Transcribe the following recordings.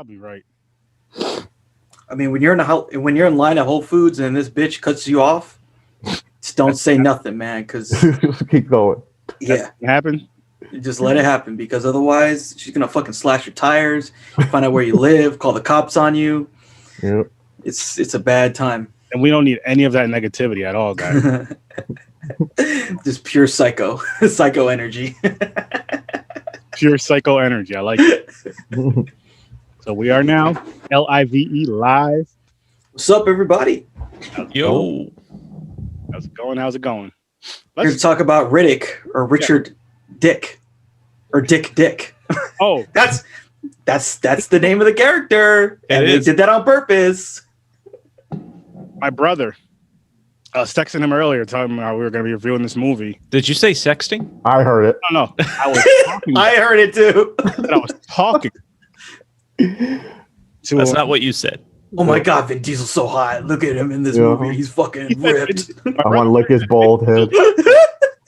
probably right. I mean, when you're in line at Whole Foods and this bitch cuts you off, just don't say nothing, man. Because keep going. Yeah, it happened. Just let it happen, because otherwise she's gonna fucking slash your tires, find out where you live, call the cops on you. Yep. It's a bad time. And we don't need any of that negativity at all, guys. Just pure psycho energy. Pure psycho energy. I like it. So we are now LIVE live. What's up, everybody? Yo. How's it going? How's it going? Here to talk about Riddick, or Richard Dick, or Dick. Oh, that's the name of the character, and they did that on purpose. My brother, I was texting him earlier, talking about we were going to be reviewing this movie. Did you say sexting? I heard it. No, I was talking. I heard it too. I was talking. That's not what you said. Oh my God, Vin Diesel's so hot. Look at him in this movie. He's fucking ripped. I want to lick his bald head.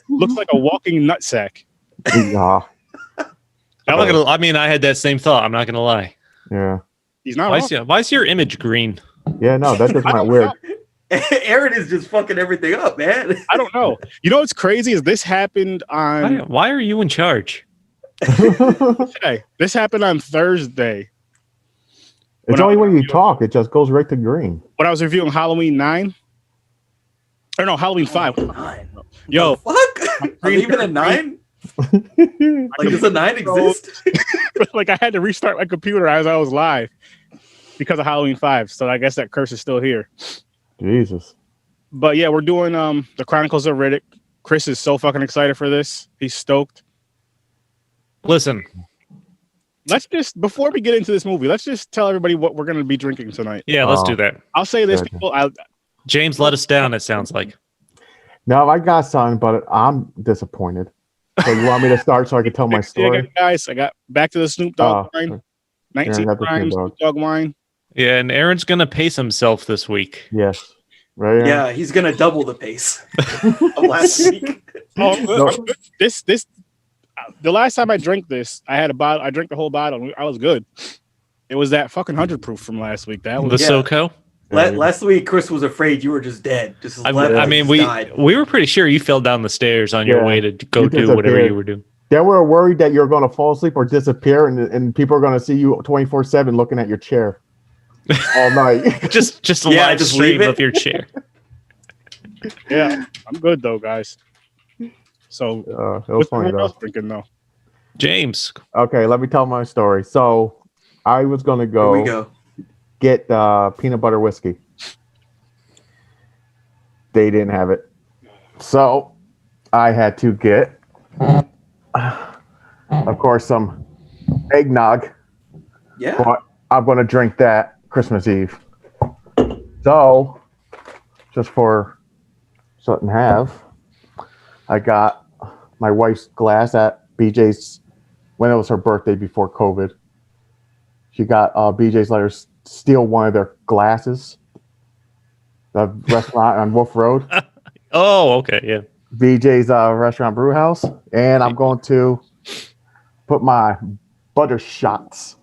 Looks like a walking nutsack. Yeah. I mean, I had that same thought. I'm not gonna lie. Yeah. He's not. Why is your image green? Yeah, no, that's just not weird. Aaron is just fucking everything up, man. I don't know. You know what's crazy is this happened on. Why are you in charge? This happened on Thursday. It's only when you talk, it just goes right to green. When I was reviewing Halloween 9, or no, Halloween 5. 9. Yo, fuck? Are you even a 9? Like, does a 9 exist? Like, I had to restart my computer as I was live because of Halloween 5. So I guess that curse is still here. Jesus. But yeah, we're doing the Chronicles of Riddick. Chris is so fucking excited for this. He's stoked. Listen. Let's just, before we get into this movie, let's just tell everybody what we're going to be drinking tonight. Yeah, let's do that. I'll say this, people. James let us down, it sounds like. No, I got something, but I'm disappointed. So you want me to start so I can tell my story? Guys, I got back to the Snoop Dogg wine. 19 Prime Snoop Dogg wine. Yeah, and Aaron's going to pace himself this week. Yes. Right. Yeah, he's going to double the pace of last week. The last time I drank this, I had a bottle. I drank the whole bottle. I was good. It was that fucking 100 proof from last week. That was the SoCo. Last week, Chris was afraid you were just dead. I mean, we were pretty sure you fell down the stairs on your way to go do whatever you were doing. They were worried that you're going to fall asleep or disappear, and people are going to see you 24/7 looking at your chair all night. just a live stream of your chair. Yeah, I'm good though, guys. So, it was funny though. Drinking though. James. Okay, let me tell my story. So, I was going to get peanut butter whiskey. They didn't have it. So, I had to get, of course, some eggnog. Yeah. But I'm going to drink that Christmas Eve. So, just for something to have, I got my wife's glass at BJ's when it was her birthday before COVID. She got BJ's let her steal one of their glasses. The restaurant on Wolf Road. Oh, okay, yeah. BJ's restaurant brew house. And I'm going to put my butter shots.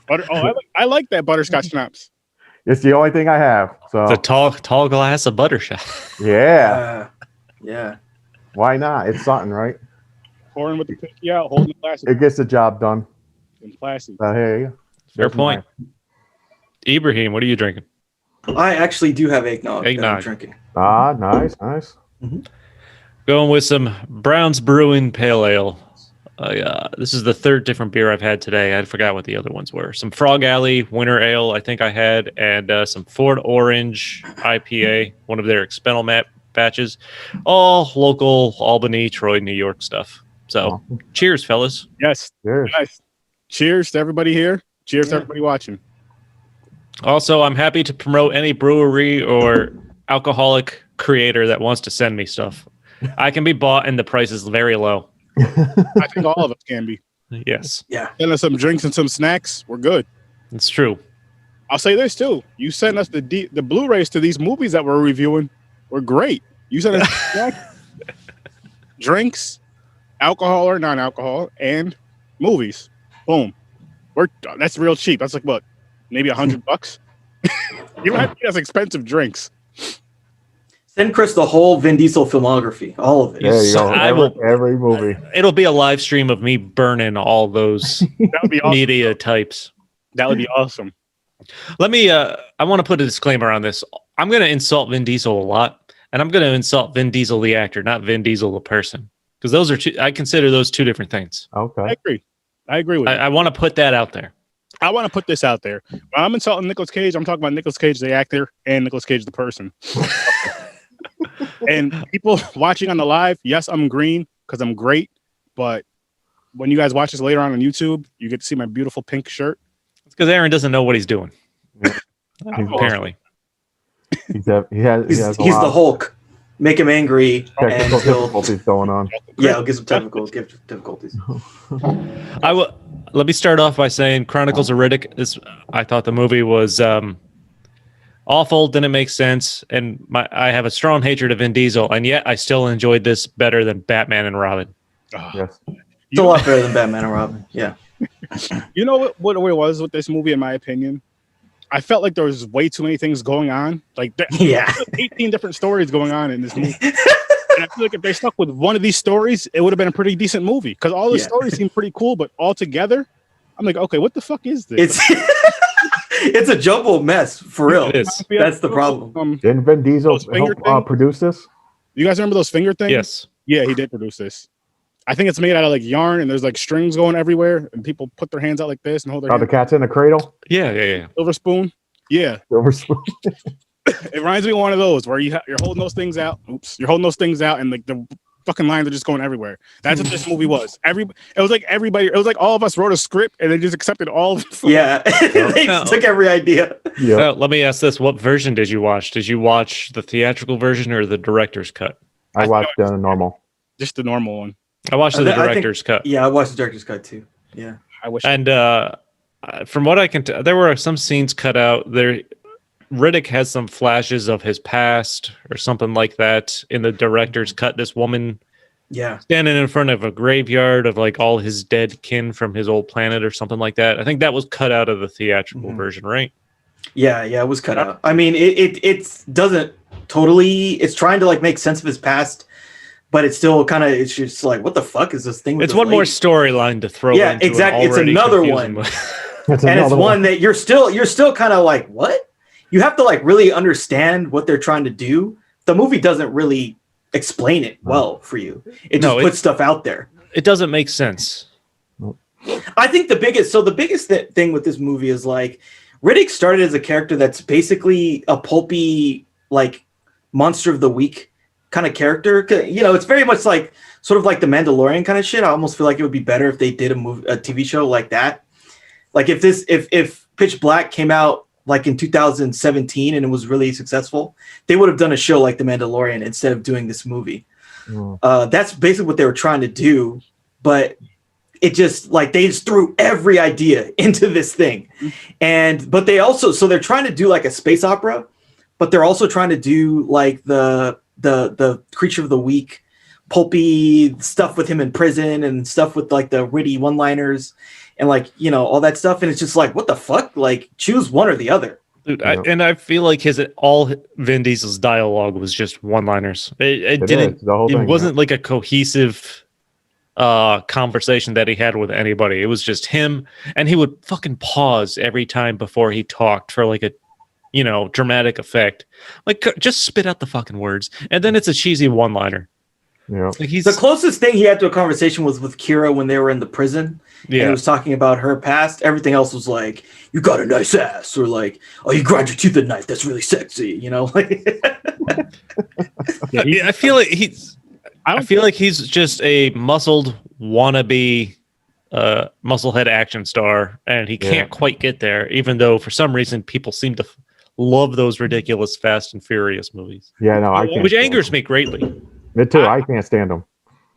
I like that butterscotch schnapps. It's the only thing I have. So the tall glass of butter shot. Yeah. Yeah. Why not? It's something, right? Pouring with the pinky out, holding the glass. It gets the job done. And classy. Here you go. Fair point. Ibrahim, what are you drinking? I actually do have eggnog. That I'm drinking. Ah, nice. Mm-hmm. Going with some Brown's Brewing Pale Ale. This is the third different beer I've had today. I forgot what the other ones were. Some Frog Alley Winter Ale, I think I had, and some Ford Orange IPA, one of their experimental batches. All local Albany, Troy, New York stuff. So, cheers, fellas. Yes. Cheers. Nice. Cheers to everybody here. Cheers to everybody watching. Also, I'm happy to promote any brewery or alcoholic creator that wants to send me stuff. I can be bought, and the price is very low. I think all of us can be. Yes. Yeah. Send us some drinks and some snacks. We're good. It's true. I'll say this too. You sent us the Blu-rays to these movies that we're reviewing. We're great. You sent us snacks, drinks, alcohol or non-alcohol, and movies. Boom. That's real cheap. That's like what, maybe $100. You don't have to get us expensive drinks. Send Chris the whole Vin Diesel filmography, all of it. There you So go. I will- Every movie. It'll be a live stream of me burning all those That would be awesome. media types. That would be awesome. Let me. I want to put a disclaimer on this. I'm going to insult Vin Diesel a lot, and I'm going to insult Vin Diesel the actor, not Vin Diesel the person, because those are two. I consider those two different things. I Okay. agree with you. I want to put that out there. I want to put this out there. When I'm insulting Nicolas Cage, I'm talking about Nicolas Cage the actor and Nicolas Cage the person. And people watching on the live, yes, I'm green because I'm great. But when you guys watch this later on YouTube, you get to see my beautiful pink shirt. It's because Aaron doesn't know what he's doing. Yeah. Apparently. He has He's a the lot of Hulk. Make him angry, and technical he'll difficulties going on. he'll get some difficulties. Let me start off by saying Chronicles of Riddick. I thought the movie was awful, didn't make sense, and I have a strong hatred of Vin Diesel, and yet I still enjoyed this better than Batman and Robin. Yes. It's a lot better than Batman and Robin. Yeah. You know what it was with this movie, in my opinion? I felt like there was way too many things going on. Like, Yeah. 18 different stories going on in this movie. And I feel like if they stuck with one of these stories, it would have been a pretty decent movie. Because all the stories seem pretty cool, but all together, I'm like, okay, what the fuck is this? It's a jumbled mess, for real. It is. That's the problem. Didn't Vin Diesel Those finger help produce this? You guys remember those finger things? Yes. Yeah, he did produce this. I think it's made out of like yarn, and there's like strings going everywhere, and people put their hands out like this and hold their Oh, the hands. cat's in the cradle? Yeah. Silver spoon. Yeah, Silver spoon. it reminds me of one of those where you're holding those things out. Oops, you're holding those things out, and like the fucking lines are just going everywhere. That's what this movie was. It was like everybody. It was like all of us wrote a script, and they just accepted all of it. Yeah. They just took every idea. Yeah. Let me ask this: what version did you watch? Did you watch the theatrical version or the director's cut? I watched normal. Just the normal one. I watched the I think- director's cut. Yeah, I watched the director's cut too. Yeah. I wish. And from what I can tell, there were some scenes cut out. Riddick has some flashes of his past or something like that in the director's cut. This woman Yeah. standing in front of a graveyard of like all his dead kin from his old planet or something like that. I think that was cut out of the theatrical version, right? Yeah, it was cut out. I mean, it doesn't totally. It's trying to like make sense of his past, but it's still kind of. It's just like, what the fuck is this thing? With It's this one more lady? storyline to throw. Yeah, into an exactly. It's already another confusing one. movie. And it's one that you're still kind of like, what? You have to like really understand what they're trying to do. The movie doesn't really explain it well for you. It just puts stuff out there. It doesn't make sense. I think the biggest thing with this movie is like Riddick started as a character that's basically a pulpy like monster of the week kind of character. You know, it's very much like sort of like the Mandalorian kind of shit. I almost feel like it would be better if they did a TV show like that. Like if Pitch Black came out like in 2017 and it was really successful, they would have done a show like The Mandalorian instead of doing this movie. That's basically what they were trying to do, but it just like they just threw every idea into this thing. But they also, so they're trying to do like a space opera, but they're also trying to do like the creature of the week, pulpy stuff with him in prison and stuff with like the witty one-liners and like, you know, all that stuff. And it's just like, what the fuck? Like choose one or the other. Dude, I feel like all Vin Diesel's dialogue was just one-liners. It wasn't like a cohesive conversation that he had with anybody. It was just him, and he would fucking pause every time before he talked for like a, you know, dramatic effect. Like just spit out the fucking words, and then it's a cheesy one-liner. Yeah. Like The closest thing he had to a conversation was with Kira when they were in the prison. Yeah. And he was talking about her past. Everything else was like, you got a nice ass, or like, oh, you grind your teeth at knife. That's really sexy, you know? I feel like he's just a muscled wannabe musclehead action star, and he can't quite get there, even though for some reason people seem to love those ridiculous Fast and Furious movies. Yeah, no, I can't. Which angers me greatly. Me too. I can't stand them.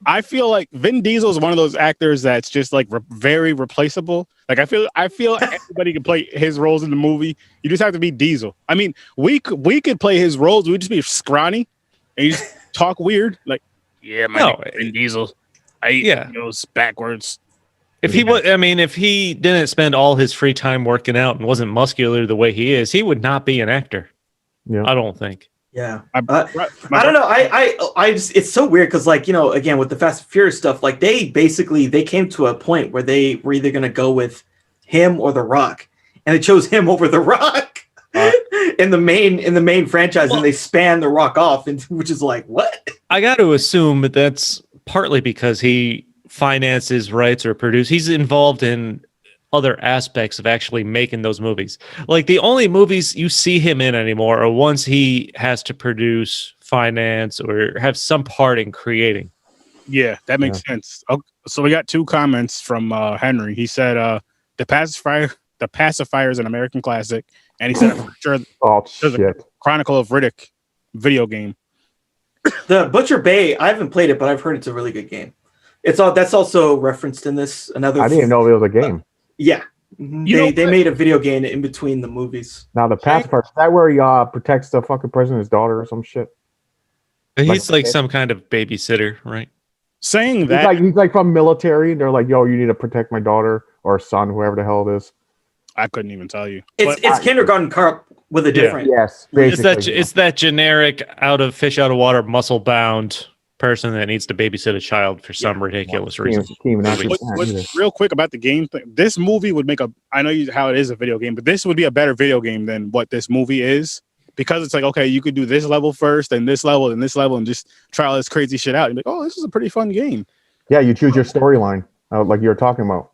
I feel like Vin Diesel is one of those actors that's just like very replaceable. Like I feel everybody can play his roles in the movie. You just have to be Diesel. I mean, we could play his roles. We'd just be scrawny and you just talk weird. Like, yeah, my name is Vin Diesel. I eat those backwards. If he was, I mean, if he didn't spend all his free time working out and wasn't muscular the way he is, he would not be an actor. Yeah. I don't think. Yeah. I I don't know. I just, it's so weird because, like, you know, again with the Fast and Furious stuff, like they came to a point where they were either going to go with him or The Rock, and they chose him over The Rock in the main franchise, and they span The Rock off, and which is like, what? I got to assume that's partly because he finances rights or produce. He's involved in other aspects of actually making those movies. Like the only movies you see him in anymore are ones he has to produce, finance, or have some part in creating. Yeah, that makes sense. Okay, so we got 2 comments from Henry. He said, "The Pacifier is an American classic," and he said, "For sure, there's a Chronicle of Riddick video game." The Butcher Bay, I haven't played it, but I've heard it's a really good game. That's also referenced in this. Another. I didn't know it was a game. Yeah, they made a video game in between the movies. Now the pacifier, is that where he protects the fucking president's daughter or some shit? He's like some kind of babysitter, right? Saying that he's like from military. They're like, yo, you need to protect my daughter or son, whoever the hell it is. I couldn't even tell you. It's Kindergarten Cop with a different. Yes, basically. It's that generic out of water, muscle bound person that needs to babysit a child for some ridiculous reason. Real quick about the game thing. This movie would make I know how it is a video game, but this would be a better video game than what this movie is, because it's like, okay, you could do this level first, and this level, and this level, and just try all this crazy shit out. You're like, oh, this is a pretty fun game. Yeah, you choose your storyline, like you were talking about.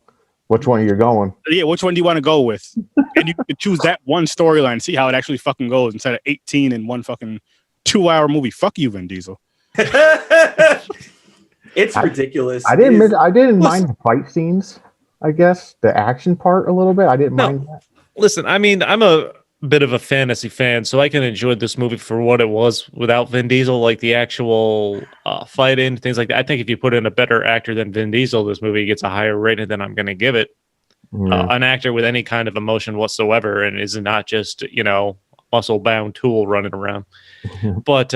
Which one are you going? Yeah, which one do you want to go with? And you could choose that one storyline, see how it actually fucking goes, instead of 18 in one fucking 2-hour movie. Fuck you, Vin Diesel. It's ridiculous. I didn't mind the fight scenes. I guess the action part a little bit. I didn't mind that. Listen, I mean, I'm a bit of a fantasy fan, so I can enjoy this movie for what it was without Vin Diesel, like the actual fighting, things like that. I think if you put in a better actor than Vin Diesel, this movie gets a higher rating than I'm going to give it. An actor with any kind of emotion whatsoever, and is not just, you know, muscle-bound tool running around. But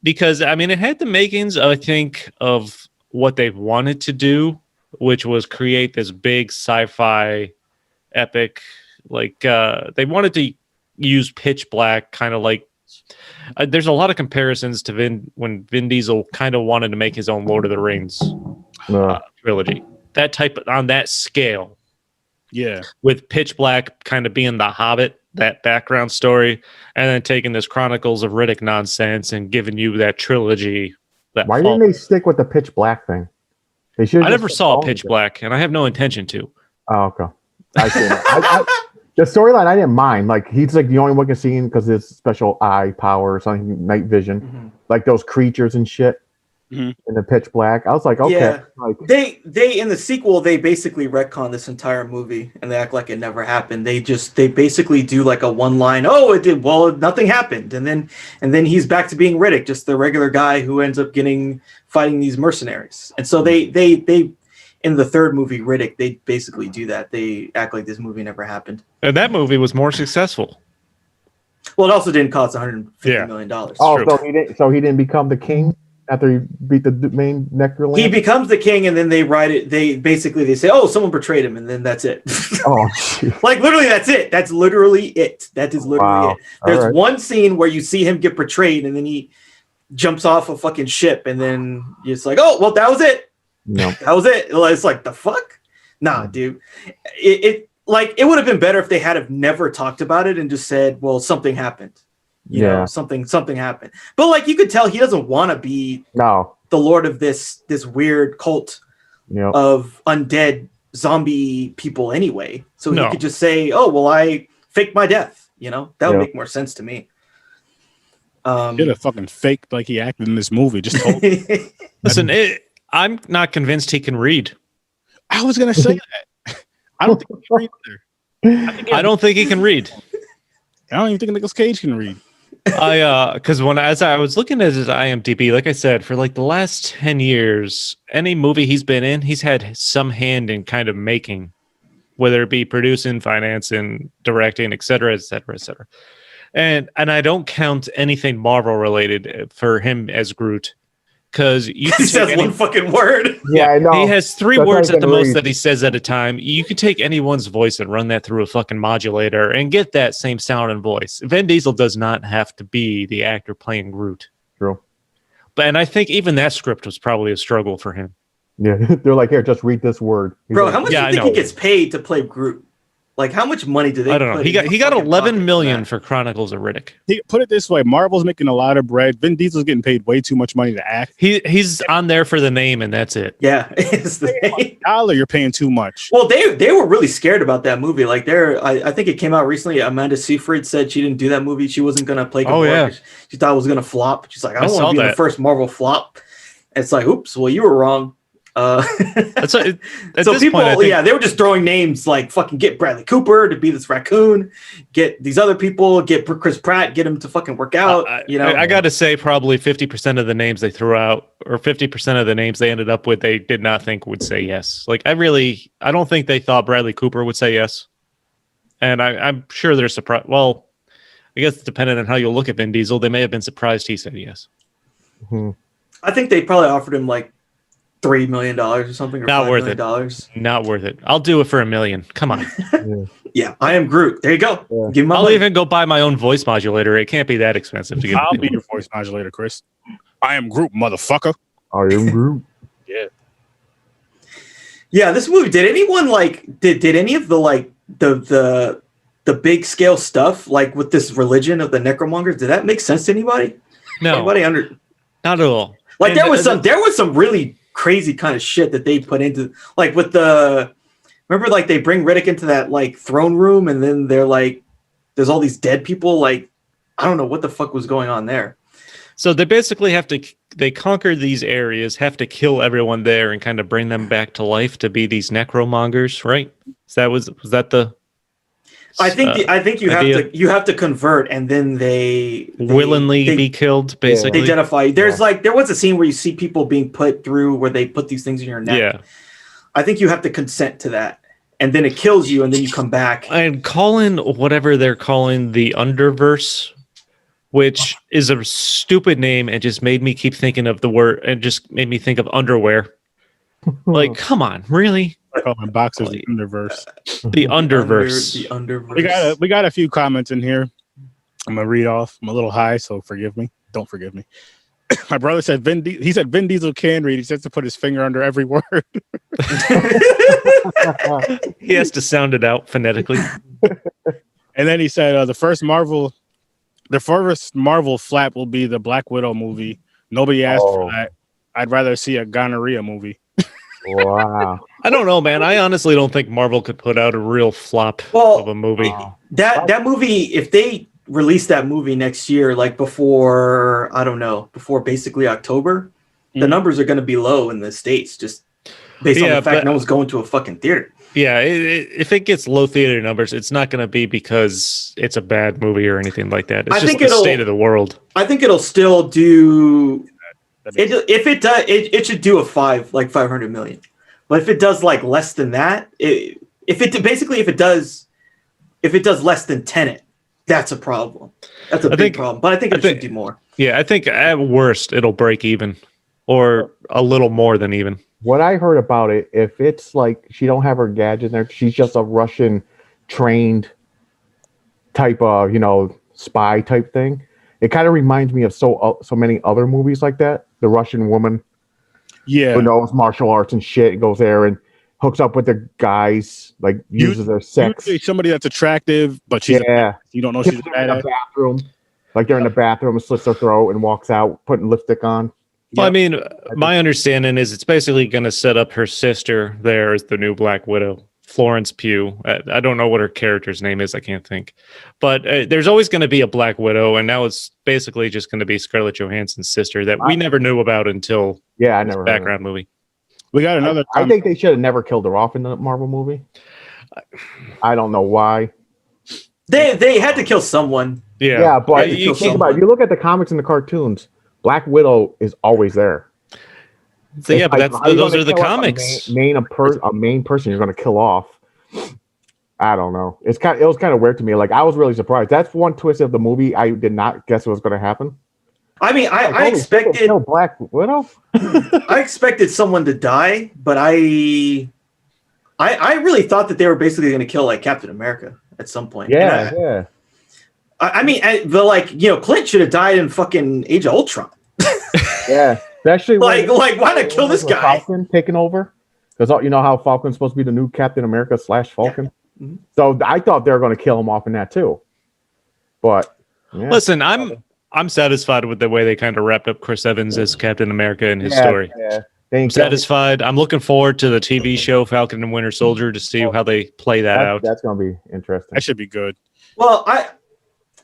because I mean, it had the makings, I think, of what they wanted to do, which was create this big sci-fi epic. Like they wanted to use pitch black, kind of like there's a lot of comparisons to when Vin Diesel kind of wanted to make his own Lord of the Rings trilogy, that type on that scale. Yeah, with pitch black kind of being the Hobbit, that background story, and then taking this Chronicles of Riddick nonsense and giving you that trilogy. Why didn't they stick with the pitch black thing? They should. I never saw Pitch Black, and I have no intention to. Oh, okay. I see. The storyline I didn't mind. Like he's like the only one can see him because his special eye power or something, night vision, like those creatures and shit. In the pitch black, I was like, okay. Yeah. Like, they in the sequel they basically retcon this entire movie and they act like it never happened. They basically do like a one line, oh, it did, well, nothing happened, and then he's back to being Riddick, just the regular guy who ends up fighting these mercenaries. And so they in the third movie Riddick, they basically do that. They act like this movie never happened. And that movie was more successful. Well, it also didn't cost $150 million. Oh, so he didn't become the king after he beat the main Necroland? He becomes the king, and then they write it. They say, "Oh, someone betrayed him," and then that's it. Oh, shit. Like literally, that's it. That's literally it. That is literally it. There's one scene where you see him get betrayed, and then he jumps off a fucking ship, and then it's like, "Oh, well, that was it. No, that was it." It's like the fuck, nah, dude. It would have been better if they had have never talked about it and just said, "Well, something happened." You know, something happened. But like you could tell he doesn't want to be the lord of this weird cult of undead zombie people anyway. So he could just say, "Oh, well, I faked my death." You know, that would make more sense to me. Should have fucking faked like he acted in this movie. Just told Listen, I'm not convinced he can read. I was gonna say that. I don't think he can read either. I don't think he can read. I don't even think Nicolas Cage can read. Because as I was looking at his IMDb, like I said, for like the last 10 years, any movie he's been in, he's had some hand in kind of making, whether it be producing, financing, directing, et cetera, et cetera, et cetera. And I don't count anything Marvel related for him as Groot. because you He can says take one any, fucking word. Yeah, I know. he has 3 That's words not at the even most read. that he says at a time. You could take anyone's voice and run that through a fucking modulator and get that same sound and voice. Vin Diesel does not have to be the actor playing Groot. True. And I think even that script was probably a struggle for him. Yeah, they're like, here, just read this word. He's Bro, like, how much Yeah, do I you think know. he gets paid to play Groot? Like, how much money do they? I don't know. put He in got his he got fucking 11 pocket million that? for Chronicles of Riddick. Put it this way: Marvel's making a lot of bread. Vin Diesel's getting paid way too much money to act. He's on there for the name, and that's it. Yeah, it's the thing. $1, you're paying too much. Well, they were really scared about that movie. Like, I think it came out recently. Amanda Seyfried said she didn't do that movie. She wasn't gonna play. Oh, yeah. She thought it was gonna flop. She's like, I don't saw want to be in that. the first Marvel flop. And it's like, oops. Well, you were wrong. That's at So this people, point, I think, they were just throwing names like fucking get Bradley Cooper to be this raccoon, get these other people, get Chris Pratt, get him to fucking work out. I got to say, probably 50% of the names they threw out, or 50% of the names they ended up with, they did not think would say yes. Like, I don't think they thought Bradley Cooper would say yes. And I'm sure they're surprised. Well, I guess depending on how you look at Vin Diesel, they may have been surprised he said yes. hmm. I think they probably offered him like $3 million or something, or Not $5 worth million. it. Not worth it. I'll do it for $1 million. Come on. Yeah, I am Groot. There you go. Yeah. Give me my I'll money. even go buy my own voice modulator. It can't be that expensive to get. I'll be your voice modulator, Chris. I am Groot, motherfucker. I am Groot. Yeah. Yeah, this movie. Did anyone did any of the the big scale stuff like with this religion of the necromongers? Did that make sense to anybody? No, Anybody under? not at all. Like And there was some really crazy kind of shit that they put into like with the. Remember, like they bring Riddick into that like throne room, and then they're like, there's all these dead people. Like, I don't know what the fuck was going on there. So they basically they conquer these areas, have to kill everyone there, and kind of bring them back to life to be these necromongers, right? So was that the? I think you idea? have to convert, and then they Willingly be killed, basically. They identify. There was a scene where you see people being put through where they put these things in your neck. Yeah. I think you have to consent to that, and then it kills you, and then you come back. And calling whatever they're calling the Underverse, which is a stupid name, and just made me keep thinking of the word, and just made me think of underwear. Like, come on, really? I call my boxers the Underverse. The Underverse. The Underverse. We got a few comments in here. I'm gonna read off. I'm a little high, so forgive me. Don't forgive me. My brother said Vin Diesel can read. He says to put his finger under every word. He has to sound it out phonetically. And then he said the first Marvel flap will be the Black Widow movie. Nobody asked for that. I'd rather see a gonorrhea movie. Wow. I don't know, man. I honestly don't think Marvel could put out a real flop of a movie. That movie, if they release that movie next year, like before basically October, the numbers are going to be low in the States, just based on the fact no one's going to a fucking theater. Yeah, if it gets low theater numbers, it's not going to be because it's a bad movie or anything like that. It's just the state of the world. I think it'll still do. If it does, it should do 500 million. But if it does like less than that, if it does less than Tenet, that's a problem. That's a big problem. But I think it should do more. Yeah, I think at worst it'll break even, or a little more than even. What I heard about it, if it's like she don't have her gadget there, she's just a Russian trained type of spy type thing. It kind of reminds me of so many other movies like that. The Russian woman, who knows martial arts and shit, goes there and hooks up with the guys, like uses their sex. Usually somebody that's attractive, but she's you don't know she's bad at bathroom. Like they're in the bathroom and slits her throat and walks out putting lipstick on. Well, I mean, my understanding is it's basically going to set up her sister there as the new Black Widow, Florence Pugh. I don't know what her character's name is. I can't think. But there's always going to be a Black Widow, and now it's basically just going to be Scarlett Johansson's sister that we never knew about until I never background movie. We got another. I think they should have never killed her off in the Marvel movie. I don't know why. They had to kill someone. Yeah, but you think about it. You look at the comics and the cartoons. Black Widow is always there. So yeah, but those are the comics. A main person you're going to kill off. I don't know. It was kind of weird to me. Like I was really surprised. That's one twist of the movie I did not guess it was going to happen. I mean, I expected kill Black Widow. I expected someone to die, but I really thought that they were basically going to kill like Captain America at some point. Yeah. I mean, Clint should have died in fucking Age of Ultron. Yeah, actually, why not kill this guy? Falcon taking over, because you know how Falcon's supposed to be the new Captain America / Falcon. Yeah. Mm-hmm. So I thought they were going to kill him off in that too. But listen, I'm satisfied with the way they kind of wrapped up Chris Evans as Captain America and his story. Yeah. I'm satisfied. I'm looking forward to the TV show Falcon and Winter Soldier to see how they play that out. That's going to be interesting. That should be good. Well, I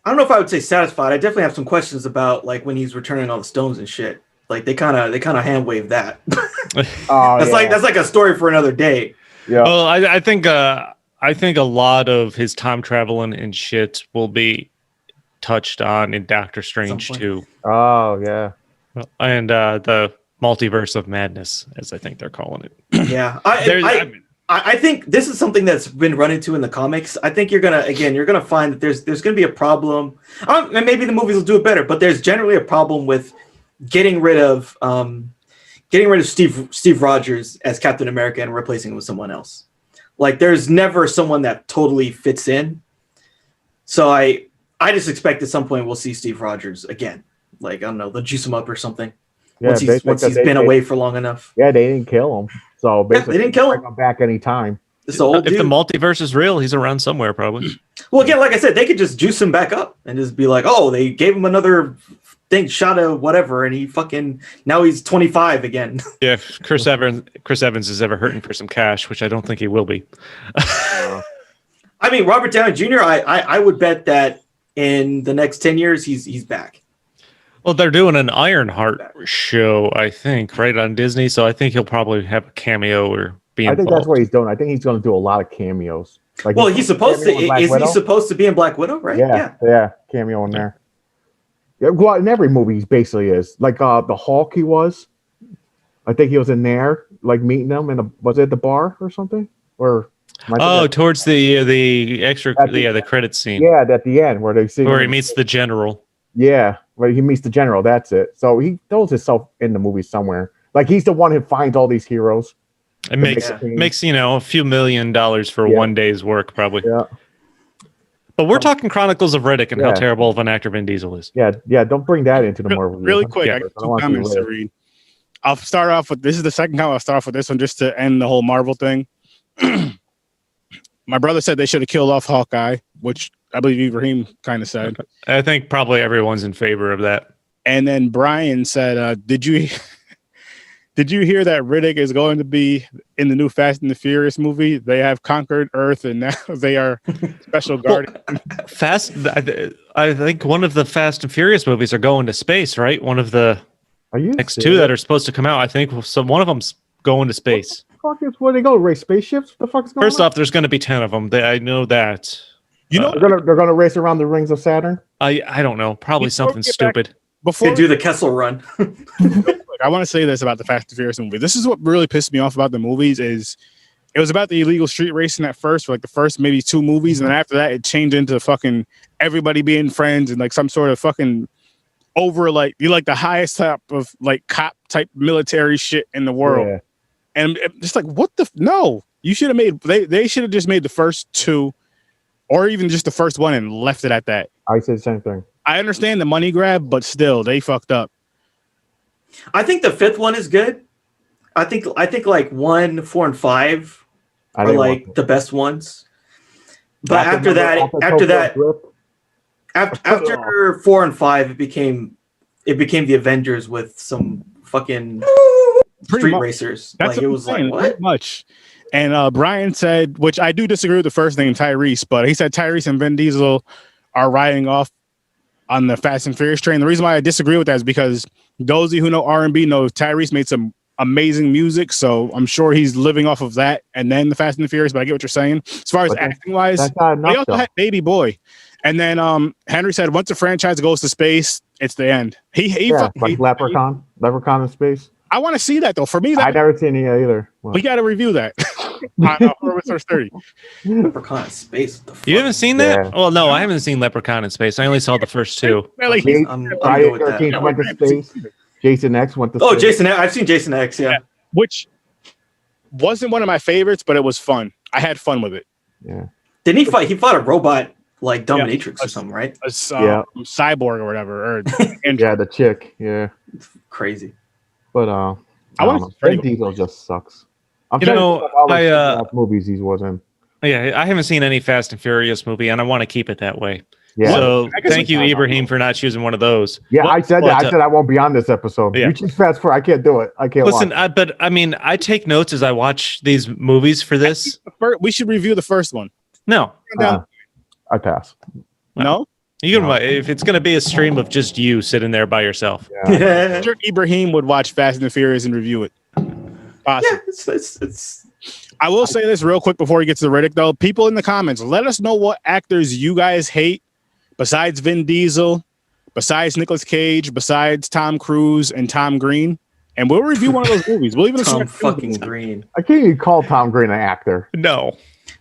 don't know if I would say satisfied. I definitely have some questions about like when he's returning all the stones and shit. Like they kind of hand wave that. That's like a story for another day. Yeah. Well, I think a lot of his time traveling and shit will be touched on in Doctor Strange too. Oh yeah. And the Multiverse of Madness, as I think they're calling it. Yeah. I think this is something that's been run into in the comics. I think you're gonna find that there's gonna be a problem. And maybe the movies will do it better, but there's generally a problem with getting rid of Steve Rogers as Captain America and replacing him with someone else. Like there's never someone that totally fits in. So I just expect at some point we'll see Steve Rogers again. Like I don't know, they'll juice him up or something. Yeah, once he's been away for long enough. Yeah, they didn't kill him. So basically they didn't kill him. Bring him back anytime. If the multiverse is real, he's around somewhere probably. Well, again, like I said, they could just juice him back up and just be like, oh, they gave him another shot of whatever, and now he's 25 again. Yeah, if Chris Evans is ever hurting for some cash, which I don't think he will be. I mean, Robert Downey Jr., I would bet that in the next 10 years, he's back. Well, they're doing an Ironheart show, I think, right on Disney. So I think he'll probably have a cameo or be involved. I think that's what he's doing. I think he's going to do a lot of cameos. Like, well, he's supposed to. Is he supposed to be in Black Widow? Right? Yeah, cameo in there. Yeah, well, in every movie, he basically is. Like the Hulk, he was. I think he was in there, like meeting them was it at the bar or something? Or towards the extra, the credit scene. Yeah, at the end where they see where he meets the general. Yeah, where he meets the general. That's it. So he throws himself in the movie somewhere. Like he's the one who finds all these heroes. It makes a few $1 million for one day's work, probably. Yeah. But we're talking Chronicles of Riddick and how terrible of an actor Vin Diesel is. Yeah. Don't bring that into the Marvel. Really quick, I got 2 comments to read. I'll start off with this is the second comment. I'll start off with this one just to end the whole Marvel thing. My brother said they should have killed off Hawkeye, which I believe Ibrahim kind of said. I think probably everyone's in favor of that. And then Brian said, "Did you hear that Riddick is going to be in the new Fast and the Furious movie? They have conquered Earth, and now they are special guardians." I think one of the Fast and Furious movies are going to space, right? One of the next 2 that are supposed to come out. I think one of them's going to space. What the fuck is where they go? Race spaceships? What the fuck's going on? First off, there's going to be 10 of them. I know that. You know, they're gonna race around the rings of Saturn. I don't know. Probably something stupid. Before they do the Kessel Run. I want to say this about the Fast and Furious movie. This is what really pissed me off about the movies is it was about the illegal street racing at first for like the first maybe 2 movies, and then after that it changed into fucking everybody being friends and like some sort of fucking over like you like the highest type of like cop type military shit in the world. Yeah. And just like what the no, you should have made they should have just made the first 2 or even just the first one and left it at that. I said the same thing. I understand the money grab, but still they fucked up. I think the 5th one is good. I think like 1, 4, and 5 are like the best ones. But after 4 and 5, it became the Avengers with some fucking street racers. That's like it was like what much. And Brian said, which I do disagree with the first name, Tyrese, but he said Tyrese and Vin Diesel are riding off on the Fast and Furious train. The reason why I disagree with that is because those of you who know R&B know Tyrese made some amazing music, so I'm sure he's living off of that and then the Fast and the Furious, but I get what you're saying. As far as acting wise, they also had Baby Boy. And then Henry said once a franchise goes to space, it's the end. Like Leprechaun in space. I want to see that though. For me, I've never seen it either. We got to review that. Horror with Source 30. Leprechaun in Space. What the fuck? You haven't seen that? Yeah. Well, no, I haven't seen Leprechaun in Space. I only saw the first two. Like, I'm Friday good with that. 13th went to space. Jason X went to Oh, space. Jason X. I've seen Jason X. Yeah. which wasn't one of my favorites, but it was fun. I had fun with it. Yeah. Didn't he fight? He fought a robot like dominatrix or something, right? A cyborg or whatever. Or Yeah, the chick. Yeah. Crazy. But I I wanna don't know. see Freddy Vin Diesel just sucks. I'm You trying know, to think of all the I, shit movies he was in. Yeah, I haven't seen any Fast and Furious movie, and I want to keep it that way. Yeah. So I guess thank you, Ibrahim, for not choosing one of those. Yeah, I said that. But, I said I won't be on this episode. yeah. You choose fast forward. I can't do it. I can't Listen, watch. but I mean, I take notes as I watch these movies for this. we should review the first one. No, I pass. No? you can. If it's going to be a stream of just you sitting there by yourself. Yeah. I'm sure Ibrahim would watch Fast and the Furious and review it. Possibly. Yeah, it's I will say this real quick before he gets to Riddick, though. People in the comments, let us know what actors you guys hate besides Vin Diesel, besides Nicolas Cage, besides Tom Cruise and Tom Green, and we'll review one of those movies. We'll even Tom fucking Green. I can't even call Tom Green an actor. No,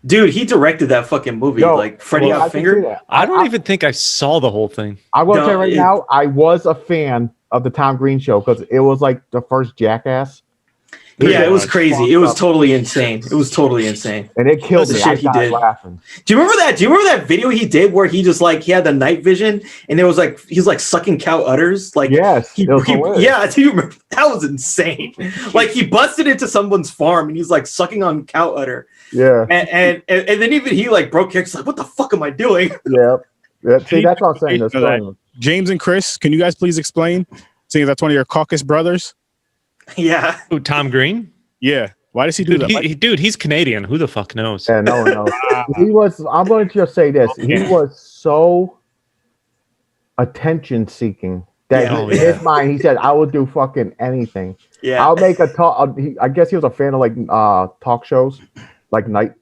Dude, he directed that fucking movie, Yo, like Freddy well, Got I can see Fingered. that. I don't even think I saw the whole thing. I will No, tell you right now, I was a fan of the Tom Green show because it was like the first Jackass. Yeah, it was Fucked crazy. It was up. totally insane. It was totally insane. And it killed The me. shit I he died did. laughing. Do you remember that? Do you remember that video he did where he just like he had the night vision and there was like he's like sucking cow udders? Like Yes, it was he hilarious. yeah, do you remember? That was insane. Like he busted into someone's farm and he's like sucking on cow udder. Yeah, And then even he like broke character like, what the fuck am I doing? yeah. See, that's what I'm saying. That's funny. James and Chris, can you guys please explain? Seeing as that's one of your caucus brothers. Yeah. Who, Tom Green? Yeah. Why does he do Dude, that? dude, he's Canadian. Who the fuck knows? Yeah, no one knows. He was. I'm going to just say this. He was so attention seeking that Yeah. in his mind he said, "I will do fucking anything. Yeah. I'll make a talk." I guess he was a fan of like talk shows, like night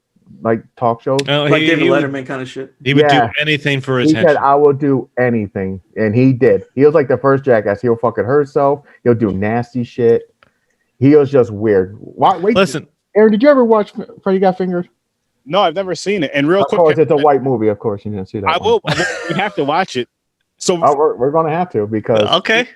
talk shows. No, Like David would, Letterman kind of shit. he would Yeah. do anything for He attention. said, "I will do anything," and he did. He was like the first Jackass. He'll fucking hurt himself. He'll do nasty shit. He was just weird. Wait, Listen, Aaron, did you ever watch Freddy Got Fingered? No, I've never seen it. And real Of quick, course, it's a white movie. Of course, you didn't see that. I one. will. We have to watch it. So, Oh, we're going to have to because okay.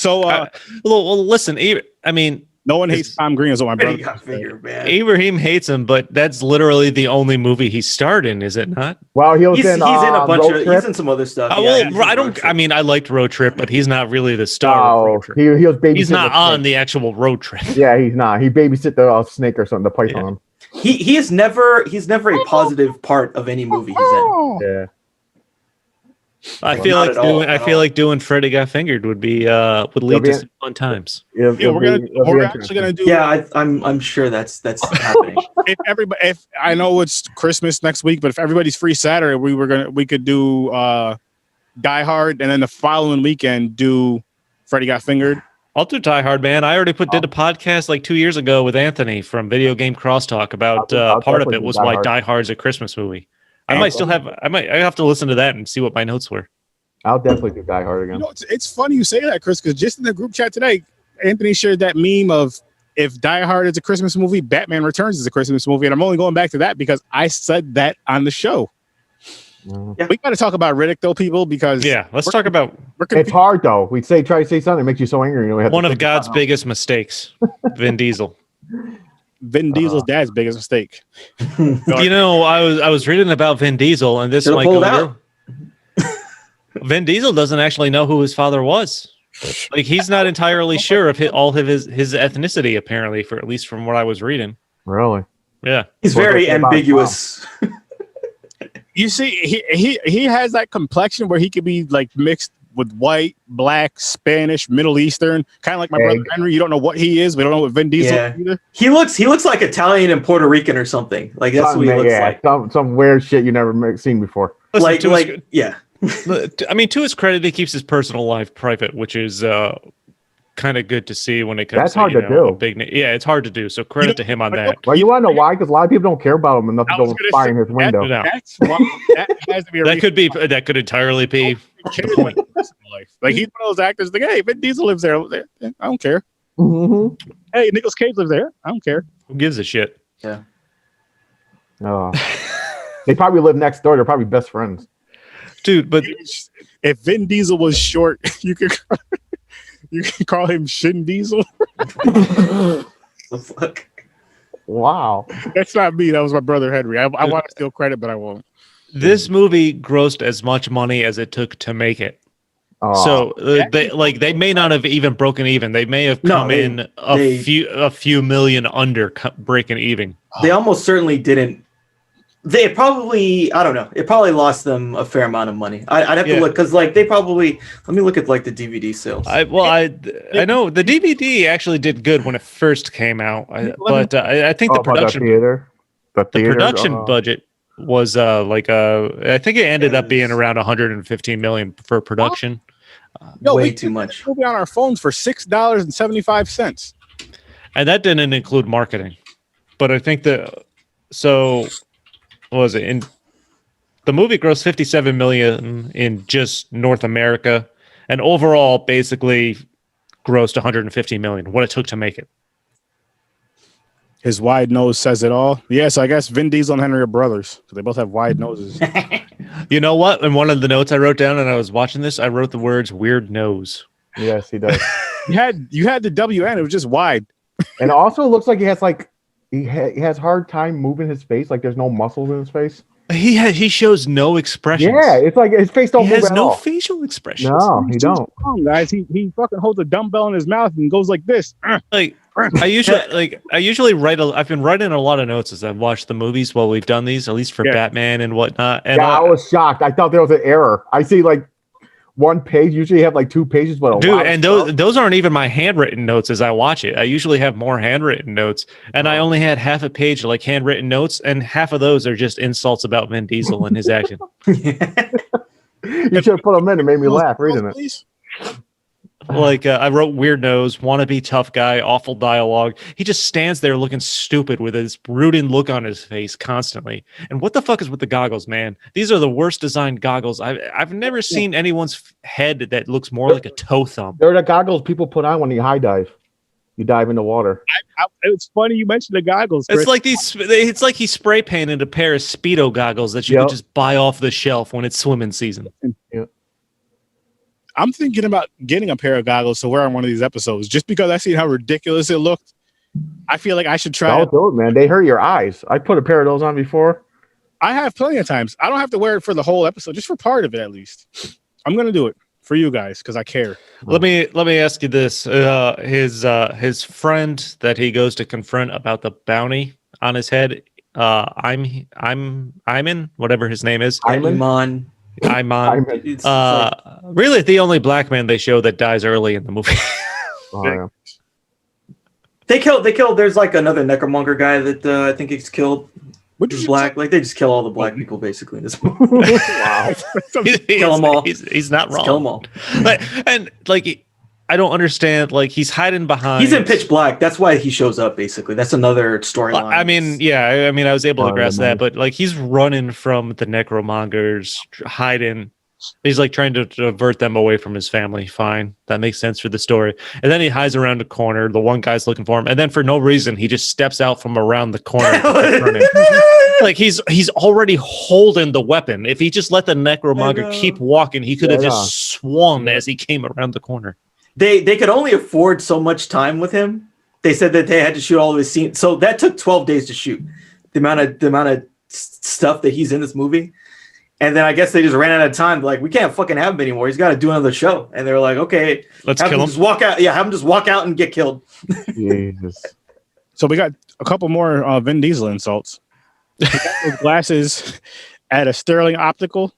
Well, listen. I mean, no one hates Tom Green, is what my Freddy brother Got said. Fingered, man. Ibrahim hates him, but that's literally the only movie he starred in, is it not? well, he was He's in a bunch Road of Trip. he's in some other stuff. Oh, Yeah, well, he's in I Road don't. Trip. I mean, I liked Road Trip, but he's not really the star of Oh, Road Trip. he was babysitting. He's not the on snake. the actual road trip. Yeah, he's not. He babysit the snake or something, the python. He's never a positive part of any movie he's in. Yeah. I Well, feel not like at all, doing. I at feel all. like doing Freddy Got Fingered would be would lead be to in- some fun times. Yeah, we're actually gonna do. Yeah, I'm sure that's happening. If I know it's Christmas next week, but if everybody's free Saturday, we could do Die Hard, and then the following weekend do Freddy Got Fingered. I'll do Die Hard, man. I already did a podcast like 2 years ago with Anthony from Video Game Crosstalk about I'll part of definitely it do was Die why Hard. Die Hard's a Christmas movie. I have to listen to that and see what my notes were. I'll definitely do Die Hard again. You know, it's funny you say that, Chris, because just in the group chat today, Anthony shared that meme of if Die Hard is a Christmas movie, Batman Returns is a Christmas movie, and I'm only going back to that because I said that on the show. Mhm. We got to talk about Riddick, though, people, because Yeah, let's talk about It's hard though. We try to say something, it makes you so angry. We have to one of think God's about it. biggest mistakes, Vin Diesel. Vin Diesel's dad's biggest mistake. You know, I was reading about Vin Diesel, and this Should've might pulled go out. Vin Diesel doesn't actually know who his father was. Like he's not entirely sure of all of his ethnicity, apparently, for at least from what I was reading. Really? Yeah. He's Well, very that's about ambiguous. You see, he has that complexion where he could be like mixed with white, black, Spanish, Middle Eastern, kind of like my brother Henry. You don't know what he is. We don't know what Vin Diesel is either. He looks like Italian and Puerto Rican or something. Like that's what he looks like. Some weird shit you never seen before. Listen, Yeah. I mean, to his credit, he keeps his personal life private, which is kind of good to see when it comes That's to hard to do. a big yeah, it's hard to do. So credit to him on that. Well, you want to know why? Because a lot of people don't care about him enough to I was go gonna spy say in his window. No. That's why that has to be a That could entirely be the point. life. Like he's one of those actors. Like, hey, Vin Diesel lives there. I don't care. Mhm. Hey, Nicolas Cage lives there. I don't care. Who gives a shit? Oh. They probably live next door. They're probably best friends. Dude, but if Vin Diesel was short, you could call him Shin Diesel. The fuck? Wow. That's not me. That was my brother Henry. I want to steal credit, but I won't. this movie grossed as much money as it took to make it. Oh. So they may not have even broken even. They may have come in a few million under breaking even. They almost certainly didn't. They probably, I don't know. It probably lost them a fair amount of money. I'd have to look because like they probably. Let me look at like the DVD sales. I know the DVD actually did good when it first came out, but I think the production budget was I think it ended up being around 115 million for production. Way too much. Movie on our phones for $6.75, and that didn't include marketing. But I think what was it in the movie grossed 57 million in just North America, and overall basically grossed 150 million. What it took to make it. His wide nose says it all. Yeah, so I guess Vin Diesel and Henry are brothers because they both have wide noses. You know what? In one of the notes I wrote down, and I was watching this, I wrote the words "weird nose." Yes, he does. you had the WN. It was just wide, and it also looks like he has like he has hard time moving his face. Like there's no muscles in his face. He shows no expressions. Yeah, it's like his face don't move has at no all. facial expressions. No, he don't. Guys, he fucking holds a dumbbell in his mouth and goes like this. Like I usually write. I've been writing a lot of notes as I've watched the movies while we've done these, at least for Batman and whatnot. And I was shocked. I thought there was an error. I see like one page. Usually you have like 2 pages, but those aren't even my handwritten notes as I watch it. I usually have more handwritten notes, and I only had half a page of like handwritten notes, and half of those are just insults about Vin Diesel and his action. You should have put them in. It made me laugh reading it. Like I wrote weird nose, wannabe tough guy, awful dialogue. He just stands there looking stupid with this brooding look on his face constantly. And what the fuck is with the goggles, man? These are the worst designed goggles. I've never seen anyone's head that looks more like a toe thumb. They're the goggles people put on when you high dive. You dive in the water. It's funny you mentioned the goggles, Chris. It's like he spray painted a pair of Speedo goggles that you could just buy off the shelf when it's swimming season. Yeah. I'm thinking about getting a pair of goggles to wear on one of these episodes just because I seen how ridiculous it looked. I feel like I should try it. Don't do it, man. They hurt your eyes. I put a pair of those on before. I have plenty of times. I don't have to wear it for the whole episode, just for part of it at least. I'm going to do it for you guys because I care. Let me ask you this. His friend that he goes to confront about the bounty on his head, Iman, whatever his name is. Iman. Really the only black man they show that dies early in the movie. They killed. There's like another necromonger guy that I think he's killed. Which is black. Like they just kill all the black people basically in this movie. Wow. Kill them all. He's not wrong. Kill them all. And like I don't understand. Like he's hiding behind. He's in pitch black. That's why he shows up. Basically, that's another storyline. I mean, I was able to grasp that, but like he's running from the necromongers, hiding. He's like trying to divert them away from his family. Fine, that makes sense for the story. And then he hides around a corner. The one guy's looking for him, and then for no reason, he just steps out from around the corner. Like he's already holding the weapon. If he just let the necromonger keep walking, he could have just swung as he came around the corner. They could only afford so much time with him. They said that they had to shoot all of his scenes, so that took 12 days to shoot. The amount of stuff that he's in this movie, and then I guess they just ran out of time. Like we can't fucking have him anymore. He's got to do another show, and they were like, okay, let's kill him. Just walk out. Yeah, have him just walk out and get killed. Jesus. So we got a couple more Vin Diesel insults. He got those glasses at a Sterling Optical,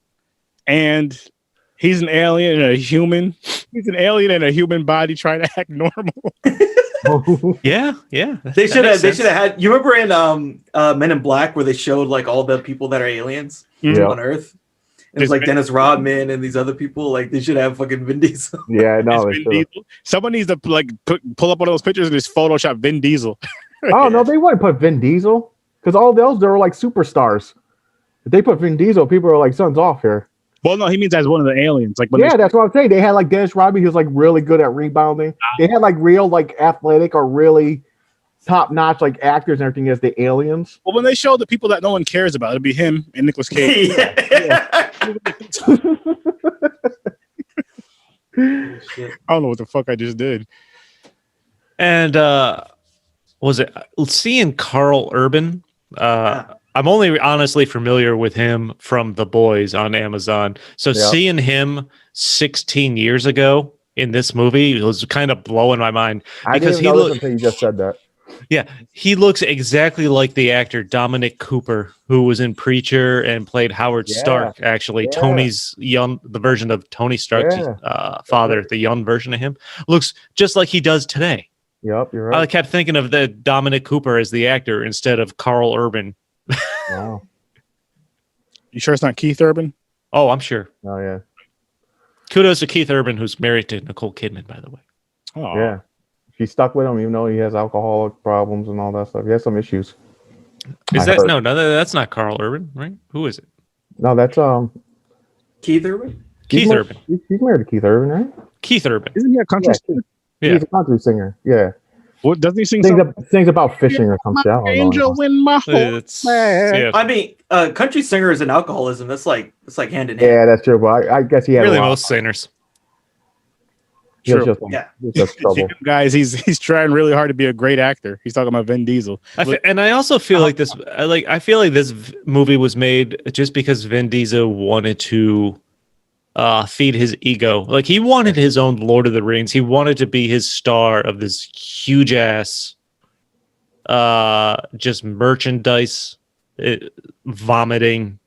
and he's an alien and a human. He's an alien in a human body trying to act normal. Yeah. They should have had. You remember in Men in Black where they showed like all the people that are aliens on Earth? It was like Dennis Rodman and these other people. Like they should have fucking Vin Diesel. Yeah, no. Someone needs to like pull up one of those pictures and just Photoshop Vin Diesel. Oh no, they wouldn't put Vin Diesel because all those they were like superstars. If they put Vin Diesel, people are like, "Something's off here." Well, no, he means as one of the aliens. Like, that's what I'm saying. They had like Dennis Rodman. He was like really good at rebounding. They had like real like athletic or really top notch like actors and everything as the aliens. Well, when they show the people that no one cares about, it'd be him and Nicolas Cage. Yeah. Shit. I don't know what the fuck I just did. And was it seeing Carl Urban? I'm only honestly familiar with him from The Boys on Amazon. So seeing him 16 years ago in this movie was kind of blowing my mind because he looked. You just said that. Yeah, he looks exactly like the actor Dominic Cooper, who was in Preacher and played Howard Stark. Actually, Tony's the version of Tony Stark's father, the young version of him, looks just like he does today. Yep, you're right. I kept thinking of the Dominic Cooper as the actor instead of Carl Urban. Wow. You sure it's not Keith Urban? Oh, I'm sure. Oh yeah. Kudos to Keith Urban, who's married to Nicole Kidman, by the way. Oh yeah. She's stuck with him, even though he has alcoholic problems and all that stuff. He has some issues. Is that no? That's not Carl Urban, right? Who is it? No, that's Keith Urban. Keith Urban. He's married to Keith Urban, right? Keith Urban. Isn't he a country singer? Yeah. He's a country singer. Yeah. What doesn't he sing? Sings about fishing or some shit. I don't know. Angel in my heart. Yeah. I mean, country singers and alcoholism. That's like hand in hand. Yeah, that's true. But I guess he had Really a lot. most singers. True. Yeah. Just trouble. Guys, he's trying really hard to be a great actor. He's talking about Vin Diesel. And I also feel like this. I feel like this movie was made just because Vin Diesel wanted to feed his ego. Like he wanted his own Lord of the Rings. He wanted to be his star of this huge ass, just merchandise vomiting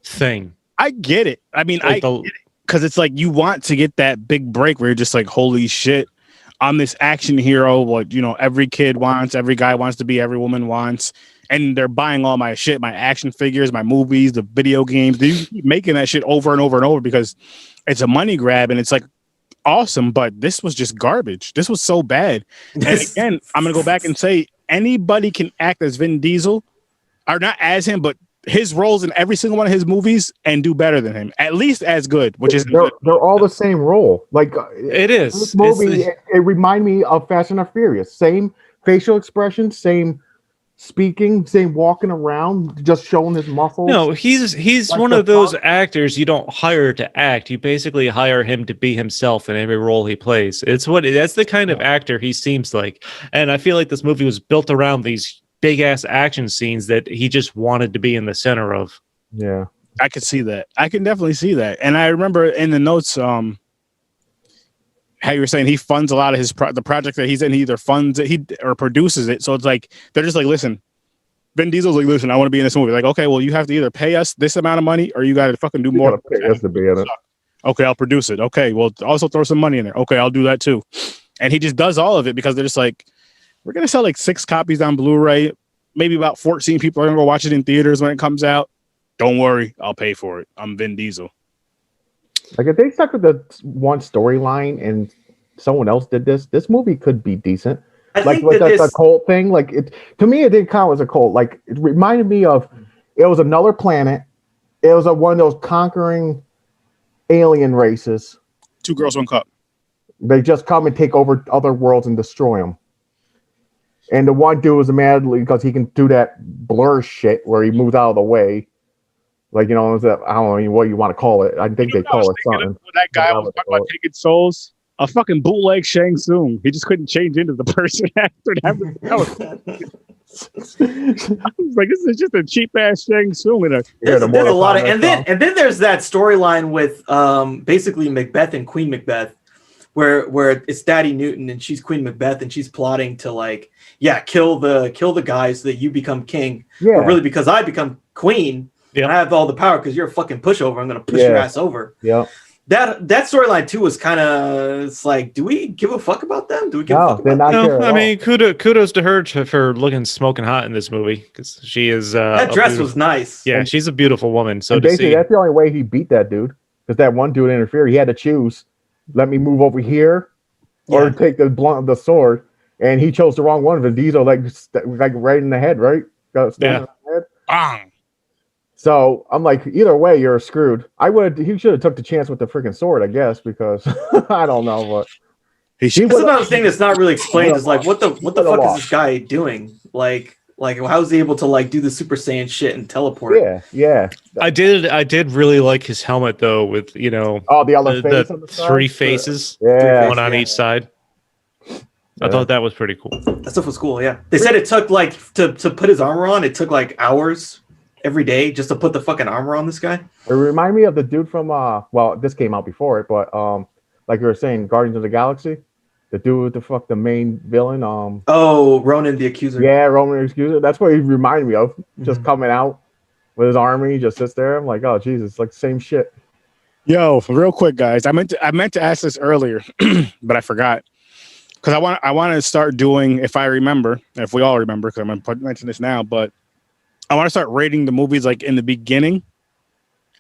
thing. I get it. I mean, Like because it's like you want to get that big break where you're just like, holy shit, I'm this action hero. What every kid wants, every guy wants to be, every woman wants, and they're buying all my shit, my action figures, my movies, the video games. They keep making that shit over and over and over because it's a money grab and it's like awesome. But this was just garbage. This was so bad. And again, I'm gonna go back and say anybody can act as Vin Diesel, or not as him, but his roles in every single one of his movies and do better than him, at least as good, which is they're all the same role. Like it is. This movie, it reminded me of Fast and the Furious. Same facial expression, same speaking, same walking around, just showing his muscles. No, he's like one of those actors you don't hire to act. You basically hire him to be himself in every role he plays. That's the kind of actor he seems like. And I feel like this movie was built around these big ass action scenes that he just wanted to be in the center of. Yeah, I could see that. I can definitely see that. And I remember in the notes, how you were saying he funds a lot of the project that he's in. He either funds it, or produces it. So it's like they're just like, listen, Vin Diesel's like, listen, I want to be in this movie. Like, okay, well, you have to either pay us this amount of money or you got to fucking do more. Pay us to be in it. Okay, I'll produce it. Okay, well, also throw some money in there. Okay, I'll do that too. And he just does all of it because they're just like, we're gonna sell like 6 copies on Blu-ray. Maybe about 14 people are gonna go watch it in theaters when it comes out. Don't worry, I'll pay for it. I'm Vin Diesel. Like if they stuck with the one storyline and someone else did this movie could be decent. Like with the cult thing, like it to me, it didn't count as a cult. Like it reminded me of it was another planet. It was one of those conquering alien races. 2 Girls, 1 Cup. They just come and take over other worlds and destroy them. And the one dude was madly because he can do that blur shit where he moves out of the way. Like, I don't know what you want to call it. I think they call it something. That guy was talking about taking souls. A fucking bootleg Shang Tsung. He just couldn't change into the person after that. I was like, this is just a cheap ass Shang Tsung. There's a lot of, and then there's that storyline with basically Macbeth and Queen Macbeth, where it's Daddy Newton and she's Queen Macbeth and she's plotting to kill the guy so that you become king. Yeah. But really because I become queen and I have all the power because you're a fucking pushover. I'm gonna push your ass over. Yeah. That storyline too was kind of, it's like, do we give a fuck about them? Do we give a fuck about them? No, I mean, kudos to her for looking smoking hot in this movie because she is. That dress was nice. Yeah, she's a beautiful woman. So basically, that's the only way he beat that dude because that one dude interfered. He had to choose: let me move over here, or take the blunt of the sword. And he chose the wrong one. Vin Diesel, like right in the head, right? Got in the head. Bang. So I'm like, either way, you're screwed. He should have took the chance with the freaking sword, I guess, because I don't know what. That's another thing that's not really explained. Is like, what the fuck is this guy doing? Like how is he able to like do the Super Saiyan shit and teleport? Yeah. I did really like his helmet though, with the other face on the side? three faces, one on each side. I thought that was pretty cool. That stuff was cool. Yeah, they said it took like to put his armor on. It took like hours every day just to put the fucking armor on this guy. It reminded me of the dude from well, this came out before it, but like you were saying, Guardians of the Galaxy. The dude with the main villain. Ronan the Accuser. Yeah, Ronan the Accuser. That's what he reminded me of. Just coming out with his army, just sits there. I'm like, oh Jesus, it's like the same shit. Yo, real quick, guys. I meant to ask this earlier, but I forgot. Because I want to start doing, if I remember, if we all remember, because I'm going to mention this now, but I want to start rating the movies like in the beginning,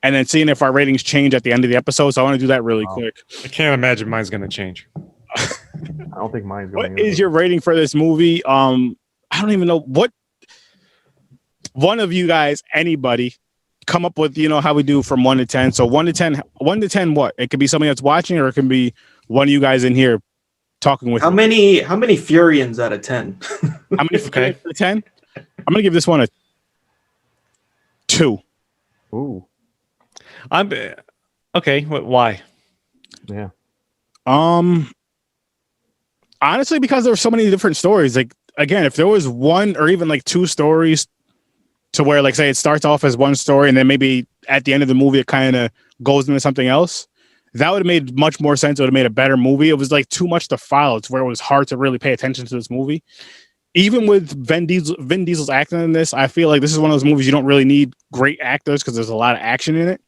and then seeing if our ratings change at the end of the episode. So I want to do that really quick. I can't imagine mine's going to change. I don't think mine's going. What is your rating for this movie? I don't even know what. One of you guys, anybody, come up with how we do from 1 to 10. So 1 to 10, 1 to 10. What? It could be somebody that's watching, or it can be one of you guys in here talking with. How many Furians out of 10? How many Furians out of 10? I'm gonna give this one a 2. Ooh. I'm okay. Why? Yeah. Honestly, because there were so many different stories. Like, again, if there was one or even like 2 stories to where, like, say it starts off as one story and then maybe at the end of the movie it kind of goes into something else, that would have made much more sense. It would have made a better movie. It was like too much to follow. It's where it was hard to really pay attention to this movie. Even with Vin Diesel's acting in this, I feel like this is one of those movies you don't really need great actors because there's a lot of action in it.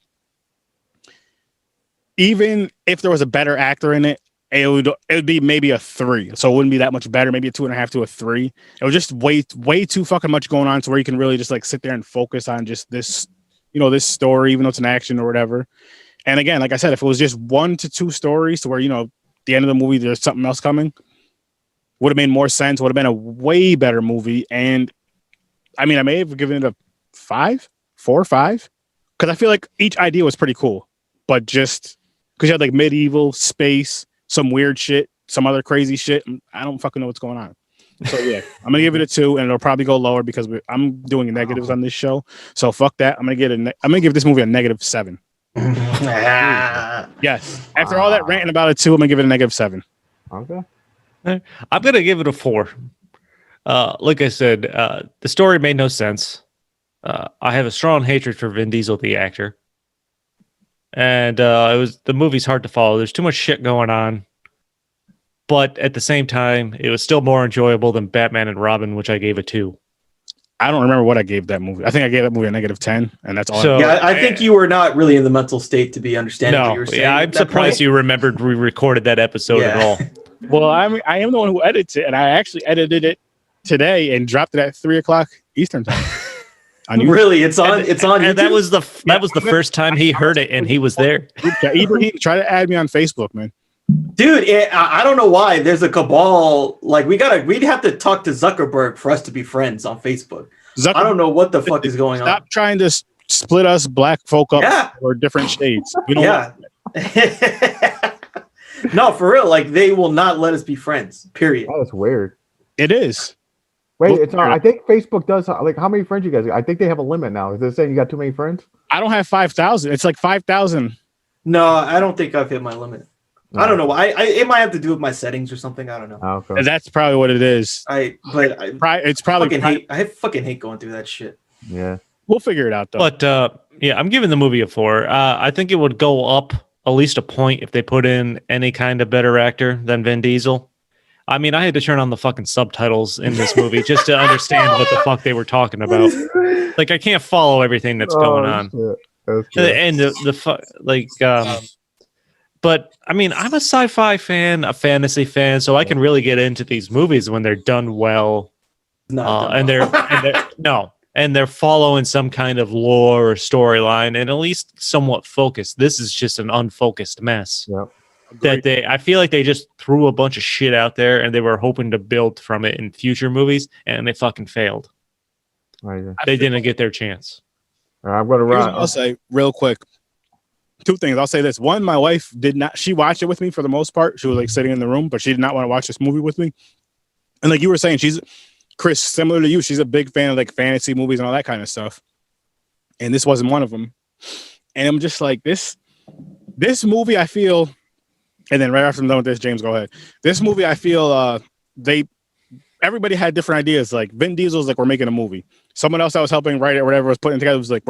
Even if there was a better actor in it, it would be maybe a 3. So it wouldn't be that much better. Maybe a 2.5 to a 3. It was just way too fucking much going on to where you can really just like sit there and focus on just this, this story, even though it's an action or whatever. And again, like I said, if it was just 1 to 2 stories to where, the end of the movie, there's something else coming, would have made more sense, would have been a way better movie. And I mean, I may have given it a 4 or 5, because I feel like each idea was pretty cool, but just because you had like medieval, space, some weird shit, some other crazy shit. I don't fucking know what's going on. So yeah, I'm gonna give it a 2, and it'll probably go lower because I'm doing negatives on this show. So fuck that. I'm gonna give this movie a -7. Yes. After all that ranting about it 2, I'm gonna give it a -7. Okay. I'm gonna give it a 4. Like I said, the story made no sense. I have a strong hatred for Vin Diesel, the actor, and the movie's hard to follow. There's too much shit going on, but at the same time, it was still more enjoyable than Batman and Robin, which I gave a 2. I don't remember what I gave that movie. I think I gave that movie a -10, and that's all. So, I think you were not really in the mental state to be understanding what you were saying. Yeah, I'm surprised you remembered we recorded that episode at all. Well, I am the one who edits it, and I actually edited it today and dropped it at 3:00 Eastern time. Really, it's on YouTube? And that was the first time he heard it, and he was there. Ibrahim, try to add me on Facebook, man. Dude, I don't know why there's a cabal. Like we'd have to talk to Zuckerberg for us to be friends on Facebook. I don't know what the fuck is going on. Stop trying to split us black folk up for different shades. We don't No, for real. Like they will not let us be friends. Period. Oh, that's weird. It is. Wait, it's not. I think Facebook does. Like, how many friends you guys got? I think they have a limit now. Is it saying you got too many friends? I don't have 5,000. It's like 5,000. No, I don't think I've hit my limit. No. I don't know. It might have to do with my settings or something. I don't know. Oh, okay. That's probably what it is. It's probably. I fucking hate going through that shit. Yeah. We'll figure it out though. But yeah, I'm giving the movie a 4. I think it would go up at least a point if they put in any kind of better actor than Vin Diesel. I mean, I had to turn on the fucking subtitles in this movie just to understand what the fuck they were talking about. Like, I can't follow everything that's going on. And but I mean, I'm a sci-fi fan, a fantasy fan, so I can really get into these movies when they're done well. And they're following some kind of lore or storyline and at least somewhat focused. This is just an unfocused mess. Yep. I feel like they just threw a bunch of shit out there and they were hoping to build from it in future movies, and they fucking failed. They didn't get their chance. I'm going to run. I'll say real quick. two things. I'll say this. One, my wife did not. She watched it with me for the most part. She was like sitting in the room, but she did not want to watch this movie with me. And like you were saying, Chris, similar to you, she's a big fan of like fantasy movies and all that kind of stuff. And this wasn't one of them. And I'm just like, this movie, I feel, and then right after I'm done with this, James, go ahead. This movie, I feel everybody had different ideas. Like Vin Diesel's like, we're making a movie. Someone else that was helping write it or whatever was putting it together was like,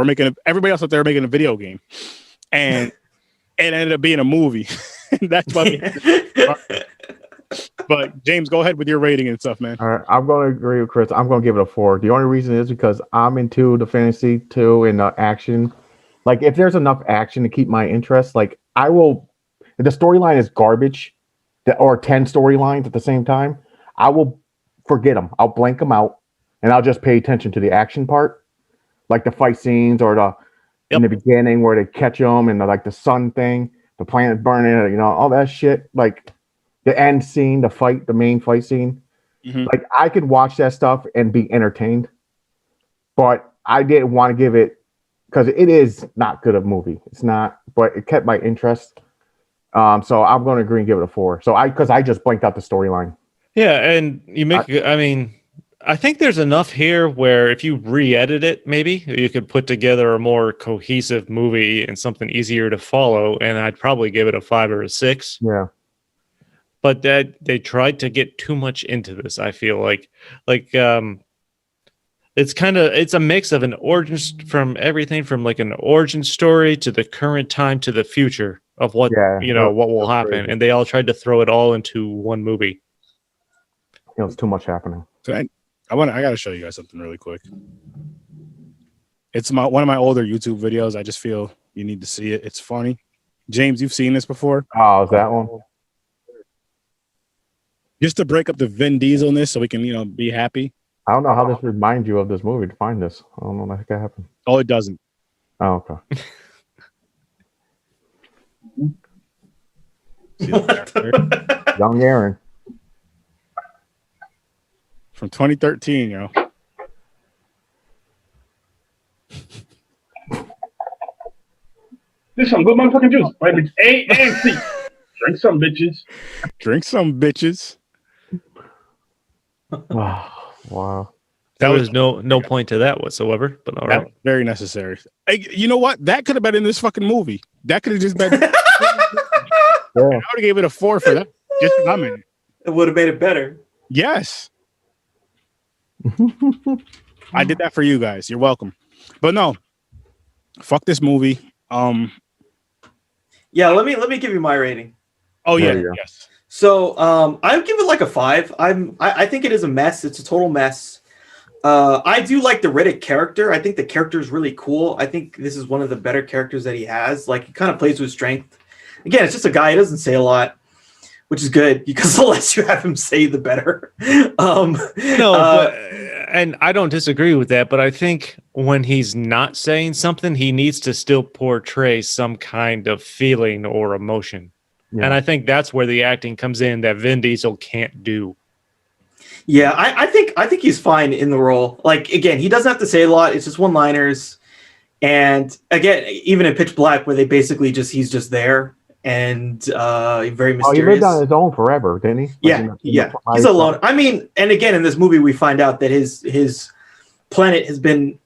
everybody else out there making a video game. And it ended up being a movie. That's why. But James, go ahead with your rating and stuff, man. All right, I'm going to agree with Chris. I'm going to give it a 4. The only reason is because I'm into the fantasy too and the action. Like, if there's enough action to keep my interest, like I will. If the storyline is garbage, or 10 storylines at the same time, I will forget them. I'll blank them out, and I'll just pay attention to the action part, like the fight scenes or in the beginning where they catch them and like the sun thing, the planet burning, all that shit. Like the end scene, the main fight scene. Mm-hmm. Like I could watch that stuff and be entertained, but I didn't want to give it because it is not good of a movie. It's not, but it kept my interest. So I'm going to agree and give it a 4. So because I just blanked out the storyline. Yeah, and I think there's enough here where if you re-edit it, maybe you could put together a more cohesive movie and something easier to follow. And I'd probably give it a 5 or a 6. Yeah. But that they tried to get too much into this. I feel like it's a mix of an origin from everything from like an origin story to the current time to the future of what what will happen, crazy. And they all tried to throw it all into one movie. It's too much happening. So I got to show you guys something really quick. It's one of my older YouTube videos. I just feel you need to see it. It's funny. James, you've seen this before? Oh, is that one? Just to break up the Vin Dieselness so we can, be happy. I don't know how this reminds you of this movie to find this. I don't know what the heck that happened. Oh, it doesn't. Oh, okay. Young Aaron. From 2013, This some good motherfucking juice. Vitamins A and C. Drink some, bitches. Drink some, bitches. Wow. There was no point to that whatsoever, but all right. Very necessary. Hey, you know what? That could have been in this fucking movie. That could have just been. Yeah. I would have gave it a 4 for that. Just I'm in. It would have made it better. Yes. I did that for you guys. You're welcome. But no, fuck this movie. Yeah, let me give you my rating. Oh yeah, yes. So I would give it like a 5. I think it is a mess. It's a total mess. I do like the Riddick character. I think the character is really cool. I think this is one of the better characters that he has. Like he kind of plays with strength. Again, it's just a guy. He doesn't say a lot, which is good because the less you have him say, the better. And I don't disagree with that, but I think when he's not saying something, he needs to still portray some kind of feeling or emotion. Yeah. And I think that's where the acting comes in that Vin Diesel can't do. Yeah, I think he's fine in the role. Like again, he doesn't have to say a lot. It's just one-liners. And again, even in Pitch Black, where they basically he's just there and very mysterious. Oh, he lived on his own forever, didn't he? Yeah. He's alone. I mean, and again, in this movie, we find out that his planet has been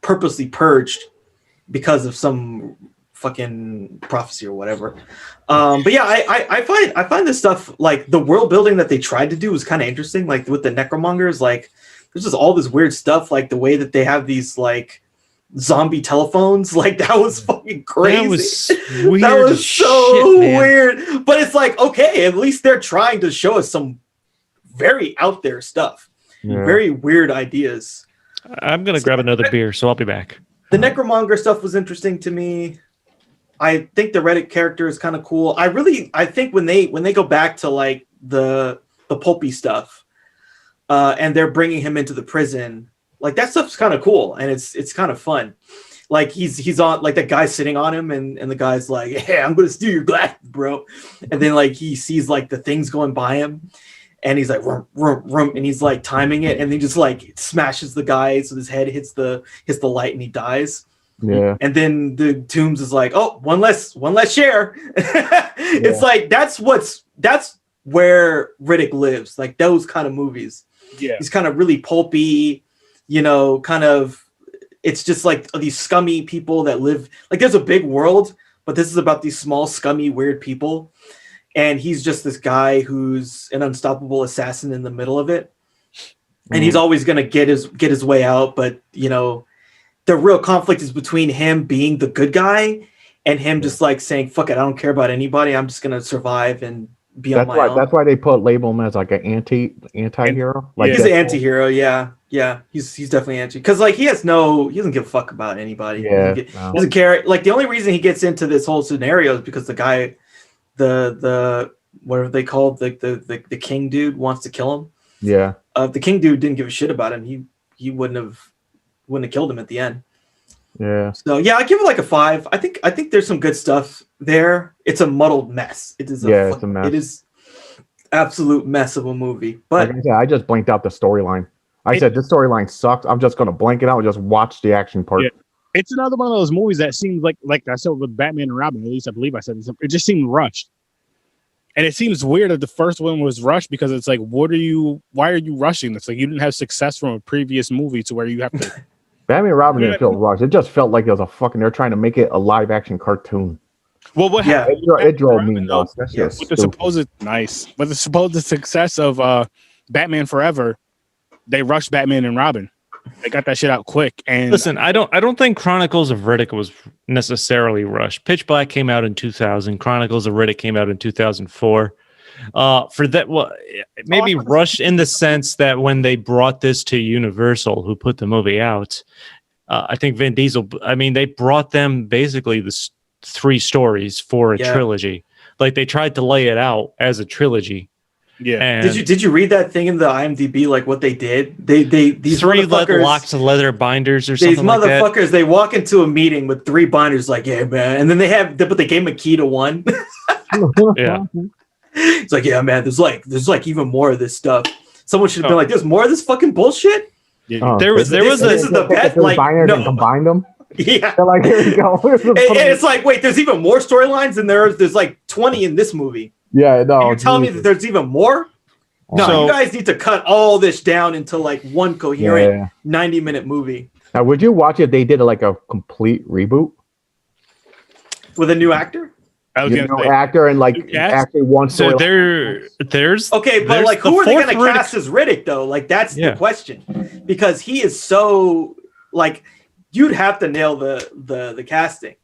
purposely purged because of some fucking prophecy or whatever. But yeah, I find this stuff, like the world building that they tried to do was kind of interesting. Like with the necromongers, like there's just all this weird stuff, like the way that they have these like zombie telephones. Like that was fucking crazy. That was weird. That was so weird. But it's like, okay, at least they're trying to show us some very out there stuff. Yeah. Very weird ideas. I'm gonna grab another beer, so I'll be back. The necromonger stuff was interesting to me. I think the Riddick character is kind of cool. I think when they go back to like the pulpy stuff, and they're bringing him into the prison, like that stuff's kind of cool and it's kind of fun. Like he's on, like that guy's sitting on him and the guy's like, "Hey, I'm gonna steal your glasses, bro." And then like he sees like the things going by him, and he's like, "Rum, rum, rum," and he's like timing it, and he just like smashes the guy so his head hits the light and he dies. Yeah. And then the Toombs is like, oh, one less share. It's like that's where Riddick lives, like those kind of movies. Yeah. He's kind of really pulpy, you know, kind of. It's just like these scummy people that live. Like there's a big world, but this is about these small, scummy, weird people. And he's just this guy who's an unstoppable assassin in the middle of it. And he's always gonna get his way out, but you know, the real conflict is between him being the good guy and him just like saying, fuck it, I don't care about anybody. I'm just gonna survive and be on my own. That's why they label him as like an anti-hero. Like he's an anti-hero, yeah. Yeah, he's definitely anti, because like he doesn't give a fuck about anybody. Yeah, he doesn't care. Like the only reason he gets into this whole scenario is because the guy, the whatever they called the king dude wants to kill him. Yeah. The king dude didn't give a shit about him. He wouldn't have killed him at the end. Yeah. So yeah, I give it like a 5. I think there's some good stuff there. It's a muddled mess. It is it's a mess. It is absolute mess of a movie. But like I said, I just blanked out the storyline. I said this storyline sucks. I'm just gonna blank it out and just watch the action part. Yeah. It's another one of those movies that seems like I said with Batman and Robin. At least I believe I said this, it just seemed rushed. And it seems weird that the first one was rushed because it's like, why are you rushing this? Like you didn't have success from a previous movie to where you have to. Batman and Robin didn't feel rushed. It just felt like it was they're trying to make it a live action cartoon. Well, what happened? It drove me nuts. That's just with the supposed success of Batman Forever, they rushed Batman and Robin. They got that shit out quick. And listen, I don't think Chronicles of Riddick was necessarily rushed. Pitch Black came out in 2000. Chronicles of Riddick came out in 2004. For that, well, maybe rushed in the sense that when they brought this to Universal, who put the movie out, I think Vin Diesel. I mean, they brought them basically the 3 stories for a trilogy. Like they tried to lay it out as a trilogy. Yeah. And did you read that thing in the IMDb? Like what they did? These 3 locked leather binders or something. These motherfuckers, like they walk into a meeting with 3 binders. Like, yeah, man, and then but they gave him a key to 1. Yeah. It's like, yeah, man. There's like even more of this stuff. Someone should have been like, "There's more of this fucking bullshit." Yeah. This is the best. Like, no. And combine them. Yeah. They're like, here you go. And it's like, wait, there's even more storylines, and there's like 20 in this movie. Yeah, no. And you're telling me that there's even more? No, So, you guys need to cut all this down into like one coherent 90-minute movie. Now, would you watch it if they did like a complete reboot with a new actor? Actor and like actually one so story. there's okay, but like who are they going to cast as Riddick though? Like that's the question, because he is so like you'd have to nail the casting.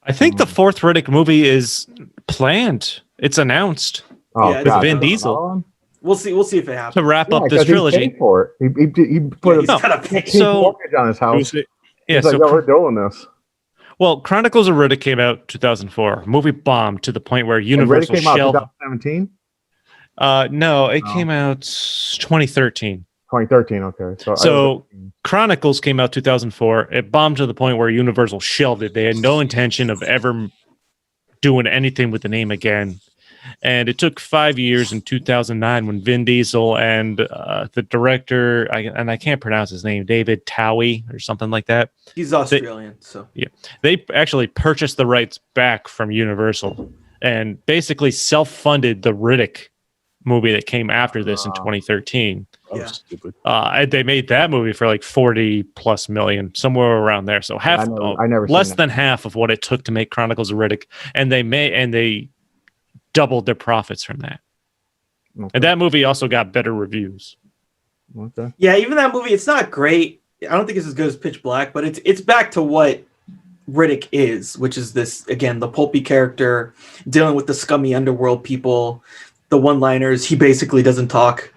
I think the 4th Riddick movie is planned. It's announced. With Vin Diesel. We'll see if it happens to wrap up this trilogy. He paid for it. He put a mortgage on his house. Yeah, so we're doing this. Well, Chronicles of Riddick came out 2004. Movie bombed to the point where Universal came out shelved. 2017. No, it came out 2013. 2013. Okay, so Chronicles came out 2004. It bombed to the point where Universal shelved it. They had no intention of ever doing anything with the name again. And it took 5 years in 2009 when Vin Diesel and the director, I can't pronounce his name, David Towie or something like that. He's Australian, they actually purchased the rights back from Universal and basically self-funded the Riddick movie that came after this in 2013. Stupid. They made that movie for like 40 plus million, somewhere around there. So less than half of what it took to make Chronicles of Riddick, and they doubled their profits from that. Okay. And that movie also got better reviews. Okay. Yeah, even that movie, it's not great. I don't think it's as good as Pitch Black, but it's back to what Riddick is, which is this, again, the pulpy character dealing with the scummy underworld people, the one-liners. He basically doesn't talk.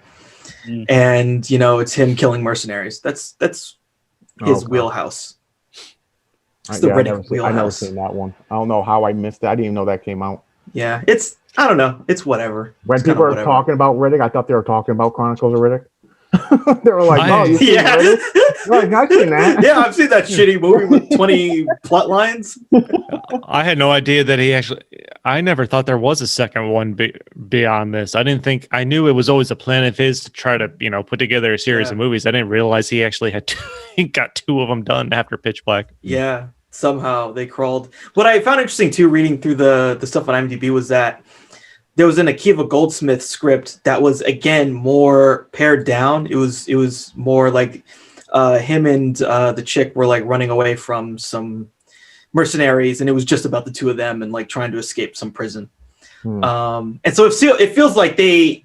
And, it's him killing mercenaries. That's his wheelhouse. It's the Riddick wheelhouse. I've never seen that one. I don't know how I missed it. I didn't even know that came out. Yeah, I don't know. It's whatever. When people are talking about Riddick, I thought they were talking about Chronicles of Riddick. They were like, you've seen Riddick? Like, I've seen that. Yeah, I've seen that shitty movie with 20 plot lines. I had no idea that I never thought there was a second one beyond this. I knew it was always a plan of his to try to, put together a series of movies. I didn't realize he actually he got 2 of them done after Pitch Black. Yeah. Somehow they crawled. What I found interesting too, reading through the stuff on IMDb, was that there was an Akiva Goldsmith script that was again more pared down. It was more like him and the chick were like running away from some mercenaries, and it was just about the two of them and like trying to escape some prison. And so it feels like they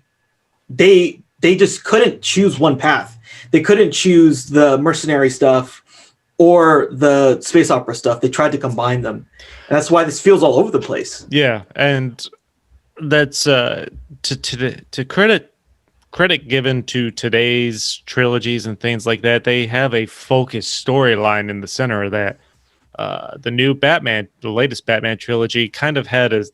just couldn't choose one path. They couldn't choose the mercenary stuff or the space opera stuff. They tried to combine them, and that's why this feels all over the place. Yeah, and that's to credit given to today's trilogies and things like that. They have a focused storyline in the center of that. The new Batman, the latest Batman trilogy, kind of had a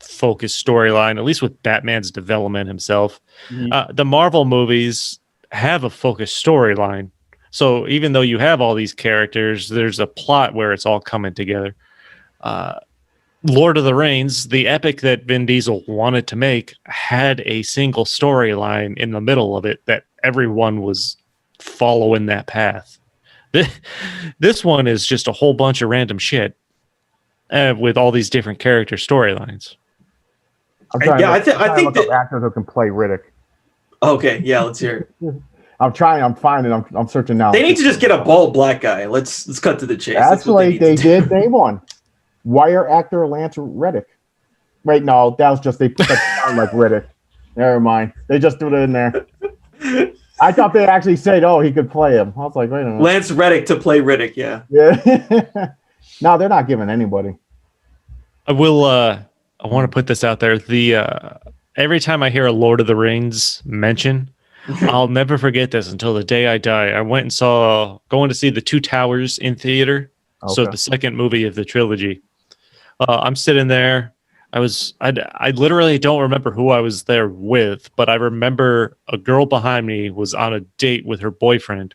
focused storyline, at least with Batman's development himself. The Marvel movies have a focused storyline. So even though you have all these characters, there's a plot where it's all coming together. Lord of the Rings, the epic that Vin Diesel wanted to make, had a single storyline in the middle of it that everyone was following that path. This one is just a whole bunch of random shit with all these different character storylines. I think that actors who can play Riddick. Okay, yeah, let's hear it. I'm finding. I'm searching now. They need to just get a bald black guy. Let's cut to the chase. Actually, they did name one. Wire actor Lance Reddick. Wait, no, that was just they put that sound like Riddick. Never mind. They just threw it in there. I thought they actually said, "Oh, he could play him." I was like, "Wait a minute." Lance Reddick to play Riddick. Yeah. Yeah. No, they're not giving anybody. I will. I want to put this out there. Every time I hear a Lord of the Rings mention, I'll never forget this until the day I die. I went and going to see The Two Towers in theater. Okay. So the second movie of the trilogy. I'm sitting there. I literally don't remember who I was there with, but I remember a girl behind me was on a date with her boyfriend,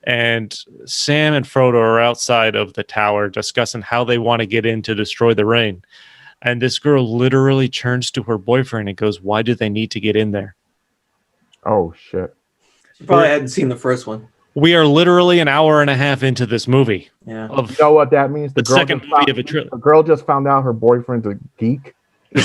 and Sam and Frodo are outside of the tower discussing how they want to get in to destroy the ring. And this girl literally turns to her boyfriend and goes, "Why do they need to get in there?" Oh, shit. You probably hadn't seen the first one. We are literally an hour and a half into this movie. Yeah. You know what that means? The second movie of a trilogy. The girl just found out her boyfriend's a geek. And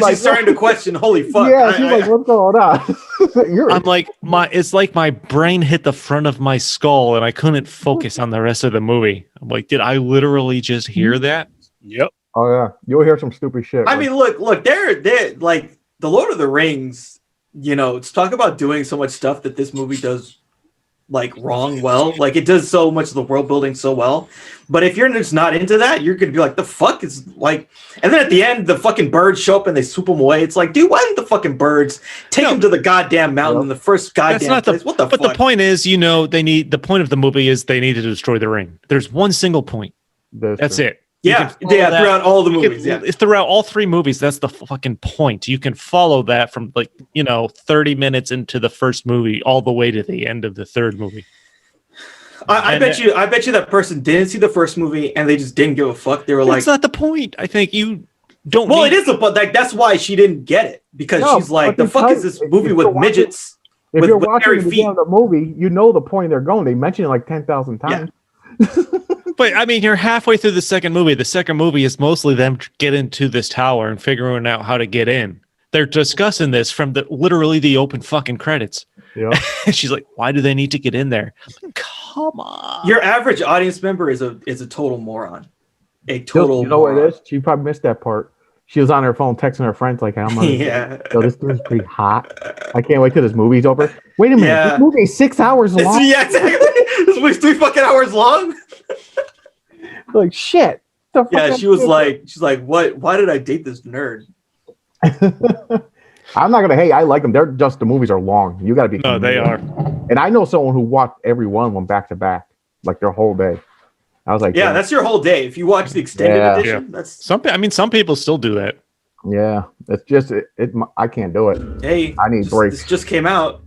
she's starting to question, holy fuck. Yeah, she's like, what's going on? I'm like, it's like my brain hit the front of my skull and I couldn't focus on the rest of the movie. I'm like, did I literally just hear that? Yep. Oh yeah, you'll hear some stupid shit. I mean, look, they're like the Lord of the Rings. You know, let's talk about doing so much stuff that this movie does like wrong well. Like it does so much of the world building so well. But if you're just not into that, you're gonna be like, the fuck is like. And then at the end, the fucking birds show up and they swoop them away. It's like, dude, why didn't the fucking birds take them to the goddamn mountain in the first goddamn place? What the fuck? But the point is, the point of the movie is they need to destroy the ring. There's one single point. That's it. Yeah, throughout all the movies. Throughout all three movies, that's the fucking point. You can follow that from 30 minutes into the first movie all the way to the end of the third movie. I bet you that person didn't see the first movie and they just didn't give a fuck. They were like, that's not the point. I think you don't. Well, it is the point. Like that's why she didn't get it, because she's like, the fuck is this movie with midgets? If you're watching the beginning of the movie, you know the point they're going. They mention it like 10,000 times. Yeah. But I mean, you're halfway through the second movie. The second movie is mostly them getting into this tower and figuring out how to get in. They're discussing this from literally the open fucking credits. Yeah. She's like, "Why do they need to get in there?" Like, come on. Your average audience member is a total moron. A total. You know what it is? She probably missed that part. She was on her phone texting her friends like, "I'm on this dude's pretty hot. I can't wait till this movie's over." Wait a minute, this movie is 6 hours long. Yeah, exactly. This movie's 3 fucking hours long. Like shit. Yeah, she's like, what? Why did I date this nerd? I'm not gonna hate. I like them. They're just the movies are long. You gotta be. No, they are. And I know someone who watched every one of them back to back, like their whole day. I was like, yeah, that's your whole day. If you watch the extended edition, that's some people still do that. Yeah, it's just I can't do it. Hey, I need breaks. This just came out.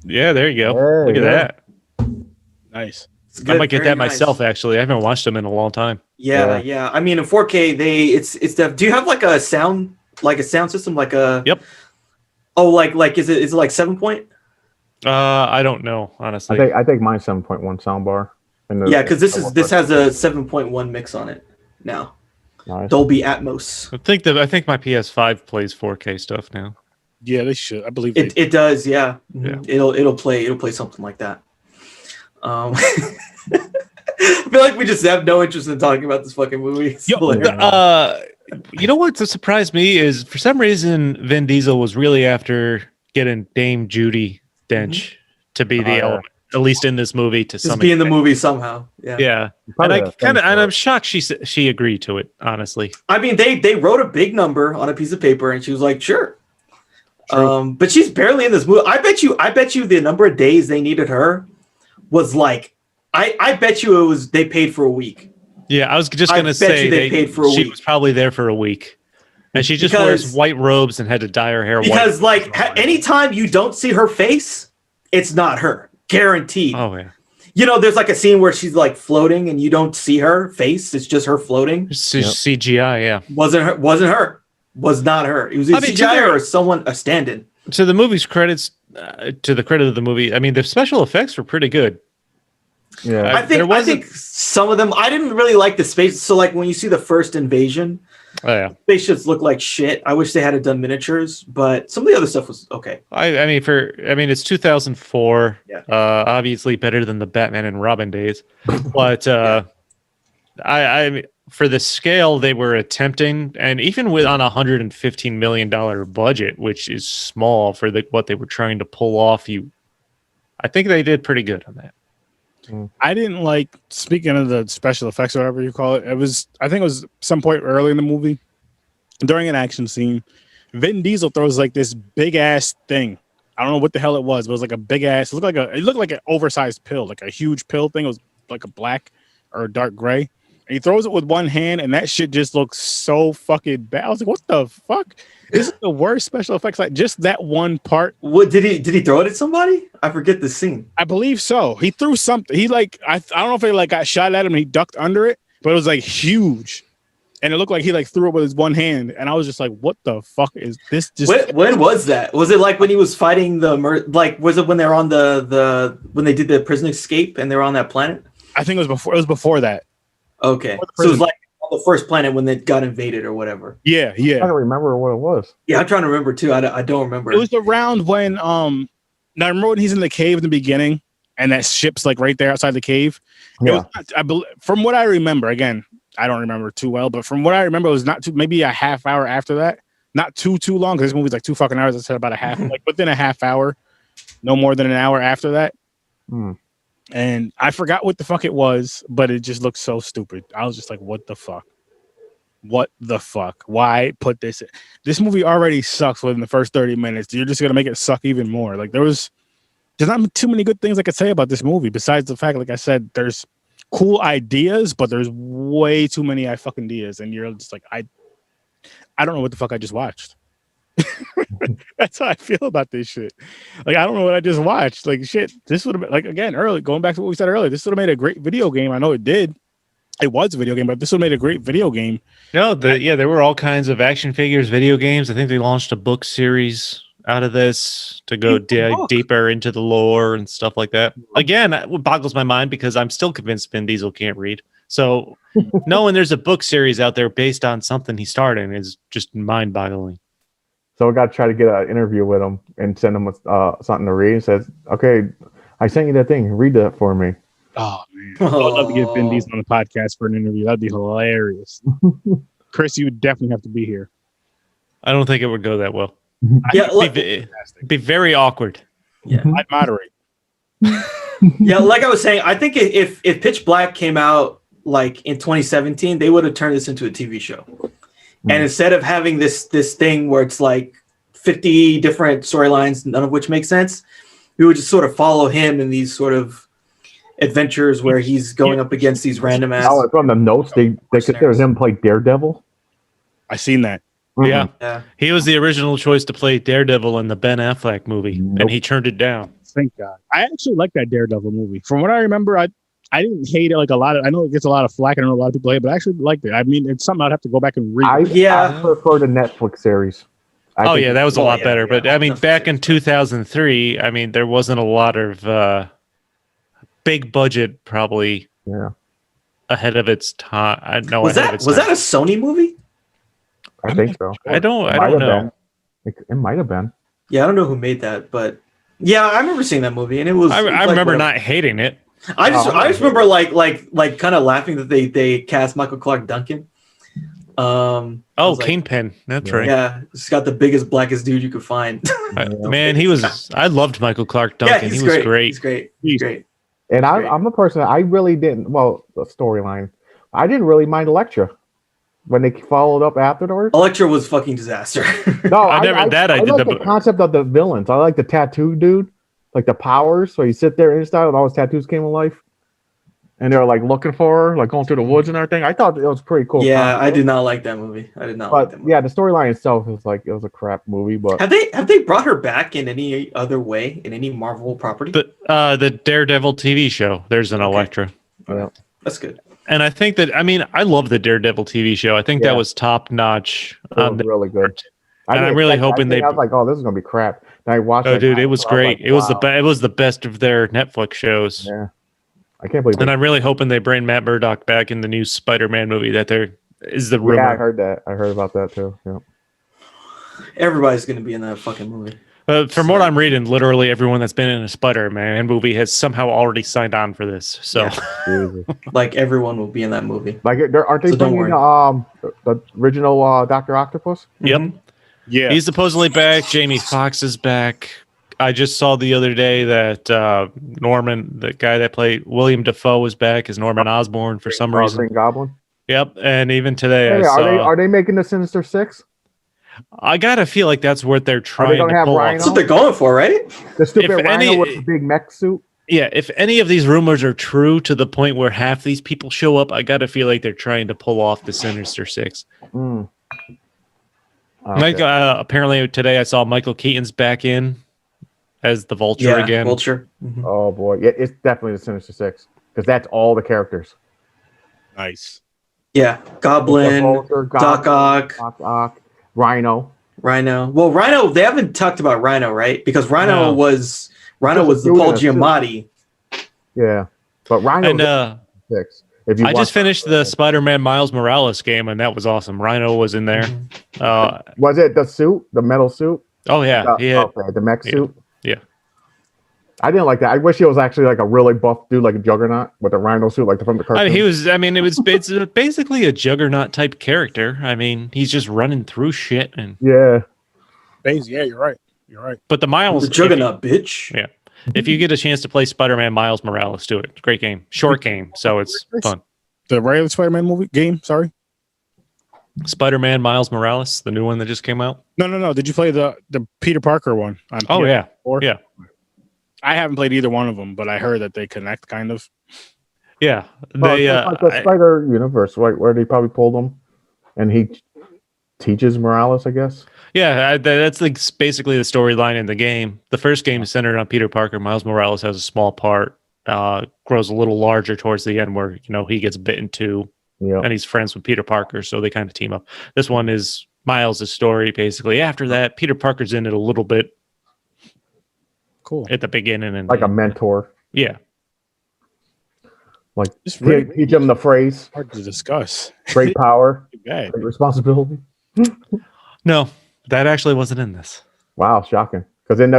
Yeah, there you go. Look at that. Nice. I might get that myself. Actually, I haven't watched them in a long time. Yeah. I mean, in 4K, it's do you have like a sound system like a? Yep. Oh, like is it like 7 point? I don't know, honestly. I think mine's 7.1 soundbar. Yeah, because this has a 7.1 mix on it now. Nice. Dolby Atmos. I think my PS5 plays 4K stuff now. Yeah, they should. I believe It does. Yeah. Yeah. It'll play something like that. I feel like we just have no interest in talking about this fucking movie. It's hilarious. You know what surprised me is for some reason Vin Diesel was really after getting Dame Judi Dench to be the element, at least in this movie. To Just be in the movie somehow. Yeah. Yeah, and I'm shocked she agreed to it. Honestly, I mean, they wrote a big number on a piece of paper, and she was like, "Sure." But she's barely in this movie. I bet you the number of days they needed her was like, I bet you it was they paid for a week. Yeah, I was just gonna say they paid for a week. She was probably there for a week, and she just wears white robes and had to dye her hair white. Because anytime you don't see her face, it's not her, guaranteed. Oh yeah. You know, there's like a scene where she's like floating and you don't see her face; it's just her floating. CGI, yeah. Wasn't her. Was not her. It was either CGI or someone a stand-in. To the movie's credits, to the credit of the movie, I mean, the special effects were pretty good. Yeah, I think some of them. I didn't really like the space. So, like when you see the first invasion, spaceships look like shit. I wish they had done miniatures, but some of the other stuff was okay. I mean, it's 2004. Yeah. Obviously better than the Batman and Robin days, but I mean, for the scale they were attempting, and even with on $115 million budget, which is small for what they were trying to pull off, I think they did pretty good on that. I didn't like, speaking of the special effects or whatever you call it, I think it was some point early in the movie during an action scene, Vin Diesel throws like this big ass thing. I don't know what the hell it was, but it was like a big ass, it looked like an oversized pill, like a huge pill thing. It was like a black or a dark gray. And he throws it with one hand, and that shit just looks so fucking bad. I was like, what the fuck? This is the worst special effects. Like, just that one part. What did he throw it at somebody? I forget the scene. I believe so. He threw something. He like, I don't know if it like got shot at him and he ducked under it, but it was like huge. And it looked like he like threw it with his one hand. And I was just like, what the fuck is this? When was that? Was it like when he was fighting was it when they were on when they did the prison escape and they were on that planet? I think it was before that. Okay. So it was like on the first planet when they got invaded or whatever. Yeah. I don't remember what it was. Yeah, I'm trying to remember too. I don't remember. It was around when now I remember when he's in the cave in the beginning and that ship's like right there outside the cave. Yeah. From what I remember, again, I don't remember too well, but from what I remember, it was maybe a half hour after that. Not too long, because this movie's like 2 fucking hours. I said about a half, like within a half hour, no more than an hour after that. And I forgot what the fuck it was, but it just looked so stupid. I was just like, what the fuck? What the fuck? Why put this? This movie already sucks within the first 30 minutes. You're just going to make it suck even more. Like there's not too many good things I could say about this movie, besides the fact, like I said, there's cool ideas, but there's way too many fucking ideas. And you're just like, I don't know what the fuck I just watched. That's how I feel about this shit. Like, I don't know what I just watched. Like, shit, this would have been, like, again, early, going back to what we said earlier, this would have made a great video game. I know it did. It was a video game, but this would have made a great video game. No, there were all kinds of action figures, video games. I think they launched a book series out of this to go deeper into the lore and stuff like that. Again, it boggles my mind because I'm still convinced Vin Diesel can't read. So knowing there's a book series out there based on something he starred in is just mind-boggling. So I got to try to get an interview with him and send him something to read. And says, okay, I sent you that thing. Read that for me. Oh, man. I'd love to get Vin Diesel on the podcast for an interview. That'd be hilarious. Chris, you would definitely have to be here. I don't think it would go that well. Yeah, it'd be very awkward. Yeah, I'd moderate. Yeah, like I was saying, I think if Pitch Black came out like in 2017, they would have turned this into a TV show. And instead of having this thing where it's like 50 different storylines, none of which make sense, we would just sort of follow him in these sort of adventures where he's going up against these random ass. Oh, from the notes, they consider him play Daredevil. I seen that. Yeah. He was the original choice to play Daredevil in the Ben Affleck movie, and he turned it down. Thank God. I actually like that Daredevil movie. From what I remember, I didn't hate it like a lot of. I know it gets a lot of flack. I know a lot of people hate it, but I actually liked it. I mean, it's something I'd have to go back and read. I prefer the Netflix series. That was a lot better. But I mean, back in 2003, I mean, there wasn't a lot of big budget, probably Yeah, ahead of its time. I know Was ahead of that its was time. that a Sony movie? I think so. I don't Might have know. been. It might have been. Yeah, I don't know who made that, but yeah, I remember seeing that movie, and it was. I it was like remember whatever. not hating it. I just Oh, I remember like kind of laughing that they cast Michael Clark Duncan. I Oh, was like, Kingpin. That's Yeah. right. yeah, he's got the biggest, blackest dude you could find. Man, he was. I loved Michael Clark Duncan. yeah, he's he was great. great. He's great. He's great. And Great. I'm a person I really didn't. Well, the storyline, I didn't really mind Elektra when they followed up afterwards. Elektra was fucking disaster. No, I never- I that I did like the- the concept of the villains. I like the tattoo dude, like the powers. So you sit there inside and all his tattoos came to life, and they were like looking for her, like going through the woods and everything. I thought it was pretty cool. yeah, concept. I did not like that movie. I did not like But that movie. yeah, the storyline itself is like it was a crap movie. But Have they brought her back in any other way in any Marvel property? The Daredevil TV show. There's an Elektra. yeah. That's good. And I think that, I mean, I love the Daredevil TV show. I think Yeah. that was top notch. It was really good. And I'm didn't really expect- hoping I think they- I was like, oh, this is gonna be crap. And I watched. Oh, dude, it was great. Like, It was wow. it was the best of their Netflix shows. Yeah, I can't believe. And I'm really hoping they bring Matt Murdock back in the new Spider-Man movie. That there is the rumor. Yeah, I heard that. I heard about that too. Yeah. Everybody's gonna be in that fucking movie. From what I'm reading, literally everyone that's been in a Spider-Man movie has somehow already signed on for this. So Yeah. Jesus. Like everyone will be in that movie. Like, aren't they So don't bringing worry. the original Doctor Octopus? Yep. Mhm. Yeah. He's supposedly back. Jamie Foxx is back. I just saw the other day that Norman, the guy that played William Dafoe, was back as Norman Osborn for some reason. Green Goblin. Yep. And even today, Hey, I saw. are they making the Sinister Six? I gotta feel like that's what they're trying gonna to have pull Rhino? That's off. what they're going for, right? The stupid If Rhino any- with the big mech suit. Yeah, if any of these rumors are true to the point where half these people show up, I gotta feel like they're trying to pull off the Sinister Six. Mm. Like apparently today, I saw Michael Keaton's back in as the Vulture again. Vulture. Mhm. Oh boy, yeah, it's definitely the Sinister Six because that's all the characters. Nice. Yeah, Goblin, Vulture, Doc Ock, Doc Ock, Rhino. Rhino. Well, Rhino. They haven't talked about Rhino, right? Because Rhino No. was the Just doing Paul a suit. Giamatti. Yeah, but Rhino And Six. If you I watch just finished the Spider-Man Miles Morales game, and that was awesome. Rhino was in there. Was it the suit, the metal suit? Oh yeah, he had, Okay, the mech yeah. suit. Yeah. I didn't like that. I wish he was actually like a really buff dude, like a Juggernaut with a Rhino suit, like from the cartoon. I mean, he was. I mean, it's basically a Juggernaut type character. I mean, he's just running through shit. And Yeah. Yeah, you're right. You're right. but the Miles, The Juggernaut, bitch. Yeah. If you get a chance to play Spider-Man Miles Morales, do it. Great game, short game, so it's fun. The regular Spider-Man movie game. Sorry. Spider-Man Miles Morales, the new one that just came out. No. Did you play the Peter Parker one? On Oh yeah, PS4? yeah. I haven't played either one of them, but I heard that they connect kind of. Well, Yeah. They it's like the Spider Universe, right? Where they probably pulled him, and he teaches Morales, I guess. that's like basically the storyline in the game. The first game is centered on Peter Parker. Miles Morales has a small part. Grows a little larger towards the end, where he gets bitten too, Yeah. and he's friends with Peter Parker, so they kind of team up. This one is Miles' story, basically. After that, Peter Parker's in it a little bit Cool. at the beginning, and Like a mentor. yeah. Like It's really teach him the phrase, hard to discuss. great power, Bad. great responsibility. No, that actually wasn't in this. Wow, shocking. Because in the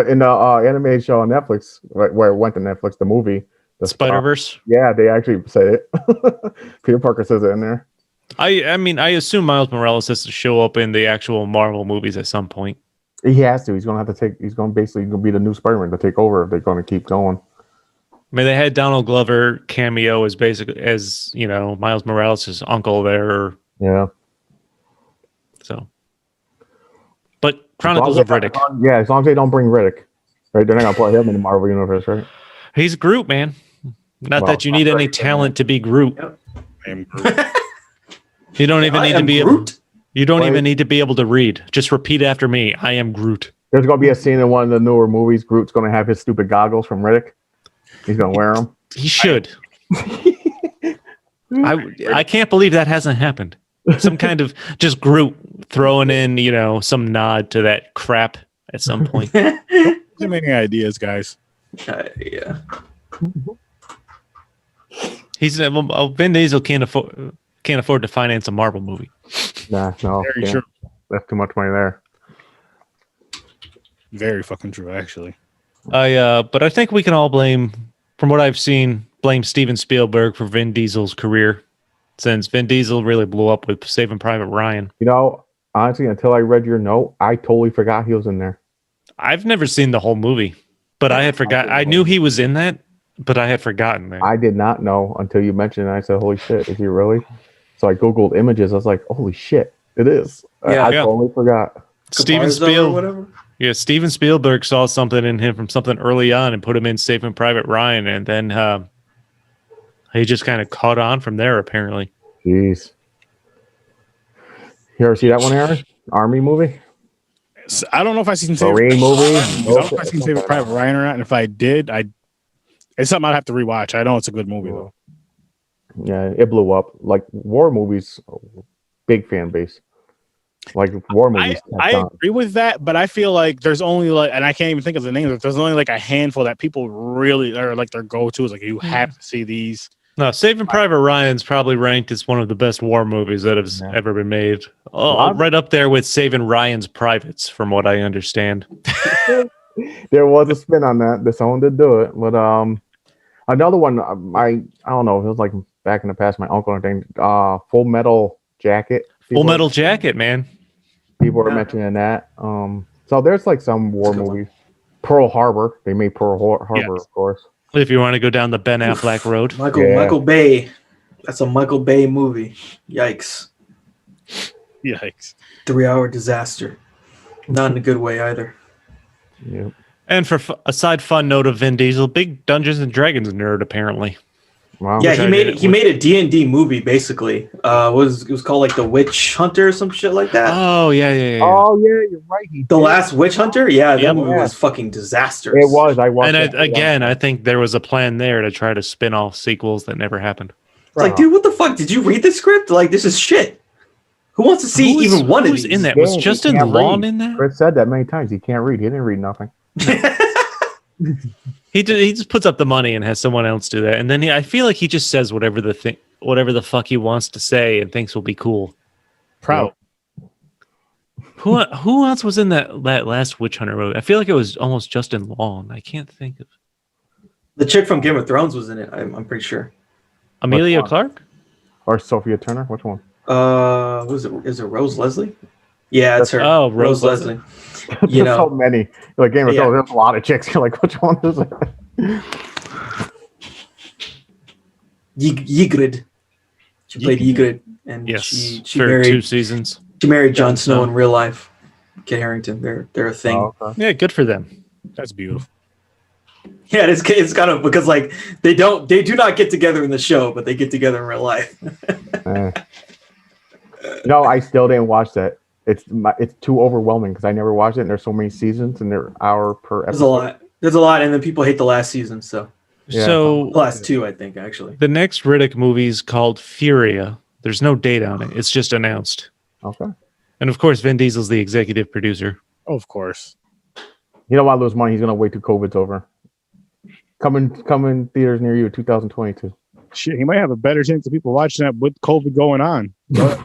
animated show on Netflix, where it went to Netflix, the movie, the Spider-Verse. yeah, they actually say it. Peter Parker says it in there. I mean, I assume Miles Morales has to show up in the actual Marvel movies at some point. He has to. He's gonna have to take. He's gonna basically be the new Spider-Man to take over if they're gonna keep going. I mean, they had Donald Glover cameo as basically as Miles Morales' uncle there. Yeah. So, but Chronicles of Riddick, Yeah, as long as they don't bring Riddick, right? They're not gonna put him in the Marvel universe, right? he's Groot, man. Not Well, that you need any talent to be Groot. I am Groot. You don't even I need to am be Groot. You don't Wait. even need to be able to read. Just repeat after me. I am Groot. There's gonna be a scene in one of the newer movies. Groot's gonna have his stupid goggles from Riddick. He's gonna wear them. He should. I can't believe that hasn't happened. Some kind of just Groot throwing in, some nod to that crap at some point. Too many ideas, guys. Yeah. Vin Diesel can't afford to finance a Marvel movie. Nah, no, Very can't. true. That's too much money there. Very fucking true, actually. But I think we can all blame Steven Spielberg for Vin Diesel's career, since Vin Diesel really blew up with Saving Private Ryan. You know, honestly, until I read your note, I totally forgot he was in there. I've never seen the whole movie, but I had forgot. I knew he was in that, but I had forgotten that. I did not know until you mentioned it. I said, holy shit, is he really? So I Googled images. I was like, holy shit, it is. I totally forgot. Steven Spielberg saw something in him from something early on and put him in Saving Private Ryan, and then he just kind of caught on from there, apparently. Jeez. You ever see that one, Aaron? Army movie? I don't know if I've seen Marine movie? I don't know if I've seen Saving Private Ryan or not. And if I did, it's something I'd have to rewatch. I know it's a good movie, though. Yeah, it blew up. Like, war movies, big fan base. Like, war movies. I agree with that, but I feel like there's only and I can't even think of the names, but there's only like a handful that people really are like their go-tos. Like, you have to see these. No, Saving Private Ryan's probably ranked as one of the best war movies that has ever been made. Oh, right up there with Saving Ryan's Privates, from what I understand. There was a spin on that. Someone did do it, but another one. I don't know. It was like back in the past. My uncle and thing. Full Metal Jacket. Full Metal Jacket, man. People were mentioning that. So there's like some war movies. Pearl Harbor. They made Pearl Harbor, of course. If you want to go down the Ben Affleck road. Michael Bay. That's a Michael Bay movie. Yikes. 3-hour disaster. Not in a good way either. Yep. And for a side fun note of Vin Diesel, big Dungeons and Dragons nerd, apparently. Wow. Yeah, he made a D&D movie, basically. It was called like The Witch Hunter or some shit like that. Oh, yeah. Oh, yeah, you're right. The Last Witch Hunter? Yeah, that movie was fucking disastrous. It was. I watched it. And I think there was a plan there to try to spin off sequels that never happened. It's like, dude, what the fuck? Did you read the script? Like, this is shit. Who wants to see even one of these? In that? Was Justin Long in that? Chris said that many times. He can't read. He didn't read nothing. He just puts up the money and has someone else do that, and then I feel like he just says whatever the fuck he wants to say and thinks will be cool. Proud. Who else was in that last Witch Hunter movie? I feel like it was almost Justin Long. I can't think of. The chick from Game of Thrones was in it. I'm pretty sure. Amelia Clark or Sophia Turner? Which one? What is it? Is it Rose Leslie? Yeah, it's her. Oh, Rose Leslie. There's so many. Like Game of Thrones, there's a lot of chicks. You're like, which one is it? Ygritte. She played Ygritte, and yes, she for married 2 seasons. She married Jon Snow in real life. Kit Harington, they're a thing. Oh, okay. Yeah, good for them. That's beautiful. Yeah, it's kind of because like they do not get together in the show, but they get together in real life. No, I still didn't watch that. It's too overwhelming because I never watched it, and there's so many seasons, and they're hour per episode. There's a lot, and then people hate the last season. So the last 2, I think, actually. The next Riddick movie is called Furia. There's no date on it. It's just announced. Okay. And of course, Vin Diesel's the executive producer. Oh, of course. You don't want to lose money. He's gonna wait till COVID's over. Come in theaters near you in 2022. Shit, he might have a better chance of people watching that with COVID going on. He has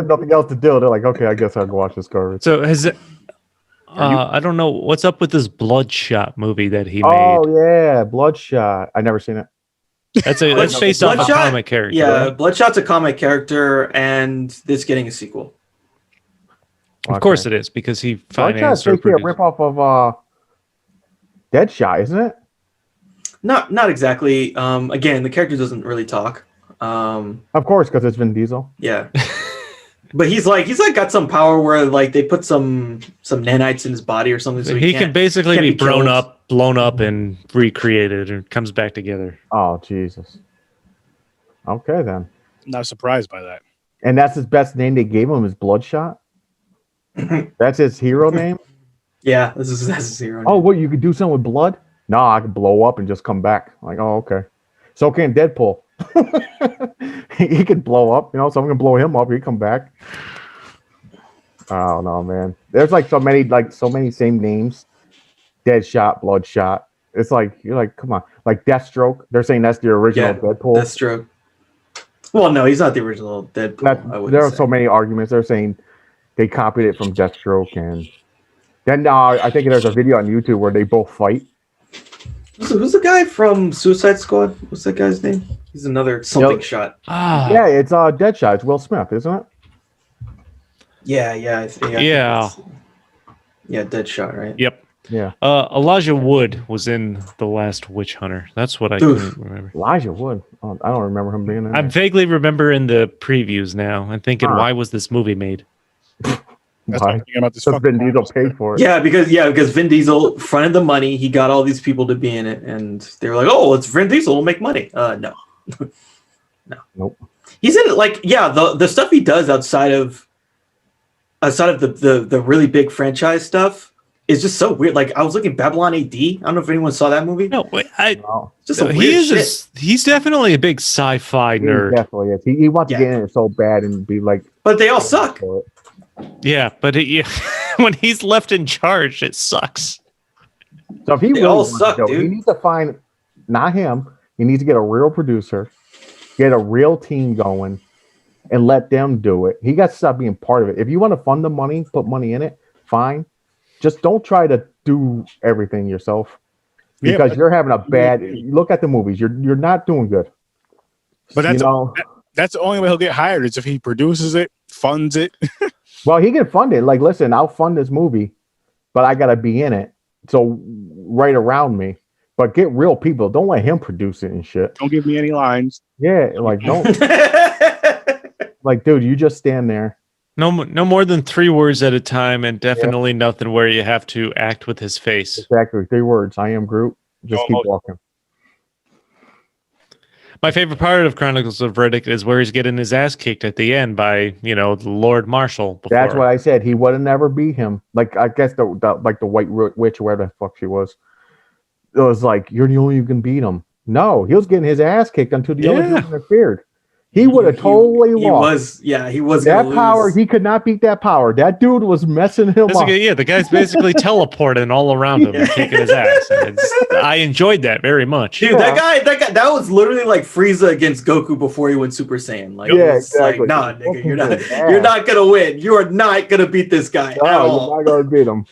nothing else to do. They're like, okay, I guess I'll go watch this garbage. So has it? I don't know what's up with this Bloodshot movie that he made. Oh yeah, Bloodshot. I never seen it. That's based off a comic character. Yeah, right? Bloodshot's a comic character, and this getting a sequel. Of course it is because he financed or Bloodshot's a ripoff of Deadshot, isn't it? Not exactly. Again, the character doesn't really talk. Of course, because it's Vin Diesel. Yeah. But he's like got some power where like they put some nanites in his body or something. So he can basically be blown up, and recreated, and comes back together. Oh Jesus. Okay then. Not surprised by that. And that's his best name they gave him is Bloodshot. That's his hero name. Yeah, that's his hero name. Oh, what you could do something with blood? No, I could blow up and just come back. Like, oh, okay. So can Deadpool. He could blow up, someone can blow him up, he come back. Oh no, man. There's like so many same names. Deadshot, Bloodshot. It's like you're like, come on, like Deathstroke. They're saying that's the original Deadpool. Deathstroke. Well, no, he's not the original Deadpool. There are so many arguments. They're saying they copied it from Deathstroke, and then I think there's a video on YouTube where they both fight. Who's the guy from Suicide Squad? What's that guy's name? He's another something shot. Yeah, it's Deadshot. It's Will Smith, isn't it? Yeah. Yeah. Deadshot, right? Yep. Yeah. Elijah Wood was in The Last Witch Hunter. That's what I couldn't remember. Elijah Wood. Oh, I don't remember him being in there. I vaguely remember in the previews now. I'm thinking, why was this movie made? That's what I'm thinking about this. Vin Diesel paid for it. Yeah, because Vin Diesel fronted the money. He got all these people to be in it, and they were like, "Oh, it's Vin Diesel. We'll make money." No, no, nope. He's in it. Like, yeah, the stuff he does outside of the really big franchise stuff is just so weird. Like, I was looking at Babylon AD. I don't know if anyone saw that movie. No, just a weird shit. He's definitely a big sci-fi nerd. He definitely is. He wants to get in it so bad and be like. But they all suck. Yeah, but when he's left in charge, it sucks. So if he really all suck, dude. He needs to find not him. He needs to get a real producer, get a real team going, and let them do it. He got to stop being part of it. If you want to fund the money, put money in it, fine. Just don't try to do everything yourself because you're having a bad. Look at the movies. You're not doing good. But that's the only way he'll get hired is if he produces it, funds it. Well, he can fund it. Like, listen, I'll fund this movie, but I got to be in it. So right around me. But get real people. Don't let him produce it and shit. Don't give me any lines. Yeah, like don't. Like, dude, you just stand there. No more than 3 words at a time, and definitely nothing where you have to act with his face. Exactly, 3 words. I am Groot. Just keep walking. My favorite part of Chronicles of Riddick is where he's getting his ass kicked at the end by, Lord Marshall. Before. That's what I said. He would have never beat him. Like, I guess the White Witch or whatever the fuck she was. It was like, you're the only one who can beat him. No, he was getting his ass kicked until the other dude interfered. He would have totally lost. He was that power. He could not beat that power. That dude was messing him up. Yeah, the guy's basically teleporting all around him and kicking his ass. I enjoyed that very much. Dude, that guy, that was literally like Frieza against Goku before he went Super Saiyan. Like, exactly. Like, nah, nigga, you're not gonna win. You are not gonna beat this guy. No, you're not gonna beat him.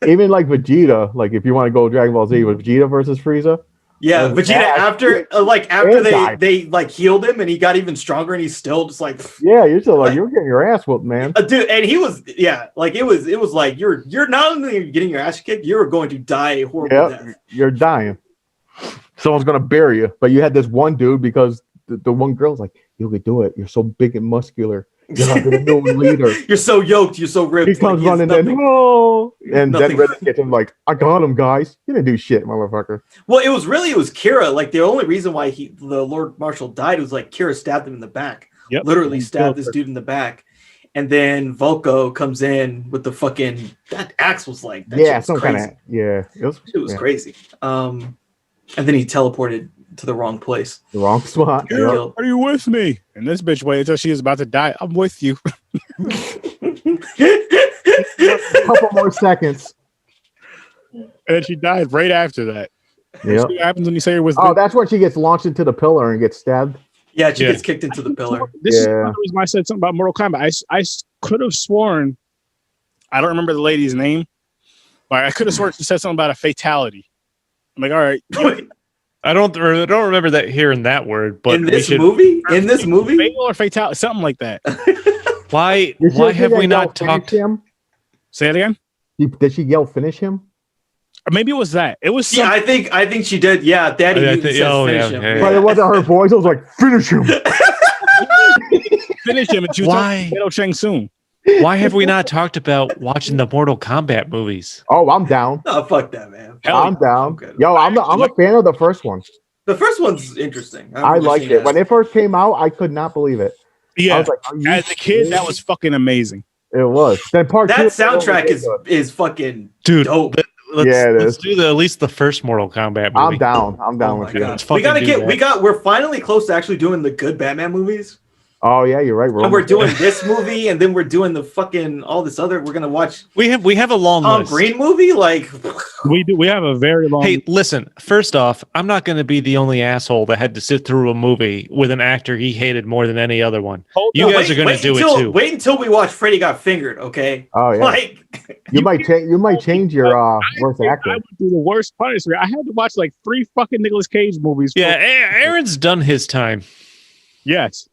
Even like Vegeta, like if you want to go Dragon Ball Z with Vegeta versus Frieza. Yeah, Vegeta after they like healed him and he got even stronger and he's still just like you're still like you're getting your ass whooped, man. Dude, and he was like it was like you're not only getting your ass kicked, you're going to die a horrible death. You're dying. Someone's gonna bury you, but you had this one dude because the one girl's like, you could do it. You're so big and muscular. You're not the new leader. You're so yoked. You're so ripped. He comes running in, and then Riddick gets him like, I got him, guys. You didn't do shit, motherfucker. Well, it was Kira. Like the only reason why the Lord Marshal died was like Kira stabbed him in the back. Yep. Literally stabbed this dude in the back. And then Volko comes in with the fucking that axe was like some crazy. kind of it was crazy. And then he teleported to the wrong place. The wrong spot. Are you with me? And this bitch waited until she was about to die. I'm with you. A couple more seconds. And then she died right after that. Yeah. What happens when you say it was? Oh, that's when she gets launched into the pillar and gets stabbed. Yeah, she gets kicked into the pillar. This is the reason why I said something about Mortal Kombat. I could have sworn, I don't remember the lady's name, but I could have sworn she said something about a fatality. I'm like, all right. I don't remember that hearing that word, but in this movie, fatal or fatality, something like that. Why have we not talked? Him? Say it again. Did she yell finish him? Or maybe it was that. It was. I think she did. Yeah, Daddy says finish him. But it wasn't her voice. It was like finish him. Finish him, and she was talking Shang Tsung. Why have we not talked about watching the Mortal Kombat movies? Oh, I'm down. Oh, fuck that, man. I'm down. Yo, I'm a fan of the first one. The first one's interesting. I liked it. When it first came out, I could not believe it. Yeah. I was like, as a kid, that was fucking amazing. It was. Then part that two, soundtrack is fucking dope. Let's do at least the first Mortal Kombat movie. I'm down. I'm down with you. We're finally close to actually doing the good Batman movies. Oh yeah, you're right. And we're doing this movie, and then we're doing the fucking all this other. We're gonna watch. We have a long Tom list. Green movie. Like We do. We have a very long. Hey, listen. First off, I'm not going to be the only asshole that had to sit through a movie with an actor he hated more than any other one. You guys are going to do it too. Wait until we watch Freddy Got Fingered. Okay. Oh yeah. Like you might change your worst actor. I would do the worst punishment. I had to watch like 3 fucking Nicolas Cage movies. Yeah, Aaron's done his time. Yes.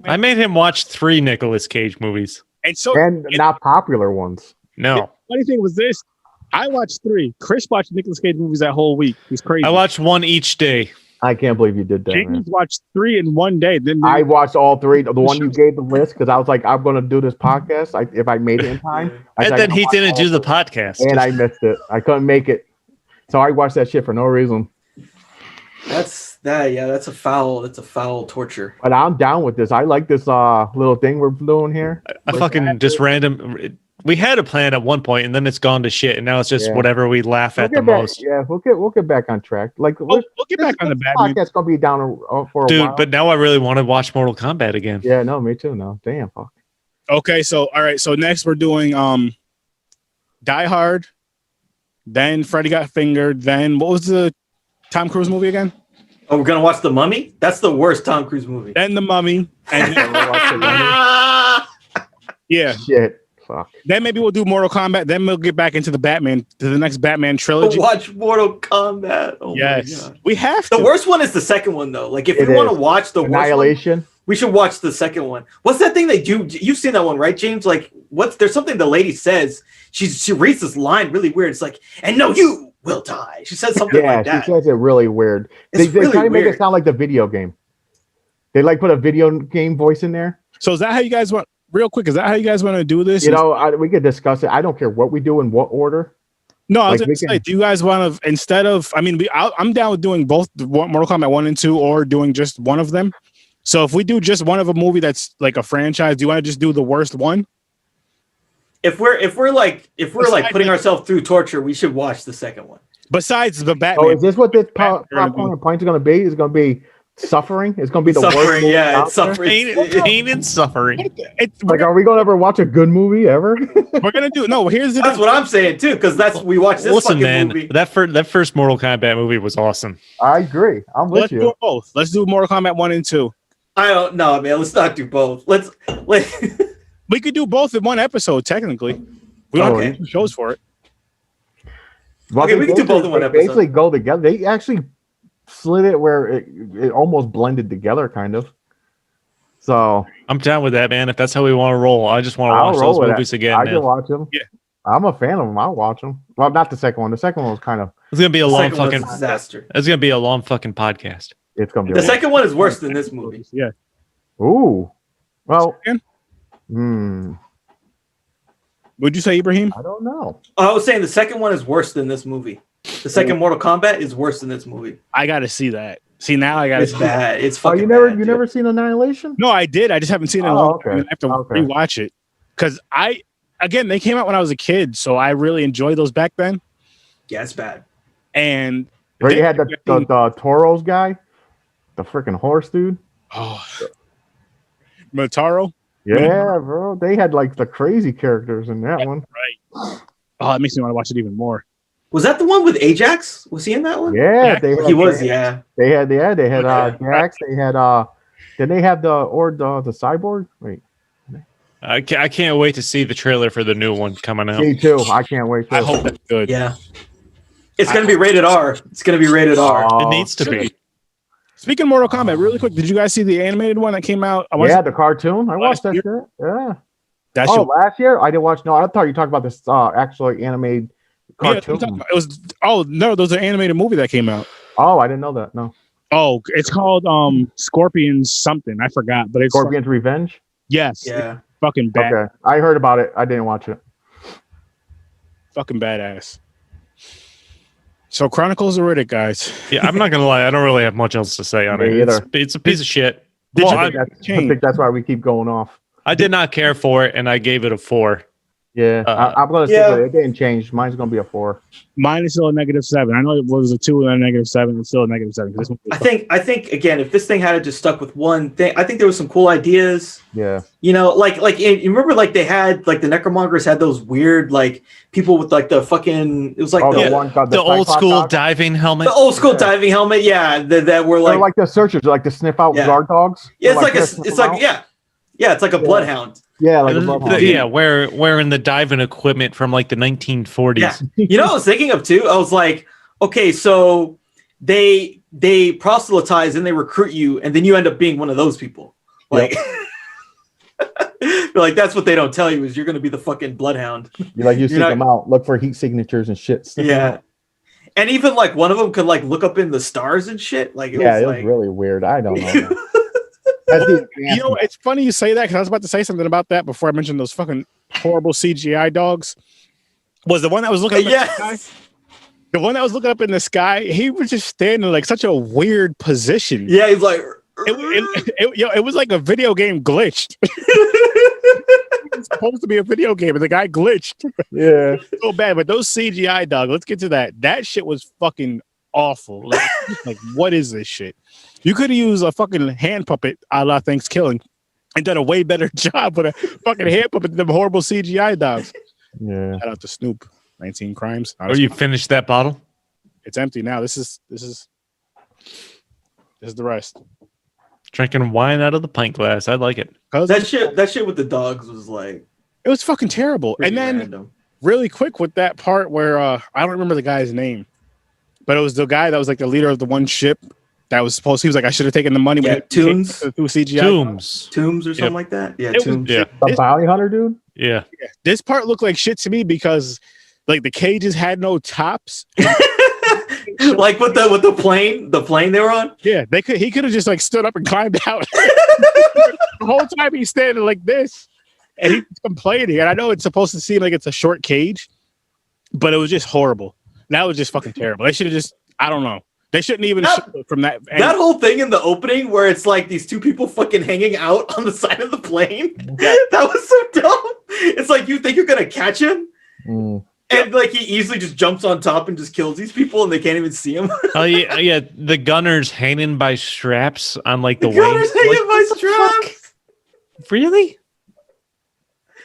I made him watch 3 Nicolas Cage movies. And not popular ones. No. Funny thing was this. I watched 3. Chris watched Nicolas Cage movies that whole week. He's crazy. I watched 1 each day. I can't believe you did that. James Man. watched 3 in one day. Then I watched all 3. The one you gave the list because I was like, I'm going to do this podcast. If I made it in time. And then he didn't do the podcast. And I missed it. I couldn't make it. So I watched that shit for no reason. that's a foul torture. But I'm down with this. I like this little thing we're doing here. I fucking just random. We had a plan at one point, and then it's gone to shit, and now it's just whatever we laugh at the most. Yeah, we'll get back on track. Like we'll get back on the Batman. Podcast's gonna be down for a Dude, while. but now I really want to watch Mortal Kombat again. Yeah, no, me too. No, damn, fuck. Okay, so all right, so next we're doing Die Hard, then Freddy Got Fingered, then what was the Tom Cruise movie again? Oh, we're gonna watch The Mummy. That's the worst Tom Cruise movie. Then The Mummy, and then we'll watch The Mummy. Yeah. Shit. Fuck. Then maybe we'll do Mortal Kombat. Then we'll get back into the next Batman trilogy. Watch Mortal Kombat. Oh yes, my God. we have to. The worst one is the second one, though. Like, if you want to watch the Annihilation, worst one, we should watch the second one. What's that thing they do? You've seen that one, right, James? Like, there's something the lady says. She reads this line really weird. It's like, and no, you will die. She says something like that. Yeah, she says it really weird. They Really kind of make weird. it sound like the video game. They like put a video game voice in there. So is that how you guys want? Real quick, is that how you guys want to do this? You know, we could discuss it. I don't care what we do in what order. No, I was Like, going to say, do you guys want to, instead of, I mean, I'm down with doing both Mortal Kombat 1 and 2 or doing just one of them. So if we do just one of a movie that's like a franchise, do you want to just do the worst one? If we're like putting ourselves through torture, we should watch the second one. Besides the Batman. Oh, is this what this Batman popcorn and pints are going to be? It's going to be suffering. It's going to be the worst. Suffering, yeah, out it's there? suffering. Pain and suffering. Like, are we going to ever watch a good movie ever? We're going to do, no, here's the That's what I'm saying too, because we watched this Listen, fucking man, movie. that first Mortal Kombat movie was awesome. I agree. I'm with Let's you. do both. Let's do Mortal Kombat 1 and 2. I don't know, man. Let's not do both. Let's We could do both in one episode, technically. We don't have two shows for it. Well, Okay, they we can do both in one basically episode. go together. They actually slid it where it almost blended together, kind of. So I'm down with that, man. If that's how we want to roll, I just want to I'll watch roll those with movies it. again, I man. can watch them. Yeah. I'm a fan of them. I'll watch them. Well, not the second one. The second one was kind of. It's gonna be a long Second one's fucking. a disaster. It's gonna be a long fucking podcast. It's gonna be. The second one is worse than this movie. Yeah. Ooh. Well. Second? Would you say, Ibrahim? I don't know. I was saying the second one is worse than this movie. The second Mortal Kombat is worse than this movie. I got to see that. See, now I got to It's see bad. It's Oh, fucking you never, bad, you dude. never seen Annihilation? No, I did. I just haven't seen it in a Oh, long okay. time. I have to Okay. rewatch it. Because again, they came out when I was a kid, so I really enjoyed those back then. Yeah, it's bad. Where And you had the Toros guy, the freaking horse dude. oh, Motaro. Yeah, bro. They had like the crazy characters in that one. Right. Oh, it makes me want to watch it even more. Was that the one with Ajax? Was he in that one? Yeah, they had, He was, yeah. They had Jax. They had Did they have the cyborg? Wait, I can't wait to see the trailer for the new one coming out. me too. I can't wait. I hope that's good. Yeah. It's going to be rated R. It's going to be rated R. Oh, It needs to be. Speaking of Mortal Kombat, really quick, did you guys see the animated one that came out? yeah, the cartoon. I watched that shit. Yeah. That's Oh, last year I didn't watch. No, I thought you talked about this actually animated cartoon. it was. Oh no, those are animated movie that came out. Oh, I didn't know that. No. Oh, it's called Scorpions something. I forgot, but it's Scorpion's Revenge. yes, Yeah. it's fucking bad, Okay, I heard about it. I didn't watch it. fucking badass. So Chronicles of Riddick, guys. Yeah, I'm not gonna lie. I don't really have much else to say on Me it. either. It's a piece of shit. Did Well, you I think that's why we keep going off. I did not care for it, and I gave it a 4. Yeah, I'm gonna stick Yeah. with it. It didn't change. Mine's gonna be a 4. Mine is still a -7. I know it was a 2 and a -7. It's still a -7. This one was I think again, if this thing had just stuck with one thing, I think there was some cool ideas. Yeah. You know, like you remember, like they had like the Necromongers had those weird like people with like the fucking. It was like the old school diving helmet. the old school diving helmet. Yeah, that were They're like like the searchers, like the sniff out guard dogs. yeah, They're it's like it's like a bloodhound. Yeah, like a bloodhound. Yeah, wearing the diving equipment from like the 1940s. Yeah. You know what I was thinking of too? I was like, okay, so they proselytize and they recruit you, and then you end up being one of those people. Like, like that's what they don't tell you is you're gonna be the fucking bloodhound. You seek them out, look for heat signatures and shit. Yeah. And even like one of them could like look up in the stars and shit. Like it was really weird. I don't know. You know, it's funny you say that because I was about to say something about that before I mentioned those fucking horrible CGI dogs. Was the one that was looking up in the sky? The one that was looking up in the sky, he was just standing in like such a weird position. Yeah, he's like it was like a video game glitched. It was supposed to be a video game, and the guy glitched. Yeah. So bad. But those CGI dog, let's get to that. That shit was fucking awful. Like what is this shit? You could have used a fucking hand puppet a la Thanksgiving and done a way better job with a fucking hand puppet than the horrible CGI dogs. Yeah. Shout out to Snoop. 19 Crimes. Or you finished that bottle? It's empty now. This is the rest. Drinking wine out of the pint glass. I like it. that shit with the dogs was like it was fucking terrible. And then random. really quick with that part where I don't remember the guy's name, but it was the guy that was like the leader of the one ship that was supposed. He was like, I should have taken the money. Yeah, Tombs through CGI. Tombs or something like that. Yeah, Tombs. Yeah. The bounty hunter dude? Yeah. This part looked like shit to me because like the cages had no tops. Like with the plane they were on. Yeah, he could have just like stood up and climbed out. The whole time he's standing like this, and he's complaining. And I know it's supposed to seem like it's a short cage, but it was just horrible. That was just fucking terrible. They should have just, I don't know. They shouldn't even show it from that. That whole thing in the opening where it's like these two people fucking hanging out on the side of the plane. That was so dumb. It's like you think you're gonna catch him. And like he easily just jumps on top and just kills these people and they can't even see him. Oh yeah. The gunners hanging by straps on like the gunners wings. hanging by straps. Really?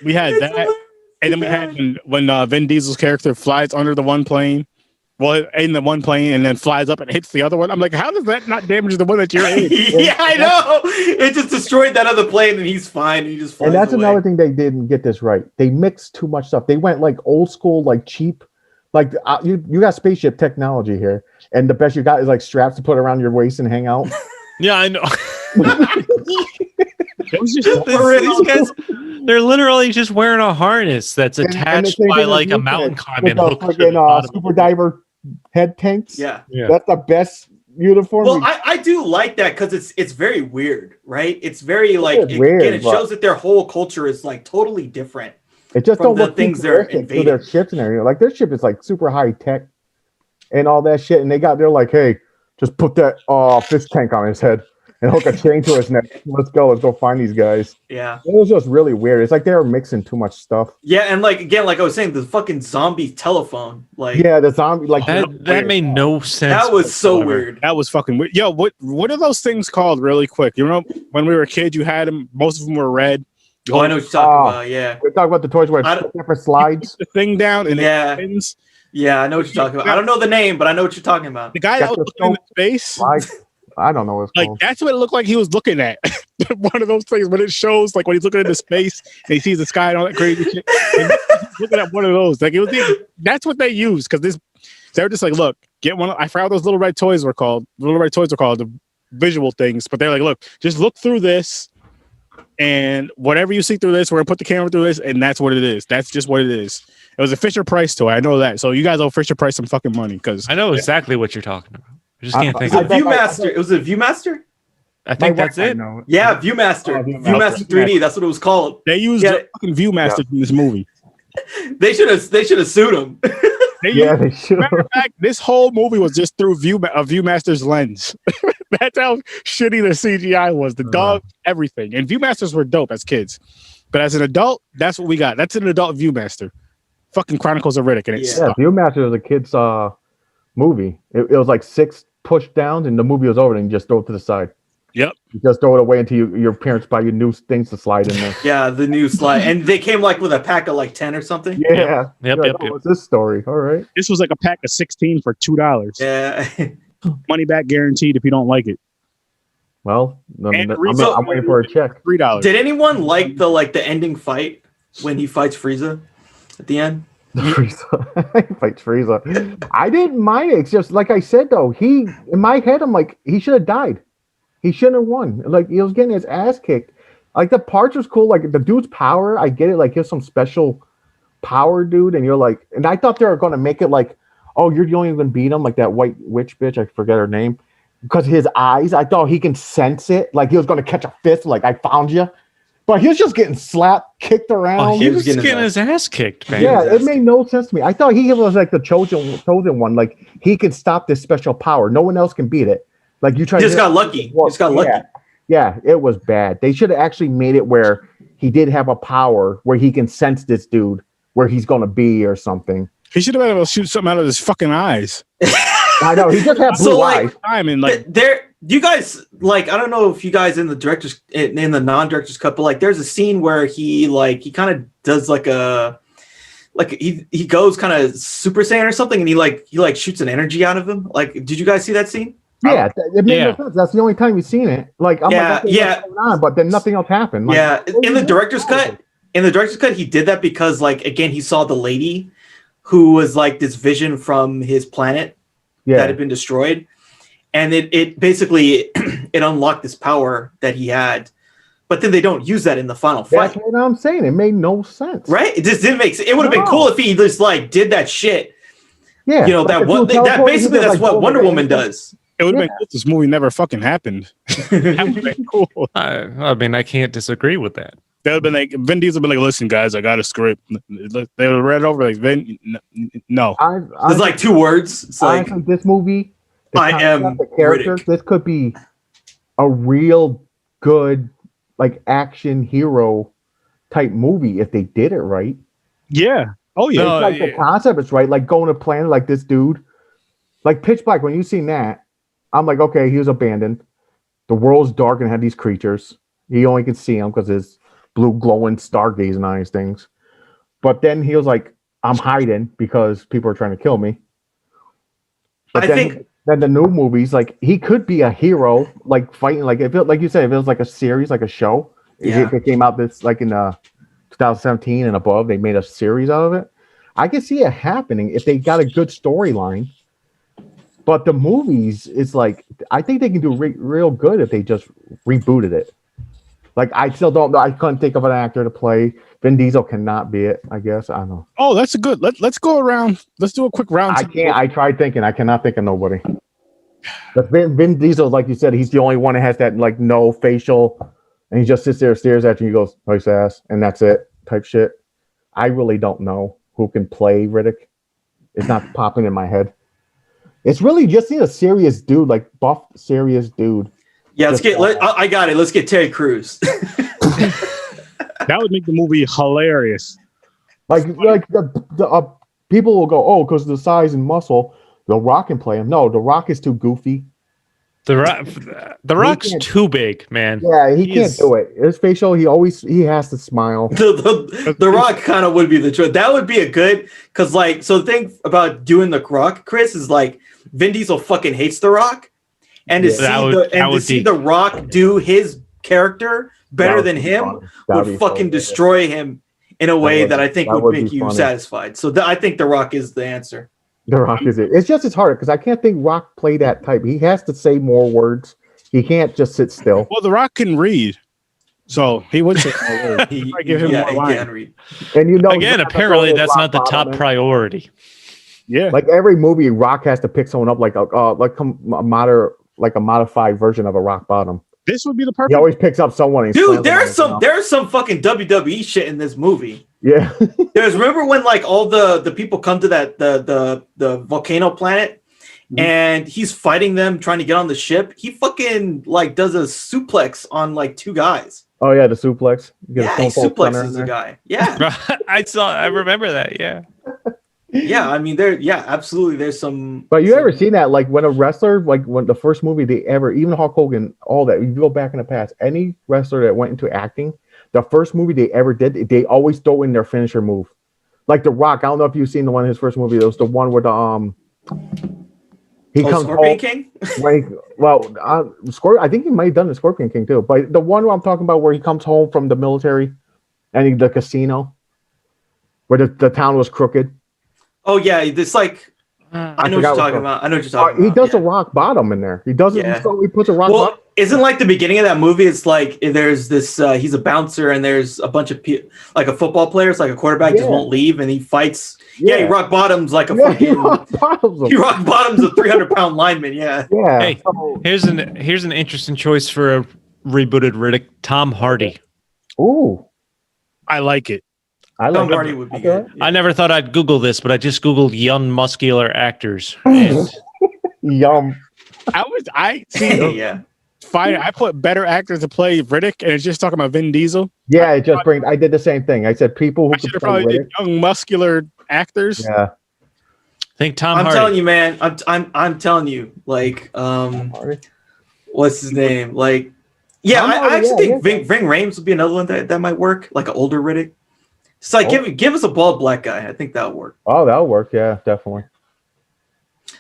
We had that, and then we had when Vin Diesel's character flies under the one plane. Well, in the one plane and then flies up and hits the other one. I'm like, how does that not damage the one that you're in? Yeah, I know. It just destroyed that other plane and he's fine. And he just flies And that's away. another thing they didn't get this right. They mixed too much stuff. They went like old school, like cheap. Like you got spaceship technology here, and the best you got is like straps to put around your waist and hang out. Yeah, I know. It was just These guys, they're literally just wearing a harness that's attached by like a mountain climbing hook. Scuba diver head tanks. Yeah. That's the best uniform. Well, I do like that because it's very weird, right? It's very like weird, it shows that their whole culture is like totally different. It just from don't the look things they're to invading. their ships and everything. Like their ship is like super high tech and all that shit. And they're like, hey, just put that fish tank on his head and hook a chain to his neck. Let's go find these guys. Yeah. It was just really weird. It's like they were mixing too much stuff. Yeah, and like again, like I was saying, the fucking zombie telephone. Like the zombie like that made no sense. That was so weird. That was fucking weird. Yo, what are those things called really quick? You know, when we were kids, you had them, most of them were red. Oh, I know what you're talking about, yeah. We're talking about the toys where it's different slides. The thing down and yeah. it spins. Yeah, I know what you're talking about. I don't know the name, but I know what you're talking about. The guy that was looking in space. I don't know what's like called. That's what it looked like he was looking at. One of those things when it shows like when he's looking into space and he sees the sky and all that crazy shit. And he's looking at one of those. Like it was that's what they used because they were just like, look, get one. I forgot what those little red toys were called. The little red toys were called the visual things, but they're like, look, just look through this. And whatever you see through this, we're gonna put the camera through this, and that's what it is. That's just what it is. It was a Fisher Price toy. I know that. So you guys owe Fisher Price some fucking money because I know exactly what you're talking about. I just can't think of it. Viewmaster. It was a Viewmaster? I think that's it. Yeah, Viewmaster. Viewmaster 3D. That's what it was called. They used the fucking Viewmaster in this movie. They should have sued him. They should. Matter of fact, this whole movie was just through Viewmaster's lens. That's how shitty the CGI was. The dog, everything, and Viewmasters were dope as kids. But as an adult, that's what we got. That's an adult Viewmaster. Fucking Chronicles of Riddick, and it's Yeah, Viewmaster was a kid's movie. It was like 6 push downs, and the movie was over, and you just throw it to the side. Yep. You just throw it away until your parents buy you new things to slide in there. Yeah, the new slide, and they came like with a pack of like 10 or something. Yeah. Yep. What's this story? All right. This was like a pack of 16 for $2. Yeah. Money back guaranteed if you don't like it. Well, And I'm waiting for a check. $3. Did anyone like the ending fight when he fights Frieza at the end? Frieza fights Frieza. I didn't mind it. It's just like I said though. In my head, I'm like, he should have died. He shouldn't have won. Like he was getting his ass kicked. Like the parts was cool. Like the dude's power, I get it. Like he's some special power dude, and you're like, and I thought they were going to make it like, oh, you're the only one going to beat him, like that white witch bitch. I forget her name. Because his eyes, I thought he can sense it. Like he was going to catch a fist. Like I found you. But he was just getting slapped, kicked around. Oh, he was getting his ass kicked, man. Yeah, it made no sense to me. I thought he was like the chosen one. Like he can stop this special power. No one else can beat it. Like you tried. He just got lucky. He just got lucky. Yeah, it was bad. They should have actually made it where he did have a power where he can sense this dude where he's going to be or something. He should have been able to shoot something out of his fucking eyes. I know. He just had blue eyes. I mean, like you guys, like, I don't know if you guys in the non-director's cut, but like there's a scene where he kind of does he goes kind of Super Saiyan or something, and he shoots an energy out of him. Like, did you guys see that scene? Yeah, it made no sense. That's the only time you've seen it. Like, I'm like, what's going on? But then nothing else happened. Like, yeah, in the director's cut, he did that because, like, again, he saw the lady who was like this vision from his planet that had been destroyed, and it basically it unlocked this power that he had. But then they don't use that in the final fight. That's what I'm saying. It made no sense. Right? It just didn't make sense. It would have been cool if he just like did that shit. Yeah, you know, that basically that's what Wonder Woman does. It would have been cool if this movie never fucking happened. That would have been cool. I mean, I can't disagree with that. They would have been like, Vin Diesel would be like, listen, guys, I got a script. They would have read it over like, Vin, no. There's like 2 words. It's like, this movie, I am the characters. Riddick. This could be a real good, like, action hero type movie if they did it right. Yeah. Oh, yeah. No, like the concept is right. Like going to planet like this dude. Like Pitch Black, when you seen that, I'm like, okay, he was abandoned. The world's dark and had these creatures. He only can see them because his blue glowing stargazing eyes things. But then he was like, I'm hiding because people are trying to kill me. But then the new movies, like he could be a hero, like fighting, like if it, like you said, if it was like a series, like a show. If it came out this like in 2017 and above, they made a series out of it. I can see it happening if they got a good storyline. But the movies, it's like, I think they can do real good if they just rebooted it. Like, I still don't know. I couldn't think of an actor to play. Vin Diesel cannot be it, I guess. I don't know. Oh, that's a good. Let's go around. Let's do a quick round. I can't. I tried thinking. I cannot think of nobody. But Vin Diesel, like you said, he's the only one that has that, like, no facial, and he just sits there, stares at you, and he goes, nice ass, and that's it, type shit. I really don't know who can play Riddick. It's not popping in my head. It's really just a serious dude, like buff, serious dude. Yeah, I got it. Let's get Terry Crews. That would make the movie hilarious. Like the people will go, oh, because of the size and muscle, The Rock can play him. No, The Rock is too goofy. The Rock's too big, man. Yeah, he can't do it. His facial, he has to smile. The Rock kind of would be the choice. That would be a good, because like, so the thing about doing The Rock, Chris, is like Vin Diesel fucking hates The Rock, and to see The Rock do his character better than him would fucking destroy him in a way that I think would make you satisfied. So I think The Rock is the answer. The Rock is it. It's just as hard because I can't think Rock play that type. He has to say more words. He can't just sit still. Well, The Rock can read, so he would say more words. He can read. And again, apparently that's not the top priority. Yeah, like every movie, Rock has to pick someone up like a modified version of a Rock Bottom. This would be the perfect. He always picks up someone. Dude, there's some fucking WWE shit in this movie. Yeah. Remember when like all the people come to that the volcano planet, and he's fighting them, trying to get on the ship. He fucking like does a suplex on like 2 guys. Oh yeah, the suplex. You get Yeah, a he Stone Cold Stunner in suplexes the there. guy. Yeah, I remember that. Yeah. yeah. I mean, absolutely. There's some. But you some- ever seen that? Like when a wrestler, like when the first movie they ever, even Hulk Hogan, all that. You go back in the past, any wrestler that went into acting, the first movie they ever did, they always throw in their finisher move. Like The Rock. I don't know if you've seen the one in his first movie. It was the one where he comes Scorpion home. King. I think he might have done the Scorpion King too. But the one I'm talking about where he comes home from the military, and the casino, where the town was crooked. Oh yeah, this like I know what you're talking about. I know what you're talking about. He does a rock bottom in there. He does it. Yeah. So he puts a rock Well, bottom. isn't like the beginning of that movie? It's like there's this. He's a bouncer, and there's a bunch of like a football player. It's like a quarterback just won't leave, and he fights. Yeah, he rock bottoms like a he fucking. rock bottoms. He rock bottoms a 300-pound lineman. Yeah. Yeah. Hey, here's an interesting choice for a rebooted Riddick. Tom Hardy. Ooh, I like it. I Tom like Hardy it. would be Okay. good. I never thought I'd Google this, but I just Googled young muscular actors. And Yum. I see. Yeah. Fine. I put better actors to play Riddick, and it's just talking about Vin Diesel. Yeah, it just brings. I did the same thing. I said people who I could should have play probably with did young muscular actors. it. Yeah. I think Tom I'm Hardy. telling you, man. I'm telling you. Like, what's his name? Like, yeah, Tom I Hardy, actually yeah, think Ving Rhames would be another one that might work. Like an older Riddick. It's like give us a bald black guy. I think that would work. Oh, that'll work. Yeah, definitely.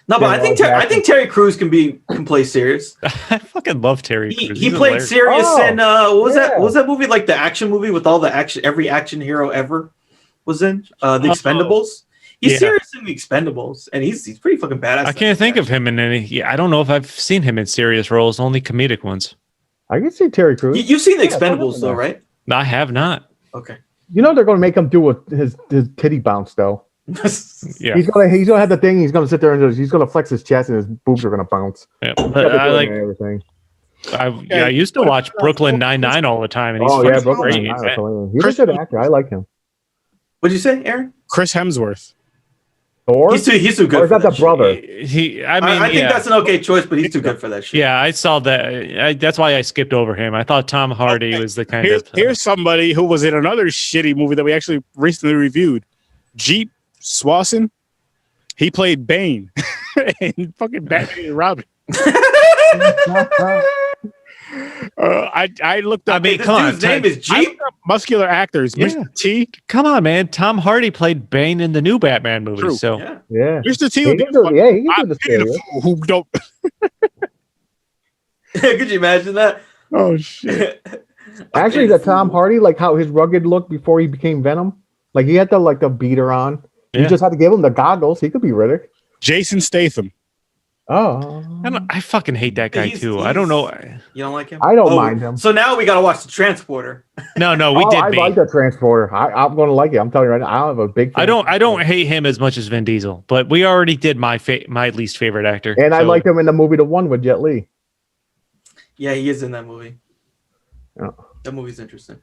No, but Yeah, I think Terry Crews can play serious. I fucking love Terry Crews. He He's played hilarious. serious Oh, in what was that? yeah. What was that movie like the action movie with all the action? Every action hero ever was in the Expendables. He's Yeah. serious in the Expendables, and he's pretty fucking badass. I can't think of him in any. Yeah, I don't know if I've seen him in serious roles, only comedic ones. I can see Terry Crews. You've seen the Yeah, Expendables though, definitely. right? I have not. Okay. You know they're going to make him do his titty bounce though. Yeah, He's gonna have the thing. He's gonna sit there and he's gonna flex his chest and his boobs are gonna bounce. yeah. He's But gonna I do like. everything. I used to watch Brooklyn Nine-Nine all the time, and he's Oh yeah, fucking Brooklyn great. Nine-Nine is hilarious. He's a good actor. I like him. What'd you say, Aaron? Chris Hemsworth. Thor. He's too good. Or is for that the shit. brother? I think that's an okay choice, but he's too good for that shit. Yeah, I saw that. That's why I skipped over him. I thought Tom Hardy was the kind of. Here's somebody who was in another shitty movie that we actually recently reviewed. Jeep Swanson. He played Bane in fucking Batman and Robin. I looked up. I mean, This come on. dude's name is I Jeep. looked up muscular actors. Yeah. Mr. T. Come on, man. Tom Hardy played Bane in the new Batman movie. True. So Yeah. Yeah. Mr. T. He would can be do, fucking- yeah, he can I'm do the paying a stereo. fool who don't. Could you imagine that? Oh shit! Actually, the Tom Hardy, like how his rugged look before he became Venom, like he had the beater on. You Yeah. just had to give him the goggles. He could be Riddick. Jason Statham. Oh, I fucking hate that guy He's- too. I don't know. You don't like him? I don't mind him. So now we gotta watch the Transporter. No, we oh, did. I beat. like the Transporter. I'm going to like it. I'm telling you right now. I don't have a big. I don't hate him as much as Vin Diesel, but we already did my least favorite actor. And I so- liked him in the movie The One with Jet Li. Yeah, he is in that movie. Yeah. That movie's interesting.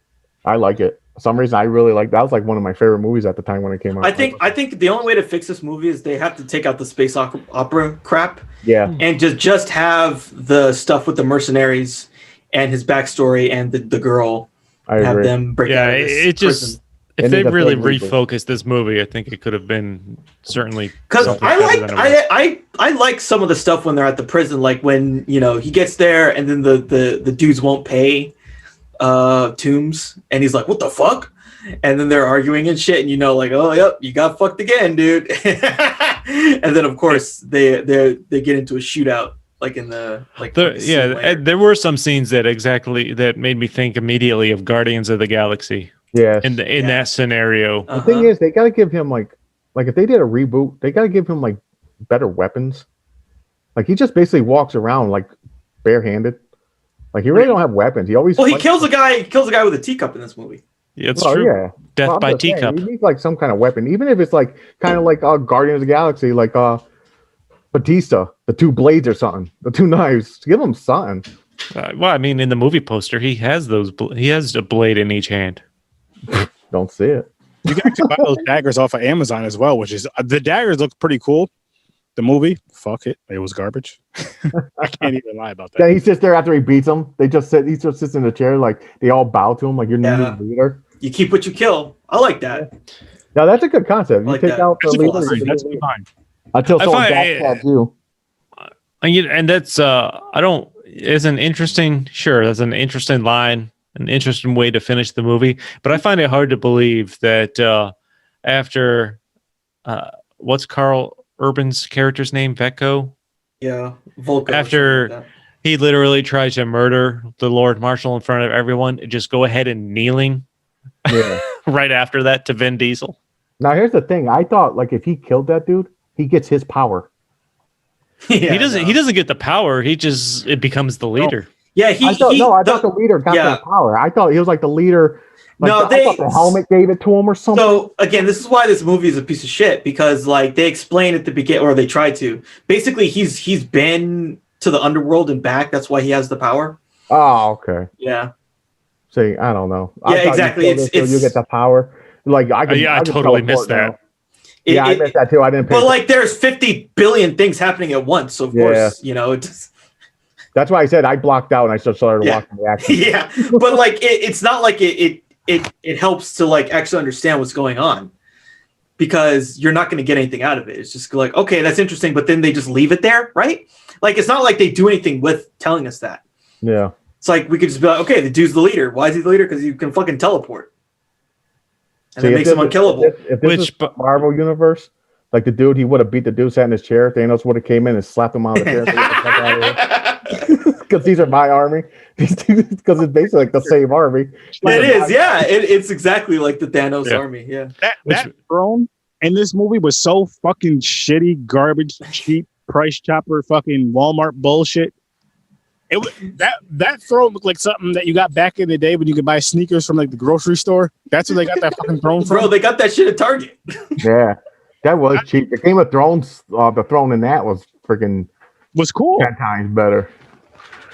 I like it. For some reason, I really like that. Was like one of my favorite movies at the time when it came out. I think the only way to fix this movie is they have to take out the space opera crap Yeah. and just have the stuff with the mercenaries and his backstory and the girl. I Have agree. them break Yeah, out of this it just prison. if It they needs a really third reboot. refocused this movie, I think it could have been certainly Because something I better like than it was. I like some of the stuff when they're at the prison, like when he gets there and then the dudes won't pay Toombs and he's like, what the fuck? And then they're arguing and shit, and like, oh yep, you got fucked again, dude. And then of course they get into a shootout like in the like the scene later. and there were some scenes that made me think immediately of Guardians of the Galaxy Yes. in that scenario. The thing is, they got to give him like if they did a reboot, they got to give him like better weapons. Like he just basically walks around like barehanded. Like he really don't have weapons. He always Well, he fights- kills a guy with a teacup in this movie. Yeah, it's Oh, true. yeah. Death Well, I'm by just saying, teacup. You need like some kind of weapon, even if it's like kind of like Guardians of the Galaxy, like Batista, the two blades or something, the two knives. Give him something. Well, I mean, in the movie poster, he has he has a blade in each hand. Don't see it. You can actually buy those daggers off of Amazon as well, which is the daggers look pretty cool. The movie, fuck it, it was garbage. I can't even lie about that. Then he sits there after he beats them. He just sits in the chair, like they all bow to him, like you're Yeah. new leader. You keep what you kill. I like that. Now that's a good concept. You Like take that. out the That's leader fine. That's fine. until I someone find- backstabs you. And that's I don't. It's an interesting. Sure, that's an interesting line, an interesting way to finish the movie. But I find it hard to believe that after what's Carl Urban's character's name, Vecco? Yeah. Volko. After he literally tries to murder the Lord Marshal in front of everyone, just go ahead and kneeling Yeah. right after that to Vin Diesel. Now here's the thing. I thought like if he killed that dude, he gets his power. Yeah, He doesn't get the power. It becomes the leader. Yeah, I thought the leader got yeah. that power. I thought he was like the leader. Like, No, I thought the helmet gave it to him or something. So again, this is why this movie is a piece of shit, because like they explain at the beginning, or they try to. Basically, he's been to the underworld and back. That's why he has the power. Oh, okay. Yeah. See, I don't know. Yeah, I thought exactly. You killed it so you get the power. Like I totally missed that. Now. I missed that too. I didn't. But like, there's 50 billion things happening at once, so of course, it just. That's why I said I blocked out and I just started watching the action. Yeah, but like it's not like it helps to like actually understand what's going on, because you're not going to get anything out of it. It's just like, okay, that's interesting, but then they just leave it there, right? Like it's not like they do anything with telling us that. Yeah. It's like we could just be like, okay, the dude's the leader. Why is he the leader? Because you can fucking teleport. And that makes him unkillable. If this is Marvel universe, like the dude, he would have beat the dude sat in his chair. Thanos would have came in and slapped him out of the chair. Because these are my army. Because it's basically like the same army. It is, yeah. It's exactly like the Thanos army. Yeah. That throne in this movie was so fucking shitty, garbage, cheap, price chopper, fucking Walmart bullshit. It was, that throne looked like something that you got back in the day when you could buy sneakers from like the grocery store. That's where they got that fucking throne from. Bro, they got that shit at Target. Yeah, that was cheap. The Game of Thrones, the throne in that was freaking cool. 10 times better.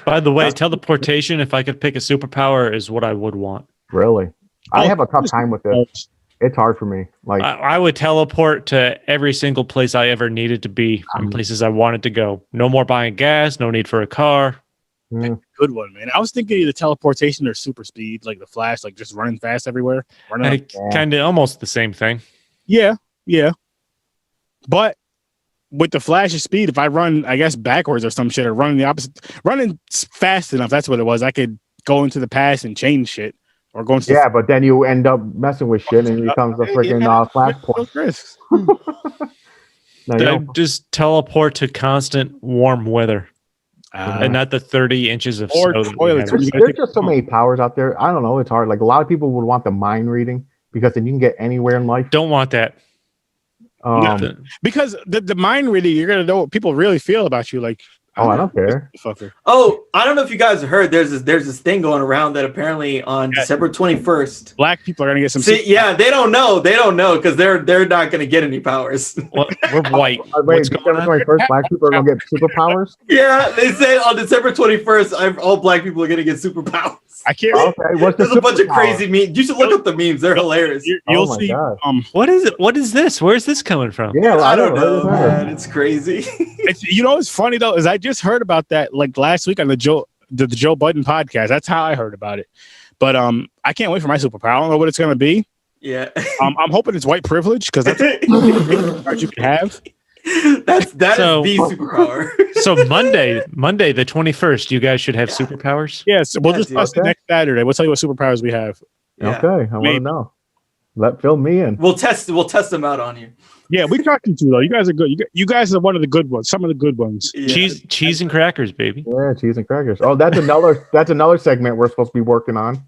By the way, teleportation, if I could pick a superpower, is what I would want. Really? I have a tough time with this. It's hard for me. Like I would teleport to every single place I ever needed to be and places I wanted to go. No more buying gas, no need for a car. Good one, man. I was thinking either teleportation or super speed, like the Flash, like just running fast everywhere. Kind of almost the same thing. Yeah. But with the Flash's speed, if I run, I guess, backwards or some shit, or running the opposite, running fast enough, that's what it was. I could go into the past and change shit, or go into but then you end up messing with shit and it becomes a freaking flashpoint. Just teleport to constant warm weather. And not the 30 inches of snow. There's just so many powers out there. I don't know. It's hard. Like a lot of people would want the mind reading because then you can get anywhere in life. Don't want that. Because the mind reading, you're gonna know what people really feel about you. Like, I don't care. Fucker. Oh, I don't know if you guys have heard. There's this thing going around that apparently on December 21st, black people are gonna get some. Yeah, they don't know because they're not gonna get any powers. Well, we're white. Wait, December 21st, black people are gonna get superpowers. Yeah, they say on December 21st, all black people are gonna get superpowers. I can't. Okay, what's There's a bunch of crazy memes. You should look up the memes. They're hilarious. You'll see. What is it? What is this? Where's this coming from? Yeah, I don't know, man. It's crazy. What's funny though is I just heard about that like last week on the Joe Budden podcast. That's how I heard about it. But I can't wait for my superpower. I don't know what it's gonna be. Yeah. I'm hoping it's white privilege because that's what you can have. That is the superpower. So Monday the 21st, you guys should have superpowers. Yes, we'll discuss it next Saturday. We'll tell you what superpowers we have. Yeah. Okay, I want to know. Fill me in. We'll test them out on you. Yeah, we talked to you though. You guys are good. You guys are one of the good ones. Some of the good ones. Yeah. Cheese and crackers, baby. Yeah, cheese and crackers. Oh, that's another segment we're supposed to be working on.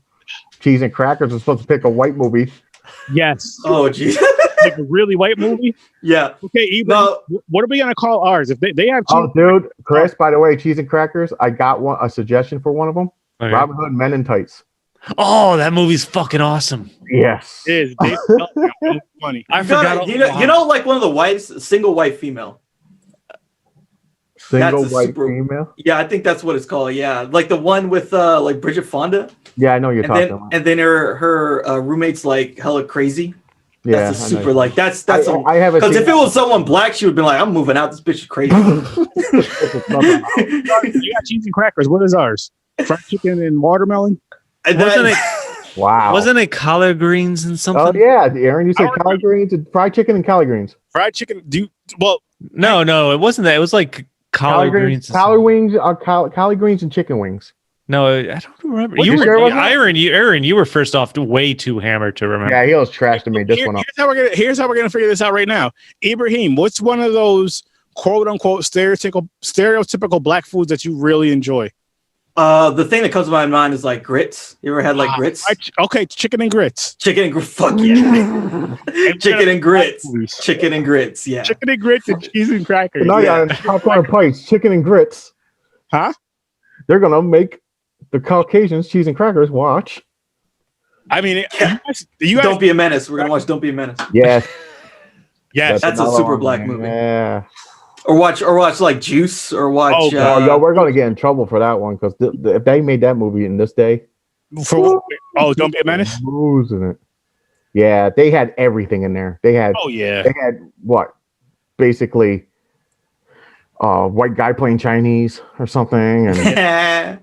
Cheese and crackers. We're supposed to pick a white movie. Yes. Oh, geez. Like a really white movie. Yeah. Okay. What are we gonna call ours? If they have. Oh, dude, Chris. By the way, cheese and crackers. I got a suggestion for one of them. Okay. Robin Hood Men in Tights. Oh, that movie's fucking awesome. Yes. It is. Funny. I forgot. You know, like one of the wives, single white female. Single white female. Yeah, I think that's what it's called. Yeah, like the one with like Bridget Fonda. Yeah, I know you're talking about. And then her roommate's like hella crazy. Yeah, That's a super like that's I haven't because seen if it was someone black, she would be like, I'm moving out. This bitch is crazy. You got cheese and crackers. What is ours? Fried chicken and watermelon. And Wasn't it? Wow. Wasn't it collard greens and something? Oh yeah, Aaron, you said collard greens and fried chicken and collard greens. Fried chicken. Well, No, it wasn't that. It was like collard greens. Collard wings are collard greens and chicken wings. No, I don't remember. What, You you were sure it wasn't? Aaron. You were first off way too hammered to remember. Yeah, he was trash to me. This one up. here's how we're gonna figure this out right now. Ibrahim, what's one of those quote unquote stereotypical black foods that you really enjoy? The thing that comes to my mind is like grits. You ever had like grits? Okay, chicken and grits. Chicken and fuck yeah. Chicken and grits. Chicken and grits. Yeah. Chicken and grits and cheese and crackers. No, yeah, popcorn pipes, chicken and grits. Huh? They're gonna make the Caucasians cheese and crackers watch. I mean, you guys Don't Be a Menace. We're gonna watch Don't Be a Menace. Yes. Yes. That's a super black movie. Yeah. Or watch like Juice or watch. Yo, we're gonna get in trouble for that one because if they made that movie in this day, Don't Be a Menace. Losing it. Yeah, they had everything in there. They had. Oh yeah. They had what? Basically, white guy playing Chinese or something, and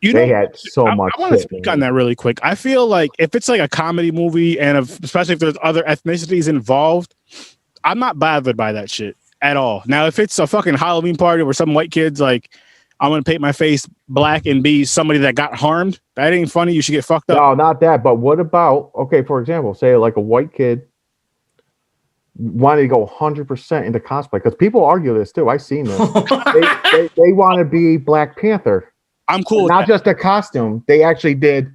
they had so much. I want to speak on that really quick. I feel like if it's like a comedy movie, and especially if there's other ethnicities involved, I'm not bothered by that shit at all. Now, if it's a fucking Halloween party where some white kids like, I'm gonna paint my face black and be somebody that got harmed, that ain't funny. You should get fucked up. No, not that. But what about, okay, for example, say like a white kid wanted to go 100% into cosplay, because people argue this too. I've seen this. they want to be Black Panther. I'm cool. Not just a costume. They actually did,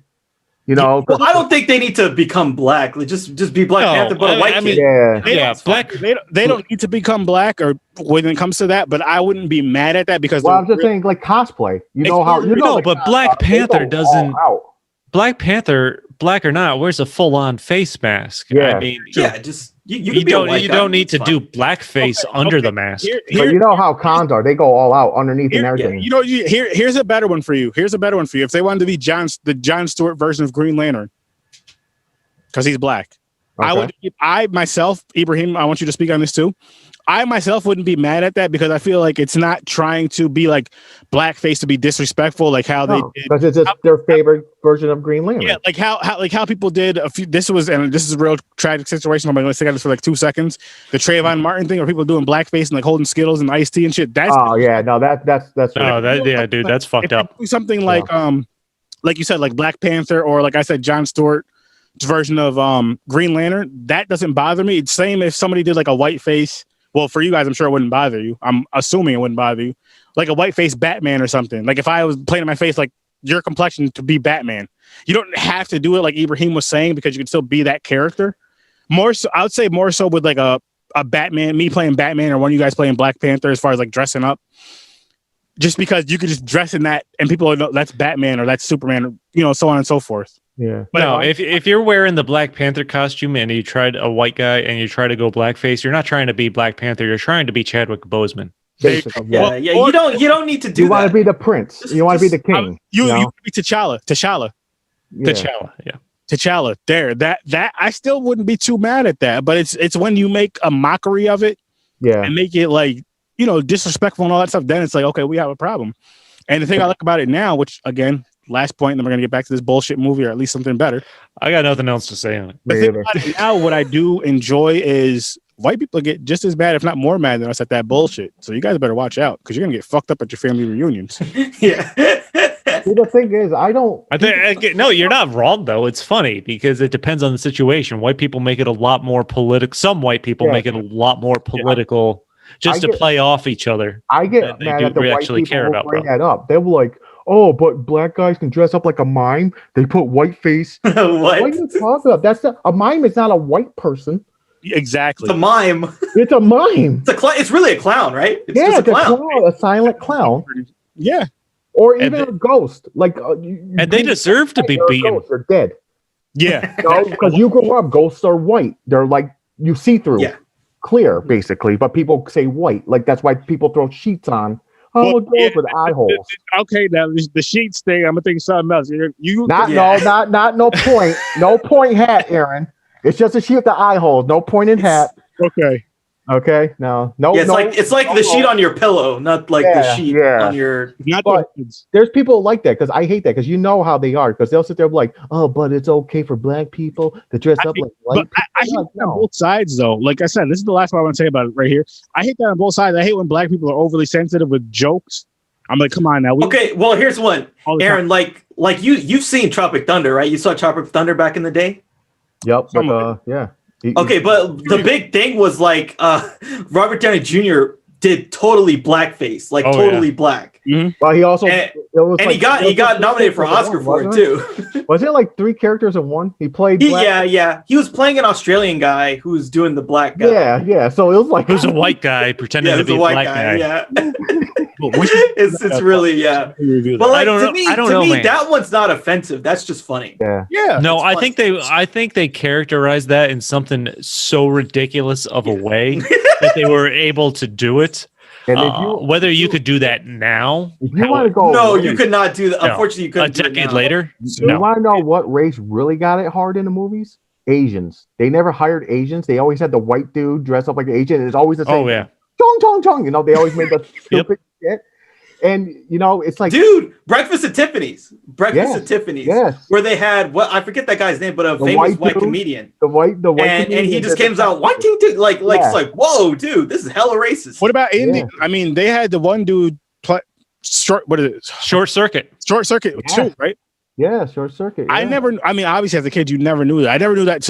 you know. Well, I don't think they need to become black. Like, just be Black Panther, but a white kid. Black. They don't need to become black, or when it comes to that. But I wouldn't be mad at that because. Well, I'm just saying, like cosplay. But Black Panther doesn't. Black Panther, black or not, wears a full-on face mask. Yeah. I mean, just you don't need to do blackface under the mask. But you know how cons are; they go all out underneath and everything. Here's a better one for you. Here's a better one for you. If they wanted to be the Jon Stewart version of Green Lantern, because he's black, Okay. I myself, Ibrahim, I want you to speak on this too. I myself wouldn't be mad at that because I feel like it's not trying to be like blackface to be disrespectful, like how they did. Because it's just their favorite version of Green Lantern. Yeah, like how people did a few. This is a real tragic situation. I'm gonna say this for like 2 seconds. The Trayvon Martin thing, where people doing blackface and like holding Skittles and iced tea and shit. That's dude, that's fucked up. Something like you said, like Black Panther, or like I said, Jon Stewart's version of Green Lantern. That doesn't bother me. It's same if somebody did like a white face. Well, for you guys, I'm sure it wouldn't bother you. I'm assuming it wouldn't bother you. Like a white face Batman or something. Like if I was painting my face like your complexion to be Batman, you don't have to do it like Ibrahim was saying, because you can still be that character. More so, I would say more so with like a Batman, me playing Batman, or one of you guys playing Black Panther, as far as like dressing up. Just because you could just dress in that and people know that's Batman or that's Superman, or, so on and so forth. Yeah. But no, if you're wearing the Black Panther costume and you tried a white guy and you try to go blackface, you're not trying to be Black Panther. You're trying to be Chadwick Boseman. Yeah. You don't need to do. You want to be the prince. You want to be the king. You want to be T'Challa. Yeah. T'Challa. There. That I still wouldn't be too mad at that. But it's when you make a mockery of it, and make it like disrespectful and all that stuff. Then it's like, okay, we have a problem. And the thing I like about it now, which again, last point, and then we're gonna get back to this bullshit movie, or at least something better. I got nothing else to say on it. But think about it now, what I do enjoy is white people get just as bad, if not more mad than us at that bullshit. So you guys better watch out, because you're gonna get fucked up at your family reunions. Yeah. See, the thing is, no, you're not wrong though. It's funny because it depends on the situation. White people make it a lot more political. Some white people make it a lot more political, just to play off each other. I get mad at the white people care about bring that up. They were like, "Oh, but black guys can dress up like a mime. They put white face." What are you talking about? A mime is not a white person. Exactly. It's a mime. It's a mime. It's really a clown, right? It's just a clown, a silent clown. Yeah. Or even a ghost. Like, and they deserve to be beaten. They're dead. Yeah. Because you grow up, ghosts are white. They're like, you see through. Yeah. Clear, basically. But people say white. Like, that's why people throw sheets on. With eye holes. Okay, now the sheets thing, I'm gonna think something else. No point. No point hat, Aaron. It's just a sheet with the eye holes. No pointed hat. Okay. Okay. No. Yeah, it's like the sheet on your pillow, not like the sheet on your. Not But there's people like that because I hate that because you know how they are because they'll sit there and be like, oh, but it's okay for black people to dress up like white people. I hate that on both sides though. Like I said, this is the last part I want to say about it right here. I hate that on both sides. I hate when black people are overly sensitive with jokes. I'm like, come on now. Okay, well here's one, Aaron. Like you've seen Tropic Thunder, right? You saw Tropic Thunder back in the day. Yep. But, yeah. Okay, but the big thing was like Robert Downey Jr. did totally blackface, like totally black. Mm-hmm. Well, he also he got nominated for Oscar for it too. Was it like 3 characters in one? He played. Yeah. He was playing an Australian guy who was doing the black guy. Yeah. So it was like who's a white guy pretending to be a black guy. Yeah. it's really But like, to me, that one's not offensive. That's just funny. Yeah. No, I think they characterized that in something so ridiculous of a way that they were able to do it. And whether you could do that now, if you want to go, no, you could not do that. No. Unfortunately, you couldn't. A decade later, you want to know what race really got it hard in the movies? Asians. They never hired Asians. They always had the white dude dress up like an Asian. It's always the same. Oh yeah, chong chong chong. You know, they always made the stupid shit. And you know, it's like, dude, Breakfast at Tiffany's. Yes. Where they had I forget that guy's name, but a famous white comedian. The white and he just comes out whiting dude, it's like, whoa, dude, this is hella racist. What about Indy? I mean, they had the one dude Short Circuit. Short Circuit too, right? Yeah, Short Circuit. Yeah. Obviously as a kid, you never knew that. I never knew that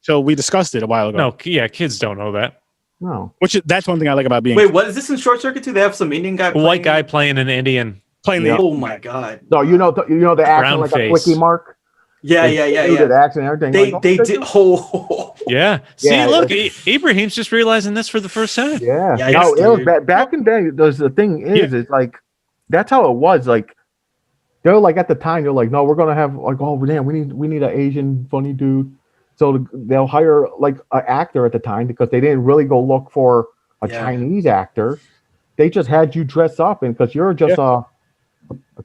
till we discussed it a while ago. No, yeah, kids don't know that. No. That's one thing I like about being. Wait, what is this in Short Circuit too? They have some Indian guy, white guy playing an Indian. Oh my god! No, you know the accent like a quickie mark. Yeah. The accent and everything. They did. Yeah. See, look, Ibrahim's just realizing this for the first time. Yeah. No, it was back in the day. The thing is, it's like that's how it was. Like they're like at the time, they're like, no, we're gonna have like, oh damn, we need an Asian funny dude. So they'll hire like an actor at the time because they didn't really go look for a Chinese actor. They just had you dress up, and because you're just a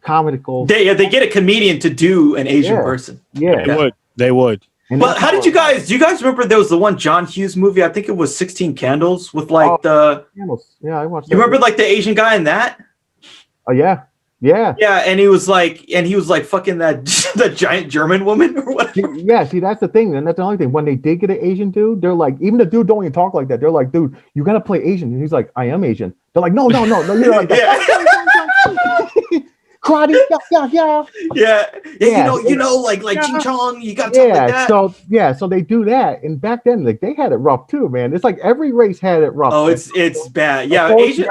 comical. They get a comedian to do an Asian person. Yeah, they would. But how did you guys? Do you guys remember there was the one John Hughes movie? I think it was 16 Candles with like the. Yeah, I watched. You remember like the Asian guy in that? Oh yeah. Yeah, and he was like fucking that giant German woman or whatever. Yeah, see, that's the thing, and that's the only thing. When they did get an Asian dude, they're like, even the dude don't even talk like that. They're like, dude, you gotta play Asian, and he's like, I am Asian. They're like, no, you're like, karate, you know, like ching chong, you got to talk like that. So they do that, and back then, like they had it rough too, man. It's like every race had it rough. Oh, it's bad. Yeah, Asian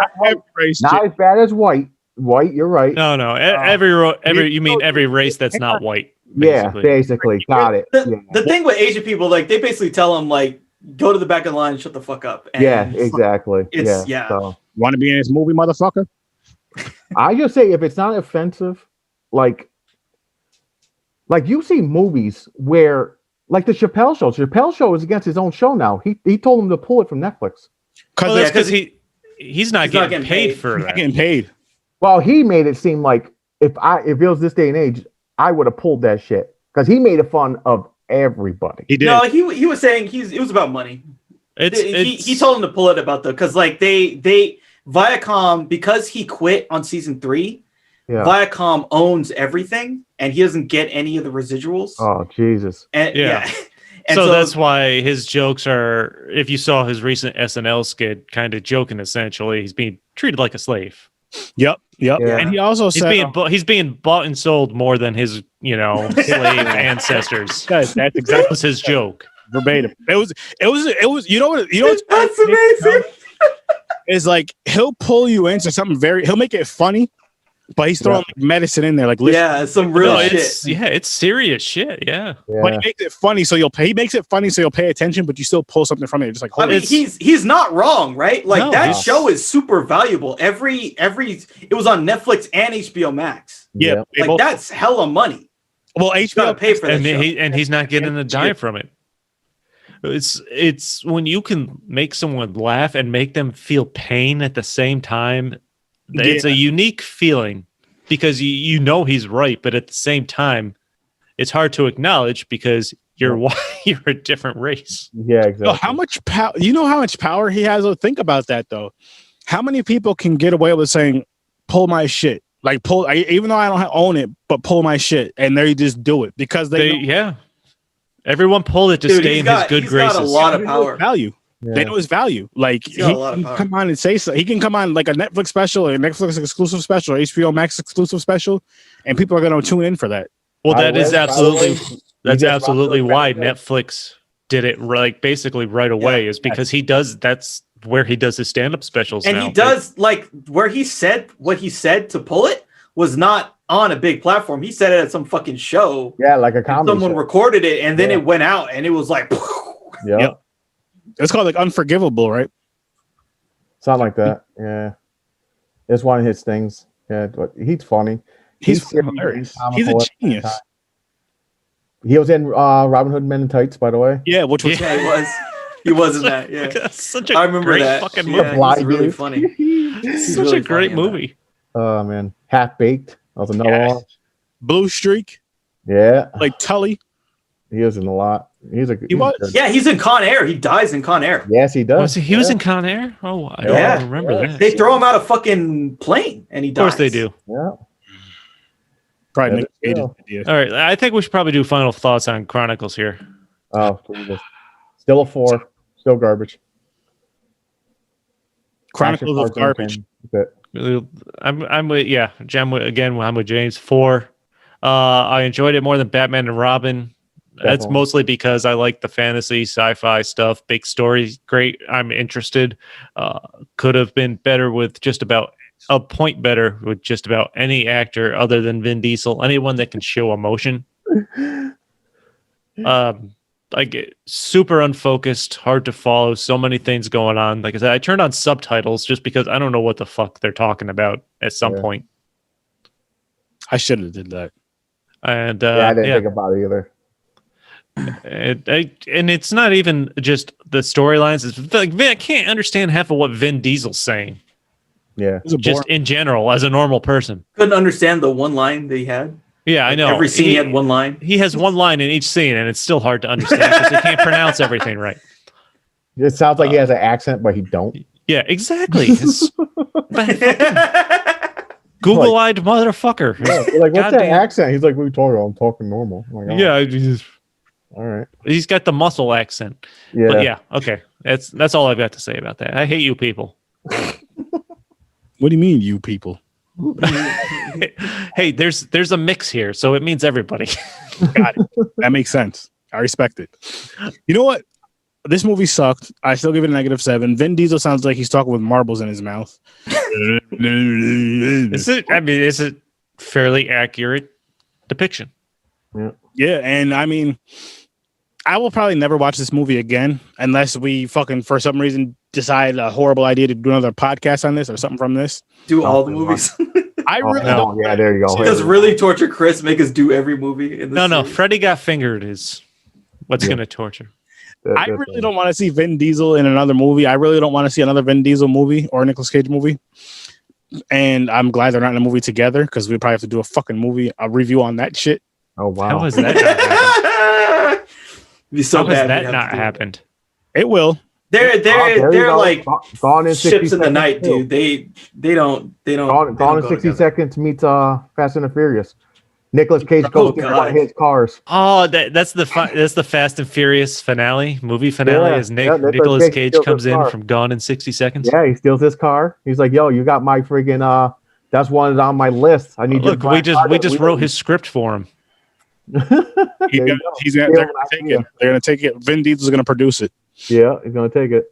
not as bad as white. White, you're right. No. You mean every race that's not white? Basically. Yeah, basically. Got it. The thing with Asian people, like they basically tell them like, go to the back of the line and shut the fuck up. And exactly. So, want to be in this movie, motherfucker? I just say if it's not offensive, like you see movies where like the Chappelle Show. Chappelle Show is against his own show now. He told him to pull it from Netflix. Because he's not getting paid for that. Not getting paid. Well, he made it seem like if it was this day and age, I would have pulled that shit because he made it fun of everybody. He did. No, he was saying it was about money. He told him to pull it about because like they Viacom, because he quit on season 3. Yeah. Viacom owns everything, and he doesn't get any of the residuals. Oh Jesus! And so that's why his jokes are. If you saw his recent SNL skit, kind of joking essentially, he's being treated like a slave. Yep. Yeah. And he also said he's being bought and sold more than his slave ancestors. That's exactly his joke. Verbatim. It was you know what that's amazing. It's like he'll pull you into something he'll make it funny, but he's throwing like medicine in there, like some real shit. It's serious shit. Yeah. But he makes it funny, so you'll pay attention, but you still pull something from it. Just like he's not wrong, right? Like that show is super valuable. It was on Netflix and HBO Max. Yeah, like that's hella money. Well, HBO got to pay for that, and he's not getting a dime from it. It's when you can make someone laugh and make them feel pain at the same time. It's a unique feeling because you know he's right, but at the same time, it's hard to acknowledge because you're you're a different race. Yeah, exactly. How much power? You know how much power he has? Think about that though. How many people can get away with saying, "Pull my shit"? Like even though I don't own it, but pull my shit, and they just do it because they Everyone pulled it to stay in his good graces. Got a lot of power. Value. Yeah. They know his value. Like he can come on and say so. He can come on like a Netflix special, a Netflix exclusive special, or HBO Max exclusive special, and people are going to tune in for that. Well, that's absolutely why Netflix did it basically right away is because he does. That's where he does his stand-up specials, and he does where he said what he said to pull it was not on a big platform. He said it at some fucking show. Yeah, like a comedy. Someone recorded it, and then it went out, and it was like, yep. It's called like Unforgivable, right? Something like that. Yeah, it's one of his things. Yeah, but he's funny. He's hilarious. He's a genius. He was in Robin Hood Men in Tights, by the way. Yeah, which was he was. He was in that. Yeah, that's such a I remember great that fucking movie. movie. He's really funny. It's such a great movie. Oh man, Half Baked. That was another one. Blue Streak. Yeah, like Tully. He was in a lot. He's in Con Air. He dies in Con Air. Yes, he does. He was in Con Air. Oh, I don't remember that. They throw him out of fucking plane, and he dies. Of course they do. Yeah. Probably. All right, I think we should probably do final thoughts on Chronicles here. Oh, still a 4. Still garbage. Chronicles of garbage. I'm with I'm with James. 4. I enjoyed it more than Batman and Robin. Definitely. That's mostly because I like the fantasy, sci-fi stuff. Big story, great. I'm interested. Could have been better with just about a point better with just about any actor other than Vin Diesel. Anyone that can show emotion. Like super unfocused, hard to follow. So many things going on. Like I said, I turned on subtitles just because I don't know what the fuck they're talking about at some point. I should have did that. And I didn't think about it either. And it's not even just the storylines. It's like I can't understand half of what Vin Diesel's saying. Yeah, just in general, as a normal person, couldn't understand the one line that he had. Yeah, I know. Every scene he had one line. He has one line in each scene, and it's still hard to understand because he can't pronounce everything right. It sounds like he has an accent, but he don't. Yeah, exactly. Google-eyed motherfucker. Yeah, like, what's that accent? He's like, what are you talking about? I'm talking normal. I'm like, oh. Yeah, all right. He's got the muscle accent. Yeah. But yeah, okay. That's all I've got to say about that. I hate you people. What do you mean, you people? Hey, there's a mix here, so it means everybody. Got it. That makes sense. I respect it. You know what? This movie sucked. I still give it a -7. Vin Diesel sounds like he's talking with marbles in his mouth. Is it fairly accurate depiction? Yeah, and I mean, I will probably never watch this movie again unless we fucking, for some reason, decide a horrible idea to do another podcast on this or something from this. Do all the movies. I really don't. Yeah, there you go. He does really torture Chris, make us do every movie in this No, series. Freddy Got Fingered is what's going to torture. I really don't want to see Vin Diesel in another movie. I really don't want to see another Vin Diesel movie or Nicolas Cage movie. And I'm glad they're not in a movie together because we probably have to do a review on that shit. Oh wow! How has that not happened? Be so How has bad that not happened? It will. They're like Gone in ships in the night, too. dude. They don't Gone in 60 seconds meets Fast and the Furious. Nicolas Cage goes to one of his cars. Oh, that's the Fast and Furious movie finale. As Nicolas Cage comes in from Gone in 60 Seconds. Yeah, he steals his car. He's like, "Yo, you got my friggin' that's one that's on my list. I need Look, we just wrote his script for him. They're gonna take it. Vin Diesel's gonna produce it. Yeah, he's gonna take it.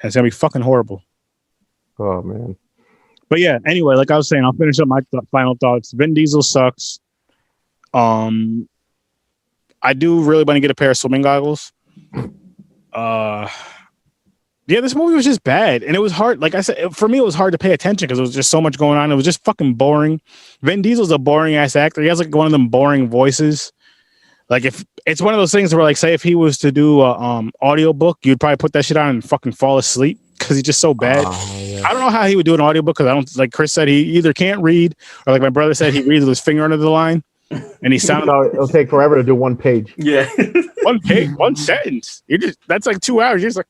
It's gonna be fucking horrible. Oh man. But yeah, anyway, like I was saying, I'll finish up my final thoughts. Vin Diesel sucks. I do really want to get a pair of swimming goggles. Yeah, this movie was just bad, and it was hard. Like I said, for me, it was hard to pay attention because there was just so much going on. It was just fucking boring. Vin Diesel's a boring ass actor. He has like one of them boring voices. Like if it's one of those things where, like, say if he was to do a audiobook, you'd probably put that shit on and fucking fall asleep because he's just so bad. Yeah. I don't know how he would do an audiobook because I don't, like Chris said, he either can't read or like my brother said, he reads with his finger under the line. and he sounded So it'll take forever to do one page. Yeah. one page, one sentence. That's like 2 hours. You're just like,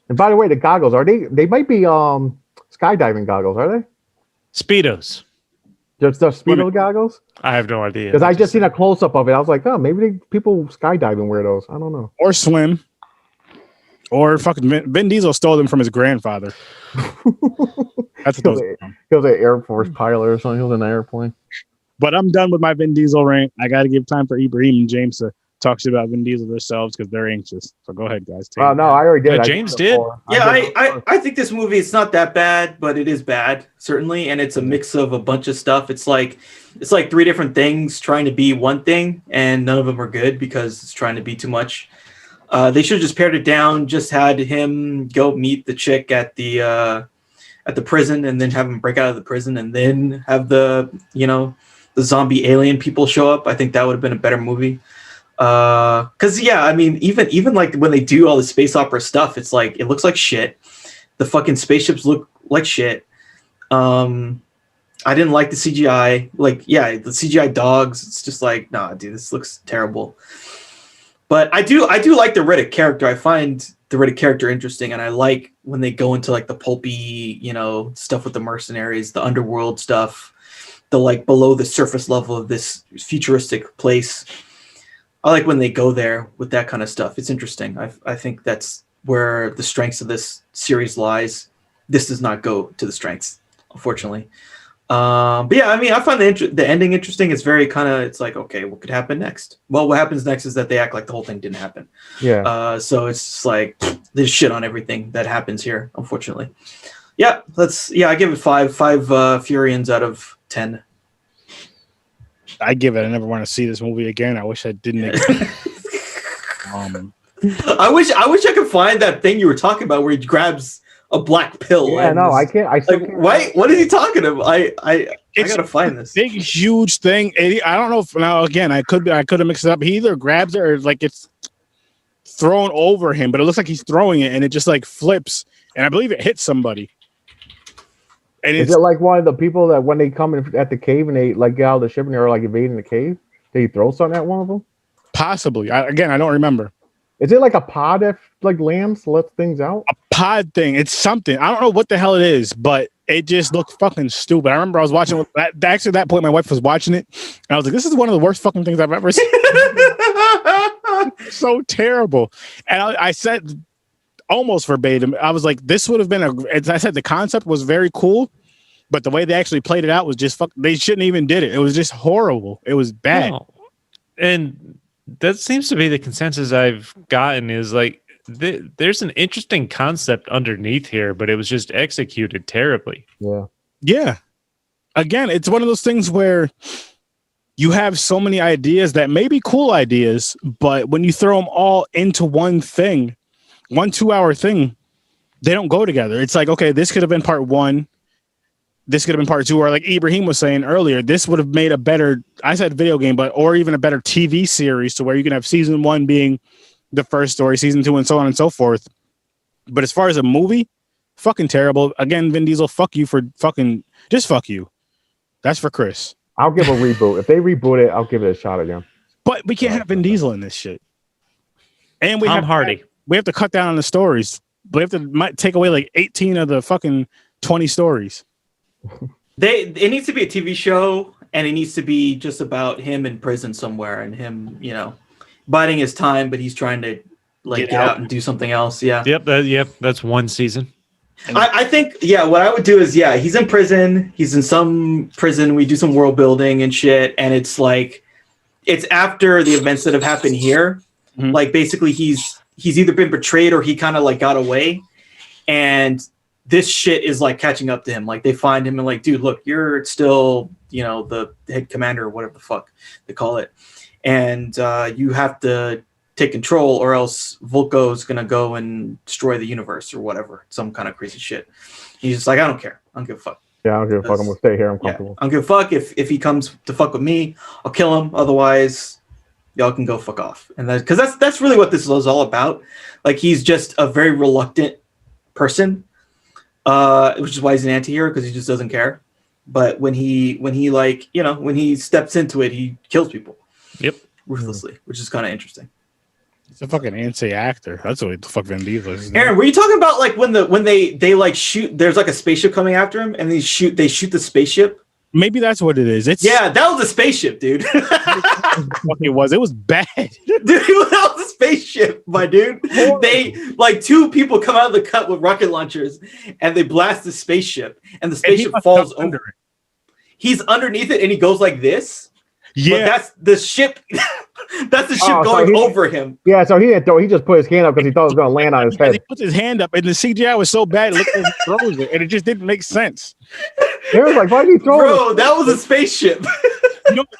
And by the way, the goggles they might be skydiving goggles, are they? Speedos. Just the Speedo goggles? I have no idea. Because I just seen a close up of it. I was like, oh, maybe people skydiving wear those. I don't know. or swim, or fucking Vin Diesel stole them from his grandfather. That's what those. He was an Air Force pilot or something. He was in an airplane. But I'm done with my Vin Diesel rant. I got to give time for Ibrahim and James to talk shit about Vin Diesel themselves because they're anxious. So go ahead, guys. Oh no, I already did. Yeah, I James did did. before. Yeah, I think this movie is not that bad, but it is bad certainly, and it's a mix of a bunch of stuff. It's like three different things trying to be one thing, and none of them are good because it's trying to be too much. They should have just pared it down. Just had him go meet the chick at the prison, and then have him break out of the prison, and then have the zombie alien people show up. I think that would have been a better movie. Because yeah, I mean, even like when they do all the space opera stuff, it's like it looks like shit. The fucking spaceships look like shit. I didn't like the CGI. Like, yeah, the CGI dogs. It's just like, nah, dude, this looks terrible. But I do like the Riddick character. I find the Riddick character interesting, and I like when they go into like the pulpy, stuff with the mercenaries, the underworld stuff, the like below the surface level of this futuristic place. I like when they go there with that kind of stuff. It's interesting. I think that's where the strengths of this series lies. This does not go to the strengths, unfortunately. But yeah, I mean, I find the ending interesting. It's very it's like, okay, what could happen next? Well, what happens next is that they act like the whole thing didn't happen. Yeah. So it's just like there's shit on everything that happens here, unfortunately. Yeah, I give it five Furians out of 10. I give it. I never want to see this movie again. I wish I didn't. I wish I could find that thing you were talking about where he grabs a black pill. Yeah, no, I can't. I still can't. Wait, what is he talking about? I gotta find this big, huge thing. I don't know if now again I could have mixed it up. He either grabs it or like it's thrown over him, but it looks like he's throwing it and it just like flips, and I believe it hits somebody. And is it like one of the people that when they come in at the cave and they like get out of the ship and they're like invading the cave, did he throw something at one of them? Possibly. I don't remember. Is it like a pod that like lambs lets things out? A pod thing. It's something. I don't know what the hell it is, but it just looked fucking stupid. I remember I was watching actually at that point my wife was watching it and I was like, this is one of the worst fucking things I've ever seen. So terrible. And I said almost verbatim, I was like, this would have been as I said, the concept was very cool, but the way they actually played it out was just they shouldn't even did it. It was just horrible. It was bad. No. And that seems to be the consensus I've gotten is like there's an interesting concept underneath here, but it was just executed terribly. Yeah. Again, it's one of those things where you have so many ideas that may be cool ideas, but when you throw them all into one thing, 2-hour thing, they don't go together. It's like, okay, this could have been part 1. This could have been part 2, or like Ibrahim was saying earlier, this would have made a better, I said video game, or even a better TV series to where you can have season 1 being the first story, season 2, and so on and so forth. But as far as a movie, fucking terrible. Again, Vin Diesel, fuck you for just fuck you. That's for Chris. I'll give a reboot. If they reboot it, I'll give it a shot again. But we can't have Vin Diesel in this shit. And Tom Hardy. We have to cut down on the stories. We have to take away like 18 of the fucking 20 stories. It needs to be a TV show, and it needs to be just about him in prison somewhere and him, biding his time, but he's trying to get out and do something else. Yeah. Yep. That's one season. I think, what I would do is, he's in prison. He's in some prison. We do some world building and shit. And it's like, it's after the events that have happened here. Mm-hmm. Like basically he's either been betrayed or he kind of like got away. And this shit is like catching up to him. Like they find him and like, dude, look, you're still, the head commander or whatever the fuck they call it. And you have to take control or else Volko's going to go and destroy the universe or whatever. Some kind of crazy shit. He's just like, I don't care. I don't give a fuck. Yeah, I don't give a fuck. I'm going to stay here. I'm comfortable. I don't give a fuck. If he comes to fuck with me, I'll kill him. Otherwise, y'all can go fuck off. And that's really what this is all about. Like he's just a very reluctant person. Which is why he's an anti-hero, because he just doesn't care. but when he like, you know, when he steps into it, he kills people. Yep. Ruthlessly, which is kind of interesting. He's a fucking anti-actor. That's what the fuck Vin Diesel is. Aaron, were you talking about like when they like shoot? There's like a spaceship coming after him, and they shoot the spaceship. Maybe that's what it is. It's Yeah, that was a spaceship, dude. it was. It was bad. Dude, that was a spaceship, my dude. They like two people come out of the cut with rocket launchers, and they blast the spaceship, and the spaceship falls over. It. He's underneath it, and he goes like this. Yeah, But that's the ship. That's the ship going over him. Yeah, so he just put his hand up because he thought it was going to land on his because head. he puts his hand up, and the CGI was so bad, it looked like he throws it, and it just didn't make sense. He was like, "Why did he throw it?" Bro, that was a spaceship.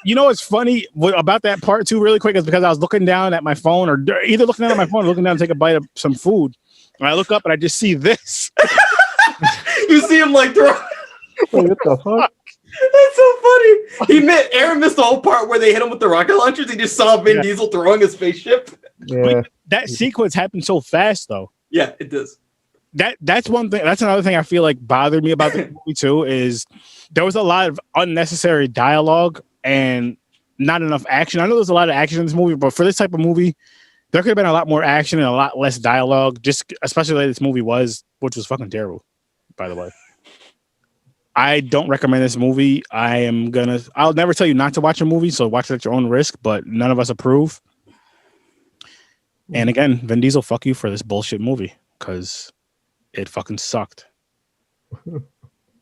You know what's funny about that part too, really quick, is because I was looking down at my phone, or either looking down at my phone or looking down to take a bite of some food, and I look up and I just see this. You see him like throw. Wait, what the fuck? That's so funny. Aaron missed the whole part where they hit him with the rocket launchers. He just saw Vin Diesel throwing a spaceship. Yeah, That sequence happened so fast, though. Yeah, it does. That's one thing. That's another thing I feel like bothered me about the movie too. Is there was a lot of unnecessary dialogue and not enough action. I know there's a lot of action in this movie, but for this type of movie, there could have been a lot more action and a lot less dialogue. Just especially the way this movie was, which was fucking terrible, by the way. I don't recommend this movie. I'll never tell you not to watch a movie, so watch it at your own risk, but none of us approve. And again, Vin Diesel, fuck you for this bullshit movie, because it fucking sucked.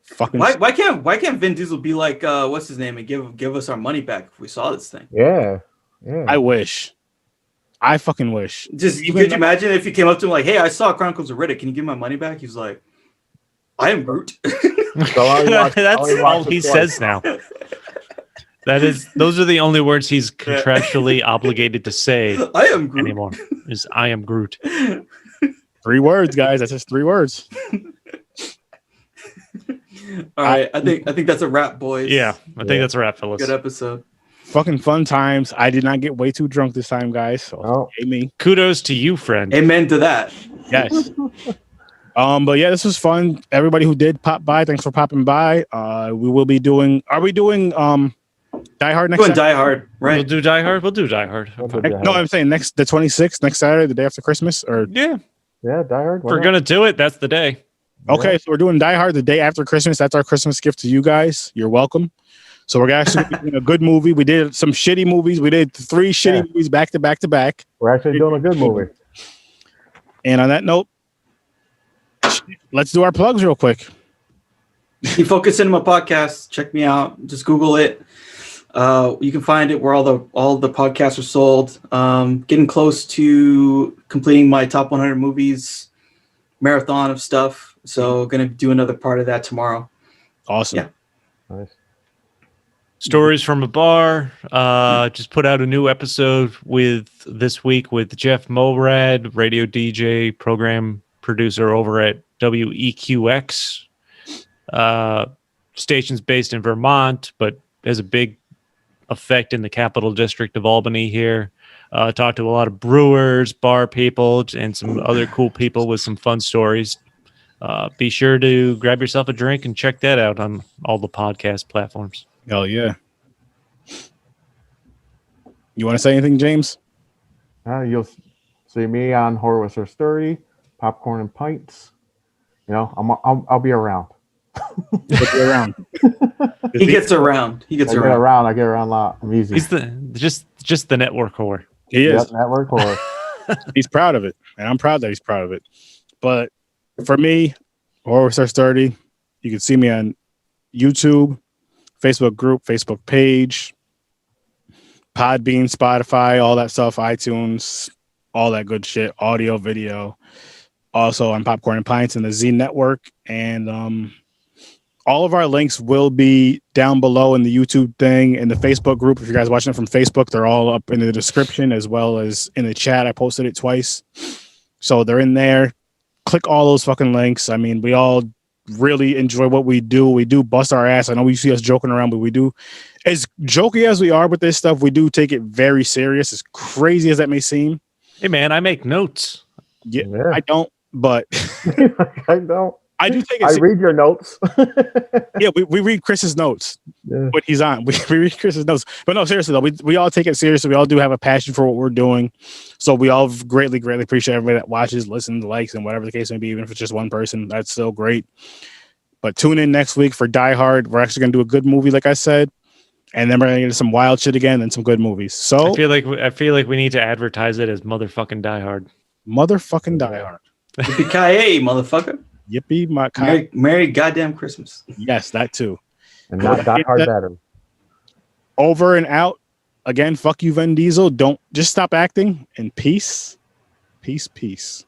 Fucking Why can't Vin Diesel be like what's his name and give us our money back if we saw this thing? yeah. I wish. I fucking wish. Could you imagine if he came up to him like, "Hey, I saw Chronicles of Riddick. Can you give me my money back?" He's like, "I am Groot." That's all he says now. Those are the only words he's contractually obligated to say I am Groot anymore. Is I am Groot. 3 words, guys. That's just 3 words. All right, I think that's a wrap, boys. Yeah, I think that's a wrap, fellas. Good episode. Fucking fun times. I did not get way too drunk this time, guys. So me. Kudos to you, friend. Amen to that. Yes. But yeah, this was fun. Everybody who did pop by, thanks for popping by. We will be doing. Are we doing Die Hard next? Doing Die Hard, right? We'll do Die Hard. We'll do Die Hard. No, I'm saying the 26th, next Saturday, the day after Christmas, or Yeah, Die Hard. if we're gonna do it, that's the day. okay. So we're doing Die Hard the day after Christmas. That's our Christmas gift to you guys. You're welcome. So we're actually doing a good movie. We did some shitty movies. We did 3 shitty movies back to back to back. We're actually doing a good movie. And on that note, let's do our plugs real quick. The Focus Cinema Podcast. Check me out. Just Google it. You can find it where all the podcasts are sold. Getting close to completing my top 100 movies marathon of stuff. So going to do another part of that tomorrow. Awesome. Yeah. Nice. Stories from a Bar. Just put out a new episode this week with Jeff Morad, radio DJ, program producer over at WEQX. Station's based in Vermont, but has a big effect in the Capital District of Albany here. Talked to a lot of brewers, bar people, and some other cool people with some fun stories. Be sure to grab yourself a drink and check that out on all the podcast platforms. Hell yeah. You want to say anything, James? You'll see me on Horror with Sir Sturdy, Popcorn and Pints. You know, I'll be around. He'll be around. He gets around. I get around a lot. I'm easy. He's just the network whore. He is. Network horror. He's proud of it, and I'm proud that he's proud of it. But for me, Horror with Sir Sturdy, you can see me on YouTube, Facebook group, Facebook page, Podbean, Spotify, all that stuff, iTunes, all that good shit, audio, video. Also on Popcorn and Pints and the Z Network. And all of our links will be down below in the YouTube thing and the Facebook group. If you guys are watching it from Facebook, they're all up in the description as well as in the chat. I posted it twice. So they're in there. Click all those fucking links. I mean, we all really enjoy what we do. We do bust our ass. I know you see us joking around, but we do. As jokey as we are with this stuff, we do take it very serious. As crazy as that may seem. Hey, man, I make notes. Yeah. I don't, but I don't. I do take it. I read your notes. Yeah, we read Chris's notes. Yeah. What he's on. We read Chris's notes. But no, seriously though, we all take it seriously. We all do have a passion for what we're doing. So we all greatly appreciate everybody that watches, listens, likes, and whatever the case may be. Even if it's just one person, that's still great. But tune in next week for Die Hard. We're actually gonna do a good movie, like I said, and then we're gonna get some wild shit again and some good movies. So I feel like we need to advertise it as motherfucking Die Hard. Motherfucking Die Hard. Yippee-ki-yay, motherfucker. Yippee my Merry goddamn Christmas. Yes, that too. And not Die Hard better. Over and out. Again, fuck you, Vin Diesel. Don't just stop acting and peace. Peace.